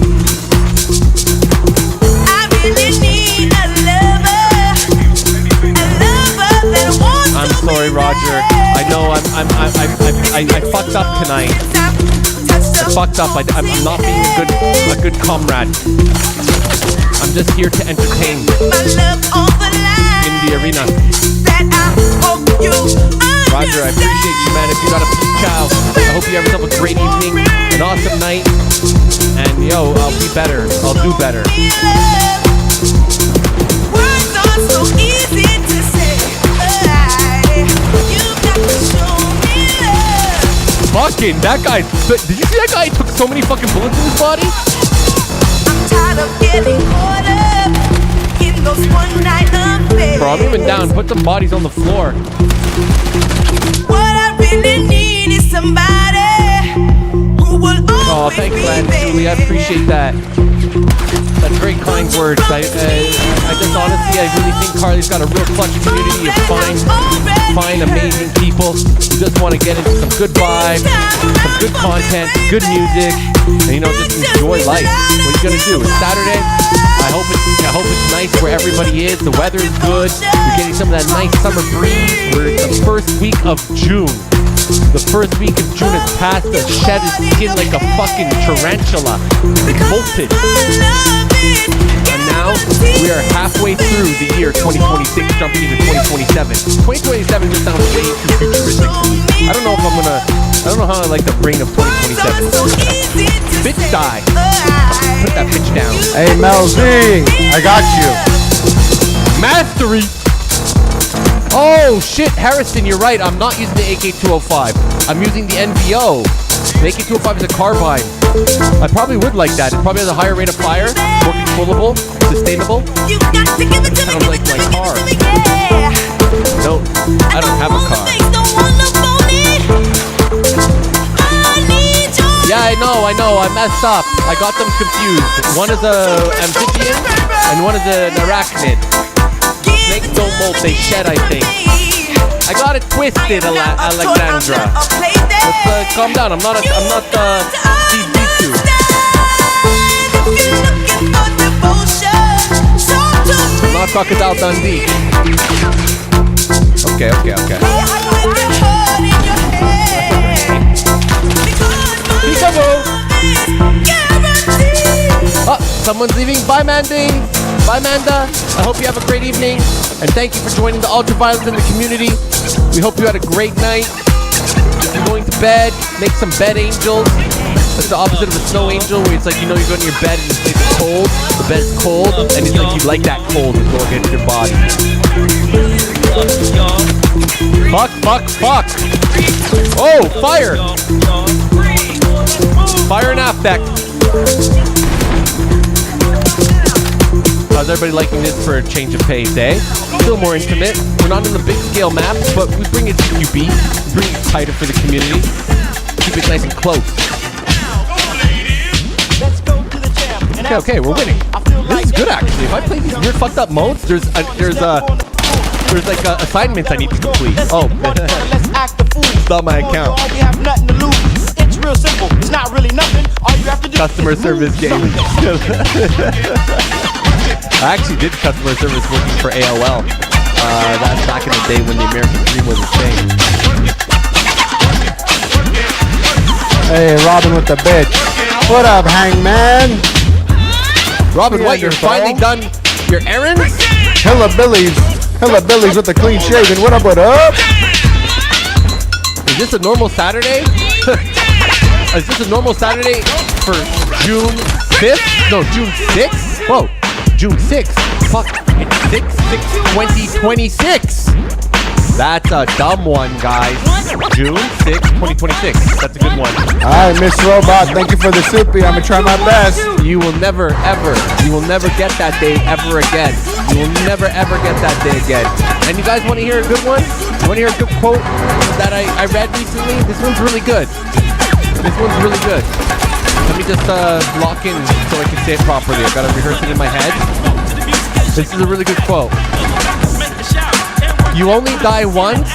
Speaker 1: I'm sorry, Roger. I know I fucked up tonight. I fucked up. I'm not being a good comrade. I'm just here to entertain in the arena. Roger, I appreciate you, man. If you got a chow, I hope you have yourself a great evening, an awesome night, and yo, I'll be better. I'll do better.
Speaker 6: Words are so easy to say. You got to show me love.
Speaker 1: Fucking that guy. Did you see that guy took so many fucking bullets in his body?
Speaker 6: I'm tired of getting caught up in those one night affairs.
Speaker 1: Bro, I'm even down. Put some bodies on the floor.
Speaker 6: What I really need is somebody who will always
Speaker 1: Oh, thanks, Glenn. Julie, I appreciate that. That's very kind words. I just honestly, I really think Carly's got a real clutch community of fine, amazing people who just want to get into some good vibes, some good content, good music, and just enjoy life. What are you gonna do? It's Saturday. I hope it's nice where everybody is. The weather is good. You're getting some of that nice summer breeze. We're in the first week of June. The first week of June has passed to shed his skin like a fucking tarantula. It's bolted. And now, we are halfway through the year 2026, jumping into 2027. 2027 just sounds way too futuristic to me. I don't know how I like the ring of 2027. Bitch die. Put that bitch down.
Speaker 2: Hey, Mel Z, I got you.
Speaker 1: Mastery. Oh shit, Harrison, you're right. I'm not using the AK-205. I'm using the NVO. The AK-205 is a carbine. I probably would like that. It probably has a higher rate of fire, more controllable, sustainable. Sounds like my car. No, I don't have a car. Yeah, I know. I messed up. I got them confused. One is a amphibian and one is an arachnid. Snakes don't molt, they shed, I think. I got it twisted, Alexandra. Let's calm down. I'm not Steve Bisu. I'm not Crocodile Dundee. Okay. Peekaboo! Oh, someone's leaving. Bye, Mandy. Bye, Manda. I hope you have a great evening. And thank you for joining the Ultraviolence in the community. We hope you had a great night. If you're going to bed, make some bed angels. That's the opposite of a snow angel, where it's like, you know, you're going to your bed and it's cold. The bed's cold, and it's like you like that cold to go against your body. Fuck. Oh, fire. Fire and affect. How's everybody liking this for a change of pace, eh? Still more intimate. We're not in the big scale map, but we bring it to QB. We bring it tighter for the community. Keep it nice and close. Okay, we're winning. This is good actually. If I play these weird fucked up modes, there's like assignments I need to complete. Oh, it's not my account.
Speaker 12: It's real simple. It's not really nothing. All you have to do
Speaker 1: customer service game. I actually did customer service working for AOL. That's back in the day when the American Dream was a thing.
Speaker 2: Hey, Robin with the bitch. What up, Hangman?
Speaker 1: Robin, what? You're finally done your errands?
Speaker 2: Hella Billy's with the clean shaven. What up?
Speaker 1: Is this a normal Saturday? Is this a normal Saturday for June 5th? No, June 6th? Whoa, June 6th. Fuck, it's 6/6/2026. That's a dumb one, guys. June 6th, 2026. That's a good one.
Speaker 2: Alright, Miss Robot, thank you for the soupy. I'm gonna try my best.
Speaker 1: You will never get that day ever again. You will never ever get that day again. And you guys want to hear a good one? You want to hear a good quote that I read recently? This one's really good. Let me just lock in so I can say it properly. I've got to rehearse it in my head. This is a really good quote. You only die once,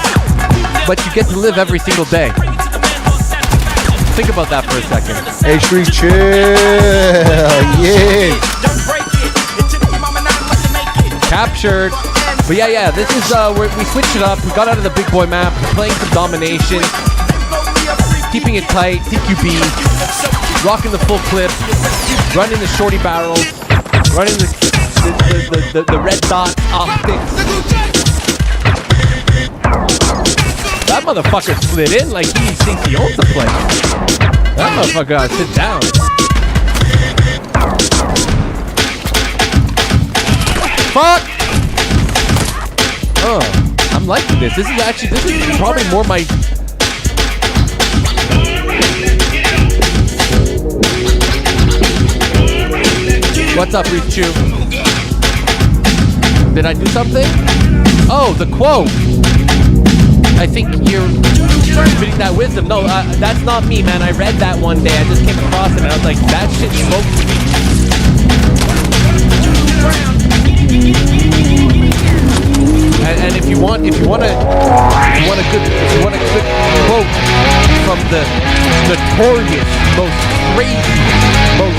Speaker 1: but you get to live every single day. Think about that for a second.
Speaker 2: Hey, Street, chill. Yeah.
Speaker 1: Captured. But yeah, this is where we switched it up. We got out of the big boy map, playing some domination, keeping it tight, CQB, rocking the full clip, running the shorty barrels, running the red dot optics. That motherfucker slid in like he thinks he owns the place. That motherfucker gotta sit down. Fuck! Oh, I'm liking this. This is probably more my... What's up, Richu? Did I do something? Oh, the quote. I think you're spitting that wisdom. No, that's not me, man. I read that one day. I just came across it and I was like, that shit spoke to me. And if you want a good quote from the notorious, most crazy, most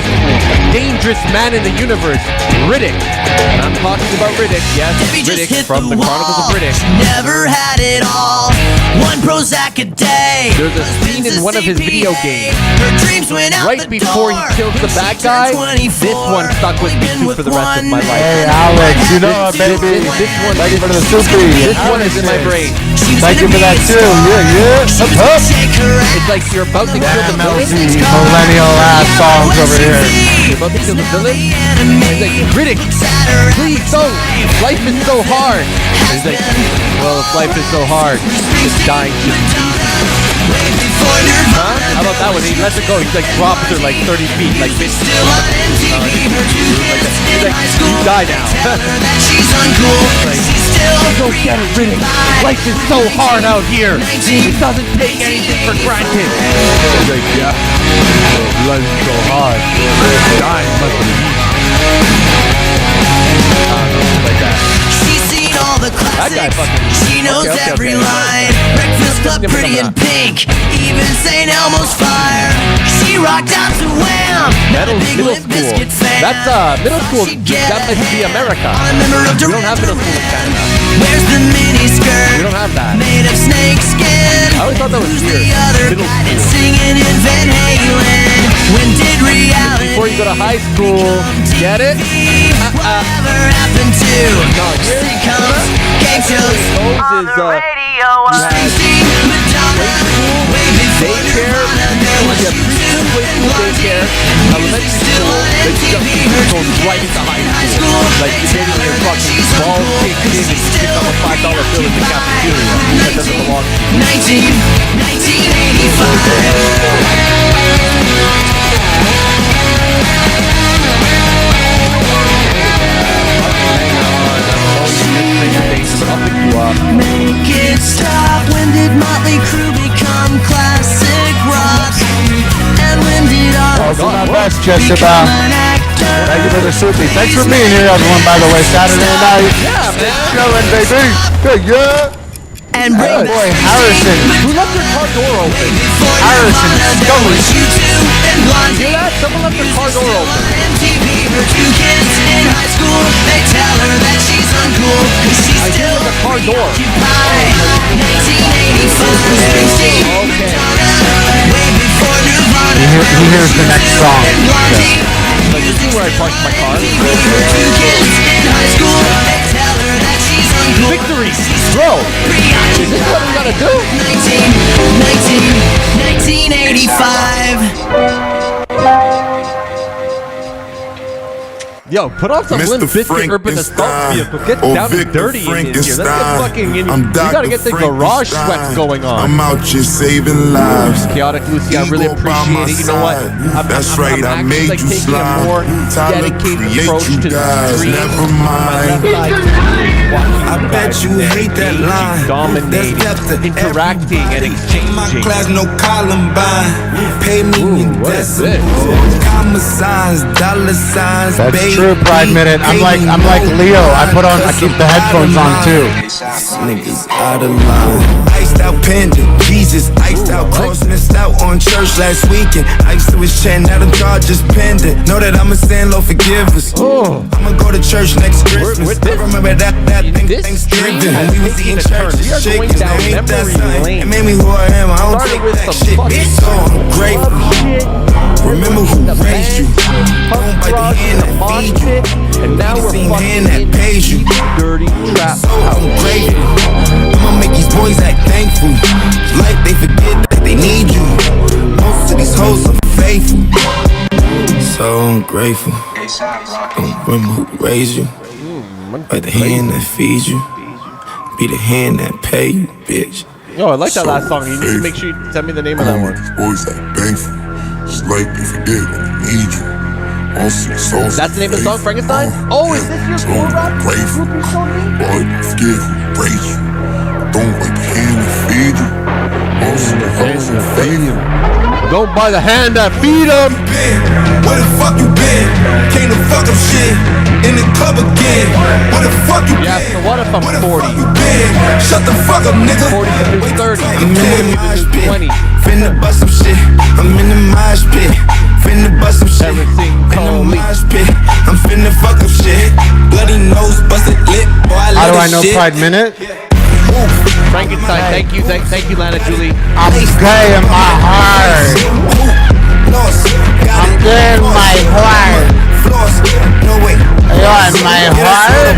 Speaker 1: dangerous man in the universe, Riddick. And I'm talking about Riddick, yes, Riddick from the Chronicles of Riddick.
Speaker 10: Never had it all. One Prozac a day.
Speaker 1: There's a scene in one of his video games.
Speaker 10: Her dreams went out
Speaker 1: Right before he kills the bad guy, this one stuck with me too for the rest of my life.
Speaker 2: Hey, Alex, you know what, baby?
Speaker 1: This one,
Speaker 2: Thank you for the soupy.
Speaker 1: this one is in my brain.
Speaker 2: Thank you for that too. Yeah. Up.
Speaker 1: It's like you're about to kill the villain.
Speaker 2: Millennial ass songs over here.
Speaker 1: You're about to kill the villain. And he's like, Riddick, please don't. Life is so hard. And he's like, well, if life is so hard, just dying should be easy. Huh? How about that one? He lets it go. He's like drops her like 30 feet, like bitch. He's like, you die now. Go get it, Riddick. Life is so hard out here. It doesn't take anything for granted. He's like, yeah. Life is so hard. Dying must be easy. Like that.
Speaker 10: She's seen all the classics.
Speaker 1: That guy fucking.
Speaker 10: She knows every line. Breakfast Club, Pretty in Pink, even St. Elmo's Fire. She rocked out to Wham.
Speaker 1: Middle school. That's middle school. That must be America. We don't have middle school in Canada.
Speaker 10: Where's the mini skirt?
Speaker 1: We don't have that.
Speaker 10: Made of snake skin.
Speaker 1: I always thought that was
Speaker 10: Who's
Speaker 1: weird.
Speaker 10: the other
Speaker 1: Middle
Speaker 10: guy
Speaker 1: school.
Speaker 10: that's singing in Van Halen? When did reality?
Speaker 1: Before you go to high school, get it?
Speaker 10: Whatever happened to? Here he comes. Game shows.
Speaker 1: On the radio.
Speaker 10: Springsteen, Madonna. Way before
Speaker 1: Daycare.
Speaker 10: Nirvana, there was
Speaker 1: You have preschool, daycare, elementary school, then you just go right into high school. Like you're getting your fucking balls kicked in and you pick up a $5 bill in the cafeteria. That doesn't belong to you.
Speaker 10: 1985. Make it stop. When did Motley Crue become classic rock? And when did
Speaker 2: Welcome my best, just about. Thank you for the soupy. Thanks for being here, everyone, by the way. Saturday night.
Speaker 1: Yeah, man.
Speaker 2: Chillin', baby. Yeah.
Speaker 10: And bring
Speaker 2: boy, Harrison.
Speaker 1: Who left their car door open?
Speaker 2: Harrison Scully.
Speaker 1: You hear that? Someone left their car door open.
Speaker 10: Her two kids in high school, they tell her that she's uncool, 'cause she's
Speaker 1: I hear
Speaker 10: still
Speaker 1: the car door.
Speaker 10: occupied. 1985, Springsteen, Madonna, way before Nirvana.
Speaker 2: Who hears the next song?
Speaker 1: Like, you see where I parked my car?
Speaker 10: Her two kids in high school, they tell her that she's uncool.
Speaker 1: Victory! Bro! Is this what we gotta do?
Speaker 10: 1985.
Speaker 1: Yo, put on some Limp Bizkit Urban Assault vehicle. Get down and dirty in here. Let's get fucking in. We gotta get the garage sweats going on.
Speaker 8: I'm out here saving lives.
Speaker 1: Chaotic Lucy, I really appreciate it. You know what?
Speaker 8: That's right, I
Speaker 1: actually,
Speaker 8: made
Speaker 1: like,
Speaker 8: you
Speaker 1: taking a
Speaker 8: slide.
Speaker 1: more
Speaker 8: Time to
Speaker 1: dedicated
Speaker 8: create
Speaker 1: approach
Speaker 8: you
Speaker 1: to the
Speaker 8: guys.
Speaker 1: stream.
Speaker 8: Never mind.
Speaker 11: I bet you hate that line.
Speaker 1: Dominating, interacting, and
Speaker 11: My
Speaker 1: exchanging.
Speaker 11: class, no Columbine. Pay me in
Speaker 1: What is
Speaker 11: decimals.
Speaker 1: this?
Speaker 11: Comma signs, dollar signs.
Speaker 2: That's
Speaker 11: baby.
Speaker 2: true, Pride Minute. I'm like Leo. I keep the headphones on too.
Speaker 11: Niggas out of line. Iced out pendant, Jesus, iced out cross, missed out on church last weekend. Iced to his chin, now the charges pending. Know that I'ma stand low, forgive us. I'ma go to church next Christmas. I remember that Thanksgiving when we was eating church
Speaker 1: We are going
Speaker 11: chickens.
Speaker 1: down
Speaker 11: Now ain't that
Speaker 1: memory
Speaker 11: something?
Speaker 1: lane.
Speaker 11: It made me who I am. I don't
Speaker 1: Started
Speaker 11: take
Speaker 1: with
Speaker 11: that
Speaker 1: some
Speaker 11: shit,
Speaker 1: fucking
Speaker 11: bitch. So I'm grateful. Remember who raised you. Don't bite the hand that feed you.
Speaker 1: And now we're
Speaker 11: Seen
Speaker 1: fucking
Speaker 11: hand that
Speaker 1: in
Speaker 11: pays you.
Speaker 1: dirty trap
Speaker 11: So I'm grateful. I'ma make these boys act thankful. Like they forget that they need you. Most of these hoes are faithful. So I'm grateful. Don't remember who raised you. Like the hand that feeds you. Be the hand that pay you, bitch.
Speaker 1: Yo, I like that last song. You need to make sure you send me the name of that one.
Speaker 8: Boys that thankful. It's like they forget I need you.
Speaker 1: That's the name of the song, Frankenstein? Oh, is this your cool rap group you showed me?
Speaker 8: Boy, forget who raised you. Don't like the hand that feed you. Most of the hoes that feed you.
Speaker 1: Don't buy the hand that feed them.
Speaker 11: Where the fuck you been? Came to fuck up shit in the club again. Where the fuck you
Speaker 1: Yeah,
Speaker 11: been?
Speaker 1: so what if I'm
Speaker 11: Where the
Speaker 1: 40?
Speaker 11: fuck you been? Shut the fuck up, nigga.
Speaker 1: 40 to do 30.
Speaker 11: I'm in the mosh pit.
Speaker 1: 20.
Speaker 11: Finna bust some shit. I'm in the mosh pit. Finna bust some shit.
Speaker 1: Everything
Speaker 11: In the
Speaker 1: cold.
Speaker 11: mosh pit. I'm finna fuck up shit. Bloody nose, busted lip. Boy, I
Speaker 2: How
Speaker 11: love
Speaker 2: do I
Speaker 11: this
Speaker 2: know
Speaker 11: shit.
Speaker 2: Pride Minute?
Speaker 1: Frankenstein, thank you, Lana Julie.
Speaker 2: I'm gay in my heart. I'm gay in my heart. You're in my heart.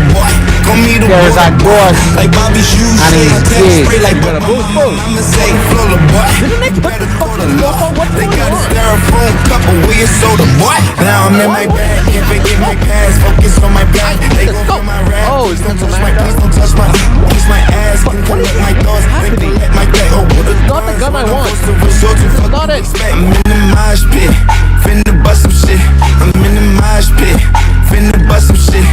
Speaker 2: There's a ghost.
Speaker 11: Like Bobby shoes,
Speaker 2: And he's gay.
Speaker 11: spray like I'ma say, flow the boy. They got a styrofoam cup of weird soda, boy. Now I'm in my bag, can't forget my past. Focus on my back, they gon' feel my rap.
Speaker 1: Oh, it's
Speaker 11: Don't
Speaker 1: from
Speaker 11: touch my
Speaker 1: America.
Speaker 11: face, don't touch my kiss my ass, can collect my thoughts, they collect my day. Oh, what a
Speaker 1: Not the gun I want. Not it.
Speaker 11: I'm in the mosh pit, finna bust some shit. I'm in the mosh pit, finna bust some shit.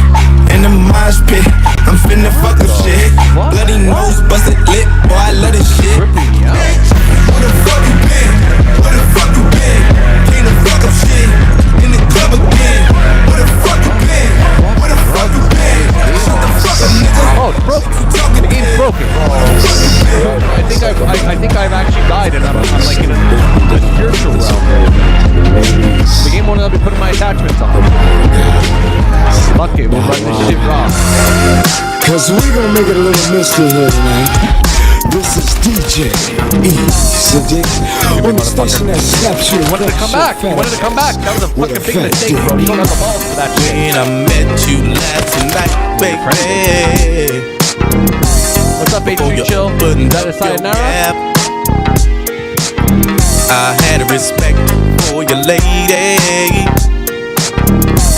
Speaker 11: In the mosh pit, I'm finna fuck up shit. Bloody nose, busted lip, boy, I love this shit. Where the fuck you been? Where the fuck you been? Came to fuck up shit in the club again. Where the fuck you been? Where the fuck you been? Shut the fuck up, nigga.
Speaker 1: Oh, it's broken. The game's broken. I think I've actually died, and I'm like in a spiritual realm. The game won't let me put my attachments on. Fuck it, we'll run this shit raw.
Speaker 4: Cause we gonna make it a little mystery here tonight. This is DJ Easy Dick on the station that slaps you.
Speaker 1: Wanted to come back. Wanted to come back. That was a fucking big mistake, bro. You don't have the balls for that shit.
Speaker 11: When I met you last night, baby.
Speaker 1: What's up, H3 Chill? Is that a sayonara?
Speaker 11: I had respect for your lady,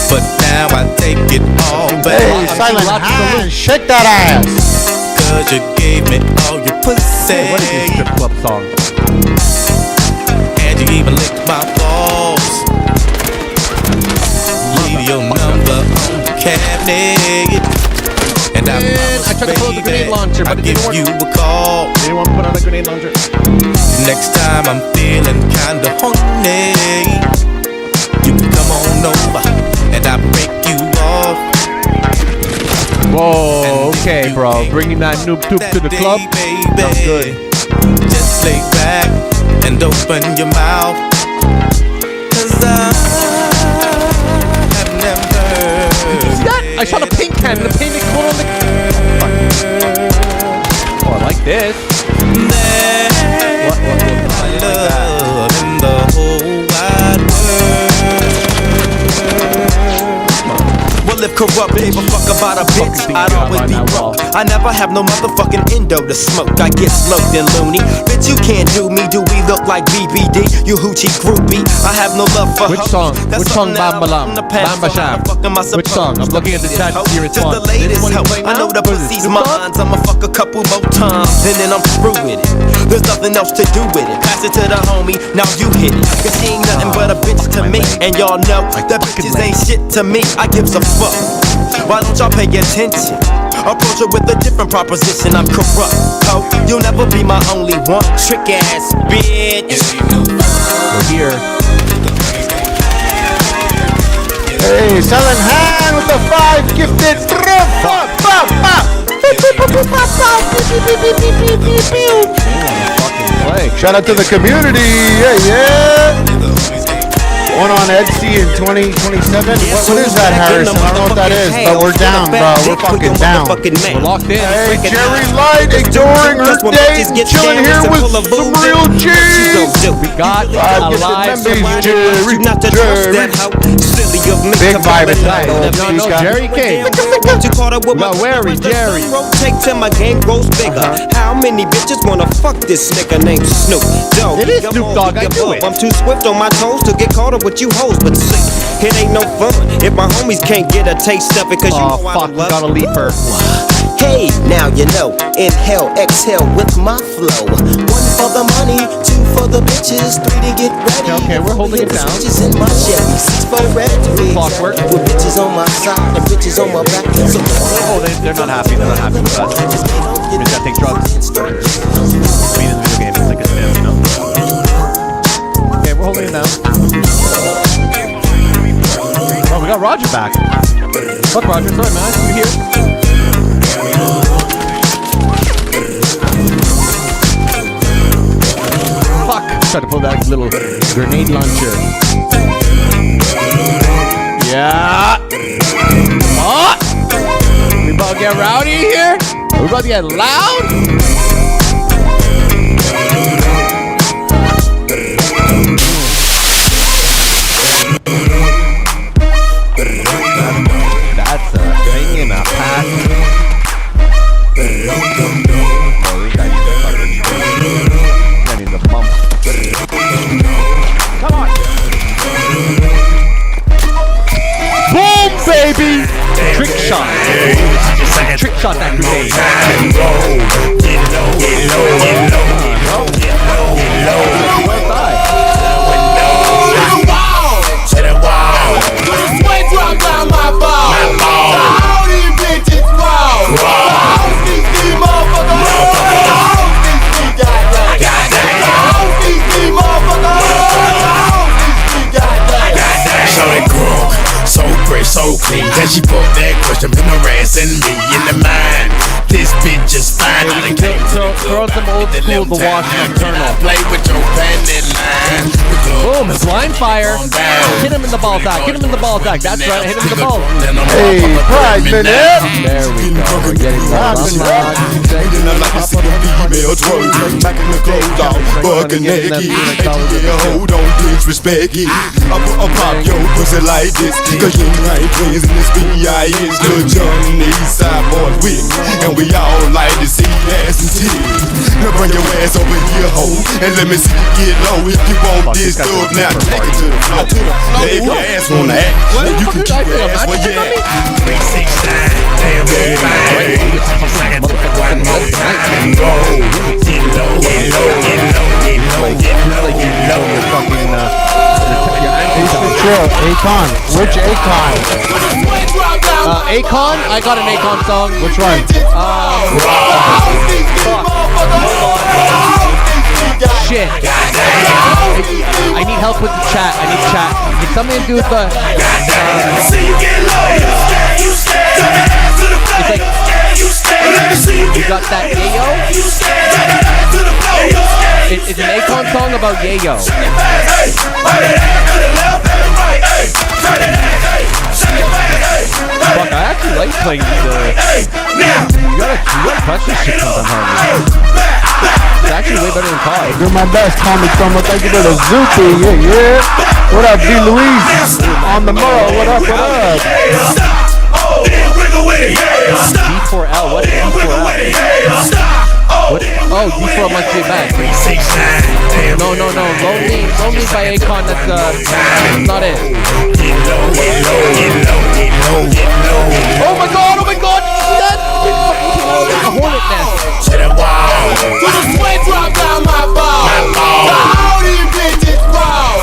Speaker 11: but now I take it all back.
Speaker 2: Hey, Silent Hand, shake that ass.
Speaker 11: Cause you gave me all your pussy.
Speaker 1: Hey, what is this strip club song?
Speaker 11: And you even licked my balls. Leave your number on the cabinet. And I
Speaker 1: tried to close the grenade launcher, but
Speaker 11: I'll
Speaker 1: it
Speaker 11: give
Speaker 1: didn't work.
Speaker 11: you a call.
Speaker 1: They want to put on a grenade launcher.
Speaker 11: Next time I'm feeling kinda horny, you can come on over and I'll break you off.
Speaker 1: Whoa, okay, bro. Bringing that noob tube to the club. Sounds good.
Speaker 11: Just lay back and open your mouth. Cause I have never.
Speaker 1: See that? I shot a paint can and the paint exploded on the. Oh, I like this. What?
Speaker 11: My love in the whole wide world.
Speaker 12: Well, if corrupt gave a fuck about a bitch, I'd always be broke. I never have no motherfucking endo to smoke. I get smoked and loony. Bitch, you can't do me. Do we look like BBD? You hoochie groupie. I have no love for
Speaker 1: Which
Speaker 12: hoes.
Speaker 1: song?
Speaker 12: That's
Speaker 1: Which song,
Speaker 12: something that
Speaker 1: Bamba Lam?
Speaker 12: I'm the past,
Speaker 1: Bamba
Speaker 12: so how
Speaker 1: Sham?
Speaker 12: the fuck am I
Speaker 1: Which song? I'm looking at the chat to see your
Speaker 12: Just
Speaker 1: response.
Speaker 12: the latest
Speaker 1: This one you
Speaker 12: hoe.
Speaker 1: playing
Speaker 12: I know
Speaker 1: now?
Speaker 12: the
Speaker 1: What is it,
Speaker 12: pussy's
Speaker 1: Snoop Dogg?
Speaker 12: mine. I'ma fuck a couple more times, and then I'm through with it. There's nothing else to do with it. Pass it to the homie, now you hit it. Cause she ain't nothing but a bitch to me. And y'all know that bitches ain't shit to me. I gives a fuck. Why don't y'all pay attention? Approach it with a different proposition. I'm corrupt, ho. You'll never be my only one. Trick ass bitch.
Speaker 1: We're here.
Speaker 2: Hey, Silent Hand with the 5 gifted. Shout out to the community. Yeah. One on Etsy in 2027. What is that, Harrison? I don't know what that is, but we're down, bro. We're fucking down.
Speaker 1: We're locked in.
Speaker 2: Hey, Jerry Light ignoring her date, chilling here with some real G's.
Speaker 1: We got a live
Speaker 2: Jerry. Big vibe tonight.
Speaker 1: No, Jerry King. No, Wary, Jerry.
Speaker 12: Take till my game grows bigger. How many bitches wanna fuck this nigga named Snoop Dogg?
Speaker 1: It is Snoop Dogg, I knew it.
Speaker 12: I'm too swift on my toes to get caught up with you hoes, but see, it ain't no fun if my homies can't get a taste of it. Cause you
Speaker 1: Oh,
Speaker 12: know
Speaker 1: fuck,
Speaker 12: I
Speaker 1: we
Speaker 12: love
Speaker 1: gotta leap her.
Speaker 12: Hey, now you know. Inhale, exhale with my flow. 1 for the money, 2 for the bitches, 3 to get ready.
Speaker 1: Okay, we're holding it down.
Speaker 12: Bitches in my Chevy, 6 for red to be
Speaker 1: Clockwork.
Speaker 12: exact. With bitches on my side and bitches on my back. So
Speaker 1: Oh, they're not happy. They're not happy with us. We just gotta take drugs. I mean, in the video game, it's like a spam, you know? Okay, Roger's back.
Speaker 13: Fuck Roger, sorry man, I'm here.
Speaker 1: Fuck.
Speaker 13: Tried to pull that little grenade launcher.
Speaker 1: Yeah. Oh. We about to get rowdy here? We about to get loud? That's a thing in a pack. Oh, we gotta need the bump. Come on. Boom, baby! Trick shot. Trick shot that grenade. Get low, get low, get low, get low, get low, get low. To the wall.
Speaker 10: Sweat drop down my ball. All these bitches raw. All these motherfuckers. All these motherfuckers.
Speaker 5: So it grew, so fresh, so clean. Then she put that question in her ass and me in the mind. This bitch is fine.
Speaker 1: Throw some old school The Wash Nocturnal.
Speaker 5: Play with your bandit line.
Speaker 1: Boom, it's line fire. Hit him in the ball sack. Hit him in the ball sack. That's right. Hit him in the ball.
Speaker 2: Hey, Pride Minute.
Speaker 1: There we go. We're getting
Speaker 2: Pride
Speaker 1: unlocked.
Speaker 5: And I like to see a female twerk. Back in the clothes off, bucking naked. Yeah, hold on, disrespect it. I'll pop your pussy like this. Cause you ain't twins in this B.I.S. Lil Jon and the Eastside Boys with me. And we all like to see ass and titties. Now bring your ass over here, ho, and let me see you get low. If you want this stuff, now take it to the floor. If your ass wanna act, then you can keep your ass where you at. 369, damn very fine. One more time and go. Get low, get low, get low, get low, get low, get low.
Speaker 2: Akon. Which Akon?
Speaker 1: Akon? I got an Akon song.
Speaker 2: Which one?
Speaker 1: Shit. I need help with the chat. I need chat. Can somebody do the... It's like... You got that yayo? It's an Akon song about yayo. Fuck, I actually like playing the... You gotta touch this shit sometimes. It's actually way better than COD.
Speaker 2: Do my best, homie. Thank you for the Zuki. Yeah. What up, D. Louise? On the mall. What up, what up?
Speaker 1: D4L, what is D4L? What? Oh, D4L must be bad. No. Lonely by Akon, that's not it. Oh my god, that a hornet nest.
Speaker 10: To the wall. To the sweat drop down my ball. All these bitches raw.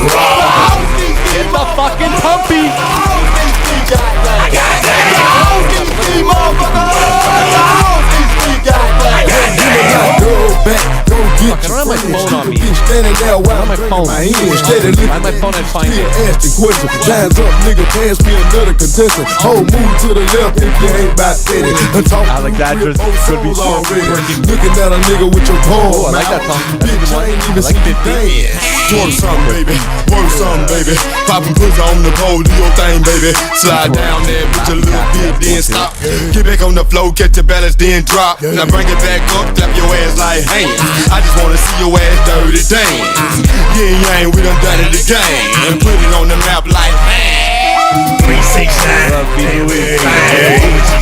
Speaker 1: Get the fucking pumpy. Fuck, I don't have my phone on me. I don't have my phone. If I had my phone, I'd find it.
Speaker 4: Lines up, nigga, pass me another contestant. Whole move to the left if you ain't about steady.
Speaker 1: Alexander's could be working.
Speaker 4: Looking at a nigga with your palm.
Speaker 1: I like that song.
Speaker 4: Bitch, I ain't even
Speaker 1: like 50.
Speaker 5: Work something, baby. Work something, baby. Poppin' pussy on the pole, do your thing, baby. Slide down there with your little bit, then stop. Get back on the floor, catch your balance, then drop. Now bring it back up, clap your ass like hands. I just wanna see your ass dirty dance. Yeah, we done done it again. And put it on the map like man. 369.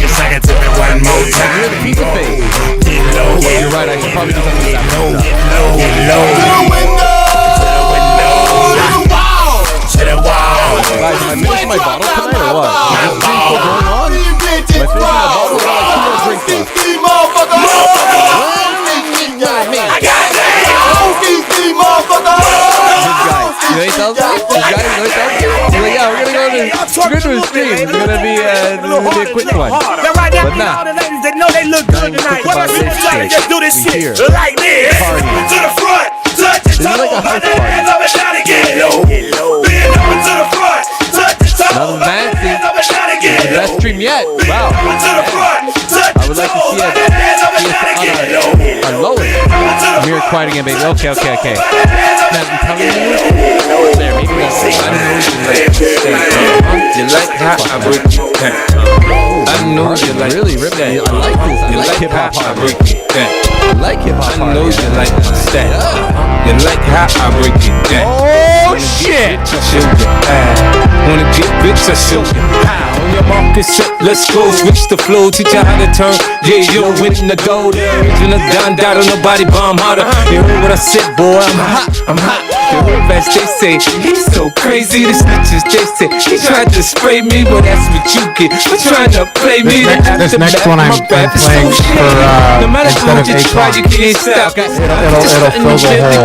Speaker 5: Just second to me one more time.
Speaker 1: You're the pizza face.
Speaker 5: Get low,
Speaker 1: You're right, I should probably do something with that.
Speaker 5: get low, get low. To the window. To the wall.
Speaker 1: Guys, am I finishing my bottle tonight or what? Is this thing still going on? Am I finishing my bottle or like 2 more drinks left? You know what he tells me? This guy, you know what he tells me? He's like, yeah, we're gonna go to a stream. It's gonna be a quick one. But nah.
Speaker 10: They know they look good tonight.
Speaker 1: What else is trying to just do this shit
Speaker 10: like this? To the front, touch the toe,
Speaker 1: like a house party.
Speaker 10: hands up and down again. Bend over to the front, touch the toe,
Speaker 1: Nothing fancy.
Speaker 10: hands up and down.
Speaker 13: stream yet. Wow. I would like to see us on our lowest.
Speaker 1: I'm hearing quiet again, baby. Okay.
Speaker 13: Man, I'm telling you. There, maybe that's it.
Speaker 14: You like how I break it down. I know you like
Speaker 13: really ripping. I like this. I like hip hop.
Speaker 14: I break it down.
Speaker 13: I like hip hop.
Speaker 14: I know you like my style. You like how I break it down.
Speaker 1: Oh shit!
Speaker 14: I show you how. Wanna get rich? I show you how. On your market set, let's go. Switch the flow, teach you how to turn. Yeah, yo, in the gold. Original Don Dada, nobody bomb harder. You heard what I said, boy? I'm hot. You heard as they say, he's so crazy. The snitches they say he tried to spray me, but that's what you get for trying to play me.
Speaker 2: This next one I'm playing for
Speaker 14: no matter
Speaker 2: instead of
Speaker 14: how you try, you can't stop.
Speaker 2: it'll fill the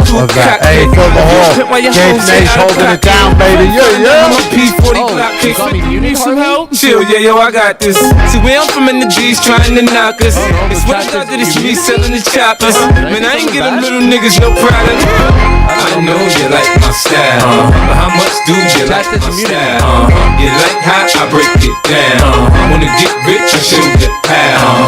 Speaker 2: hole of that. Hey, fill the hole. Gates Nace holding it down, baby. Yeah.
Speaker 14: I'm a P40 Glock.
Speaker 13: You need some help?
Speaker 14: Chill, yo, I got this. See, where I'm from in the D's trying to knock us. It's what I did, it's me selling the choppers. Man, I ain't giving little niggas no product. I know you like my style, but how much do you like my style? You like how I break it down. Wanna get rich, I show you how.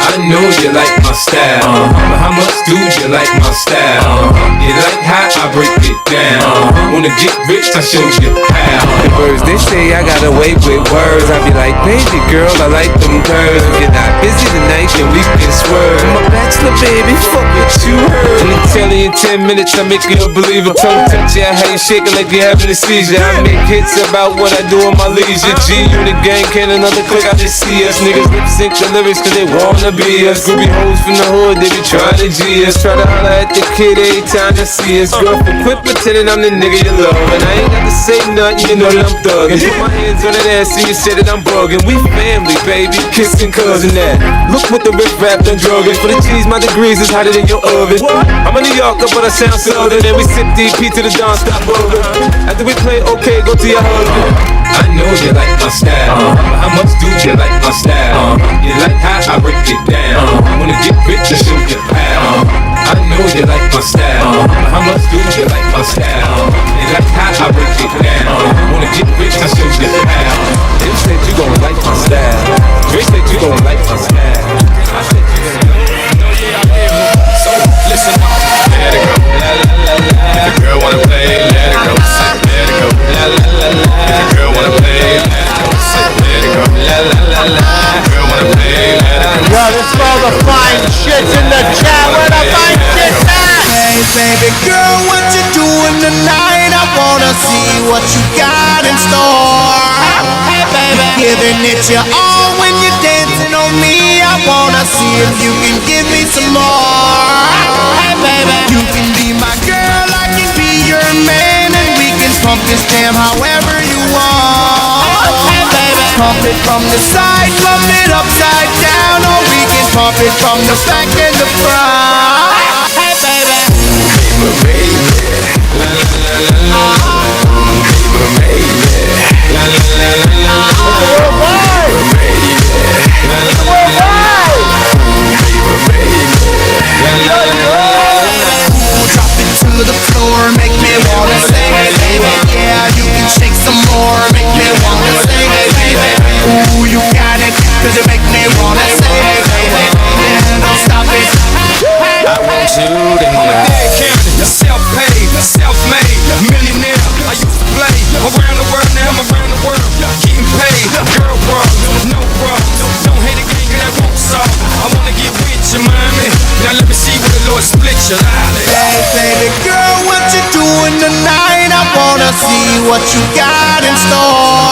Speaker 14: I know you like my style, but how much do you like my style? You like how I break it down. Wanna get rich, I show you how. The birds, they say I got away with words. I be like, baby girl, I like them curves. If you're not busy tonight, then we can swerve. I'm a bachelor, baby, fuck what you heard. And they tell you in 10 minutes, I make you a believer. Tongue touch you, how you shaking like you're having a seizure. I make hits about what I do in my leisure. G-Unit gang, can another click, I just see us. Niggas lip sync the lyrics cause they wanna be us. Groovy hoes from the hood, they be trying to G us. Try to holler at the kid every time they see us. Girl, quit pretending I'm the nigga you love. And I ain't got to say nothing, you know that I'm thuggin'. Put my hands on that ass and you say that I'm bugging. We family, baby, kissing cousin that. Look what the riff rap done drugging. For the G's, my degrees is hotter than your oven. I'm a New Yorker, but I sound southern. And we sip DP to the dawn, stop over. After we play okay, go to your husband. I know you like my style, but how much do you like my style? You like how I break it down. Wanna get rich and show you how. I know you like my style, but how much do you like my style? You like how I break it down. Wanna get rich and show you how. They said you gon' like my style. They said you gon' like my style. I said you gon' like my style. So listen up, let it go. La la la la. If the girl wanna play, let it go. Let it go. La la la la. If the girl wanna play, let it go. Let it go. La la la la. If the girl wanna play, let it go.
Speaker 2: Yo, this for all the fine shits in the chat. Where the fine shits at?
Speaker 11: Hey baby girl, what you doing tonight? I wanna see what you got in store. Hey baby, giving it your all when you're dancing on me. I wanna see if you can give me some more. Hey baby, you can be my girl, I can be your man, and we can pump this jam however you want. Hey baby, pump it from the side, pump it upside down, or we can pump it from the back and the front. Hey baby, baby, la la la la la, baby, la la la la la, baby, la la la la la. Drop it to the floor, make me wanna sing, baby. Yeah, you can shake some more, make me wanna sing, baby. Ooh, you got it, cause you make me wanna sing, baby. Yeah, don't stop it. I want you to know. Self-paid, self-made, millionaire. I used to play around the world, now I'm around the world. Getting paid, girl problems, no problems. Don't hate a gang that won't solve. I wanna get with you, mommy. Now let me see where the Lord split your life. Hey, baby girl, what you doing tonight? I wanna see what you got in store.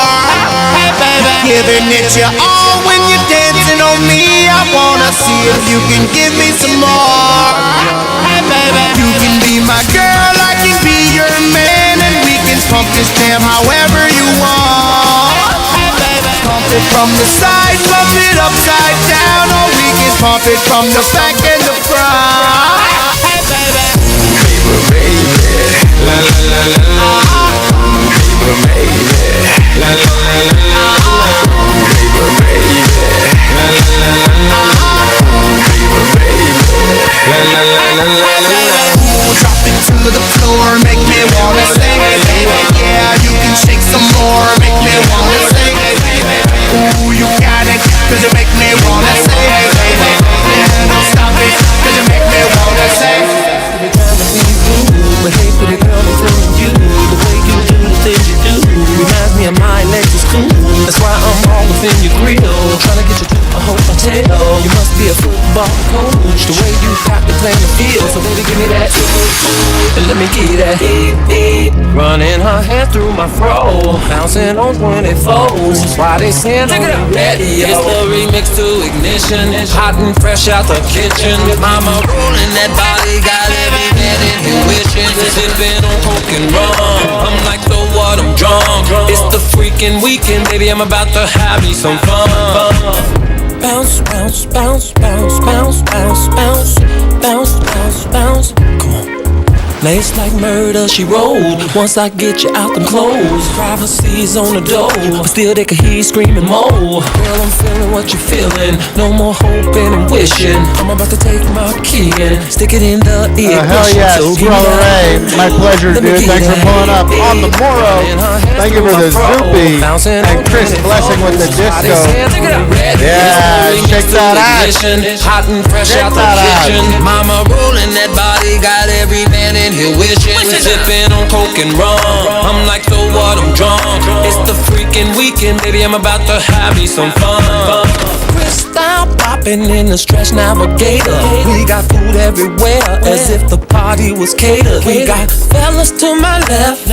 Speaker 11: Hey, baby, giving it your all when you're dancing on me. I wanna see if you can give me some more. Hey, baby, you can be my girl, I can be your man, and we can pump this jam however you want. Hey, baby, pump it from the side, pump it upside down, or we can pump it from the back and the front. Hey, baby, baby, la la la la la, baby, la la la la la, baby, la la la la la, la la la la la. Drop it to the floor, make me wanna sing, baby. Yeah, you can shake some more, make me wanna sing, baby. Ooh, you got
Speaker 14: got me playing the field, so baby give me that. And let me get that. Running her hand through my fro, bouncing on 24s. Why they saying I'm ready? It's the remix to Ignition, hot and fresh out the kitchen. Mama rolling that body, got every man in here wishing. Sipping on coke and rum, I'm like, so what? I'm drunk. It's the freaking weekend, baby. I'm about to have me some fun. Bounce, bounce, bounce, bounce, bounce, bounce, bounce, bounce, bounce, bounce. Come on. Laced like murder, she rolled. Once I get you out them clothes, privacy's on the door, but still they can hear you screaming more. Girl, I'm feeling what you're feeling. No more hoping and wishing. I'm about to take my key and stick it in the ear.
Speaker 2: Hell yeah, Brother Ray. My pleasure, dude. Thanks for pulling up on the Morrow. Thank you for the Zoopy. And Chris Blessing with the disco. Yeah, shake that ass.
Speaker 14: Hot and fresh out the kitchen. Mama rolling that body, got every man in here wishing. Sipping on coke and rum, I'm like, so what? I'm drunk. It's the freaking weekend, baby. I'm about to have me some fun. Crystal popping in the Stretch Navigator. We got food everywhere, as if the party was catered. We got fellas to my left,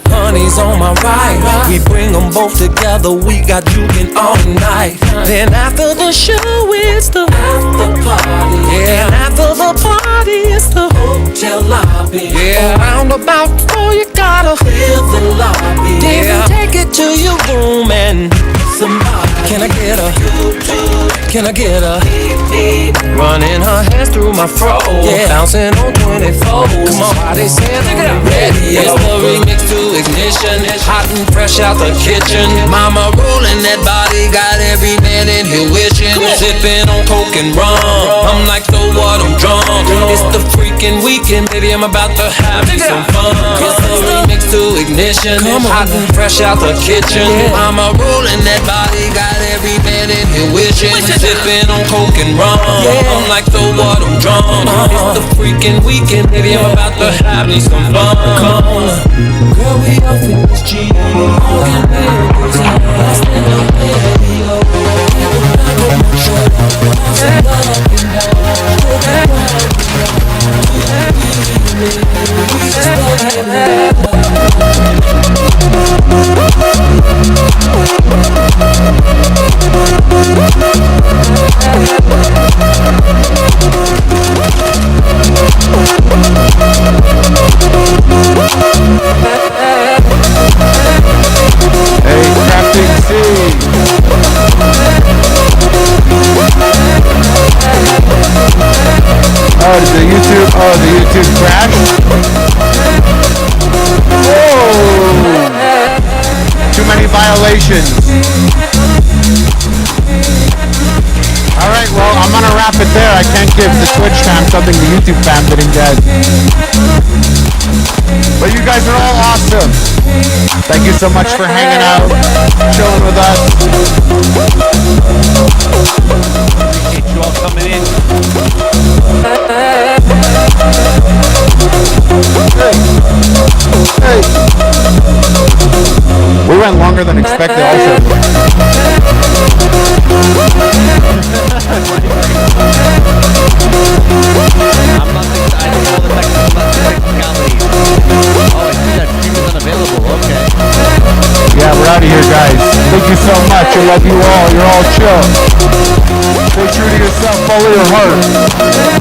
Speaker 14: honeys on my right. We bring them both together, we got juking all night. Then after the show, it's the after party. Yeah, and after the party, it's the hotel lobby. Yeah, around about 4, you gotta clear the lobby. Then take it to your room and somebody. Can I get a? Can I get a? Running her hands through my fro, yeah, bouncing on 24. Come on, why they saying I'm ready? It's the remix to Ignition, hot and fresh out the kitchen. Mama rolling that body, got every man in here wishing. Sipping on coke and rum, I'm like, so what? I'm drunk. It's the freaking weekend, baby. I'm about to have me some fun. It's the remix to Ignition, hot and fresh out the kitchen. Mama rolling that body, got every man in here wishing. Sipping on coke and rum, I'm like, so what? I'm drunk. It's the freaking weekend, baby. I'm about to have me some fun. Come on, girl, we off in this G. All can miracles and I stand up radio.
Speaker 2: Hey, Crafting C. Oh, did the YouTube crash? Whoa! Too many violations. Alright, well, I'm gonna wrap it there. I can't give the Twitch fam something the YouTube fam didn't get. But you guys are all awesome. Thank you so much for hanging out, chilling with us.
Speaker 1: Appreciate you all coming in.
Speaker 2: Hey. We went longer than expected also.
Speaker 1: I'm not I don't know the technicalities. Oh, I see that stream is unavailable. Okay.
Speaker 2: Yeah, we're out of here, guys. Thank you so much. I love you all. You're all chill. Stay true to yourself. Follow your heart.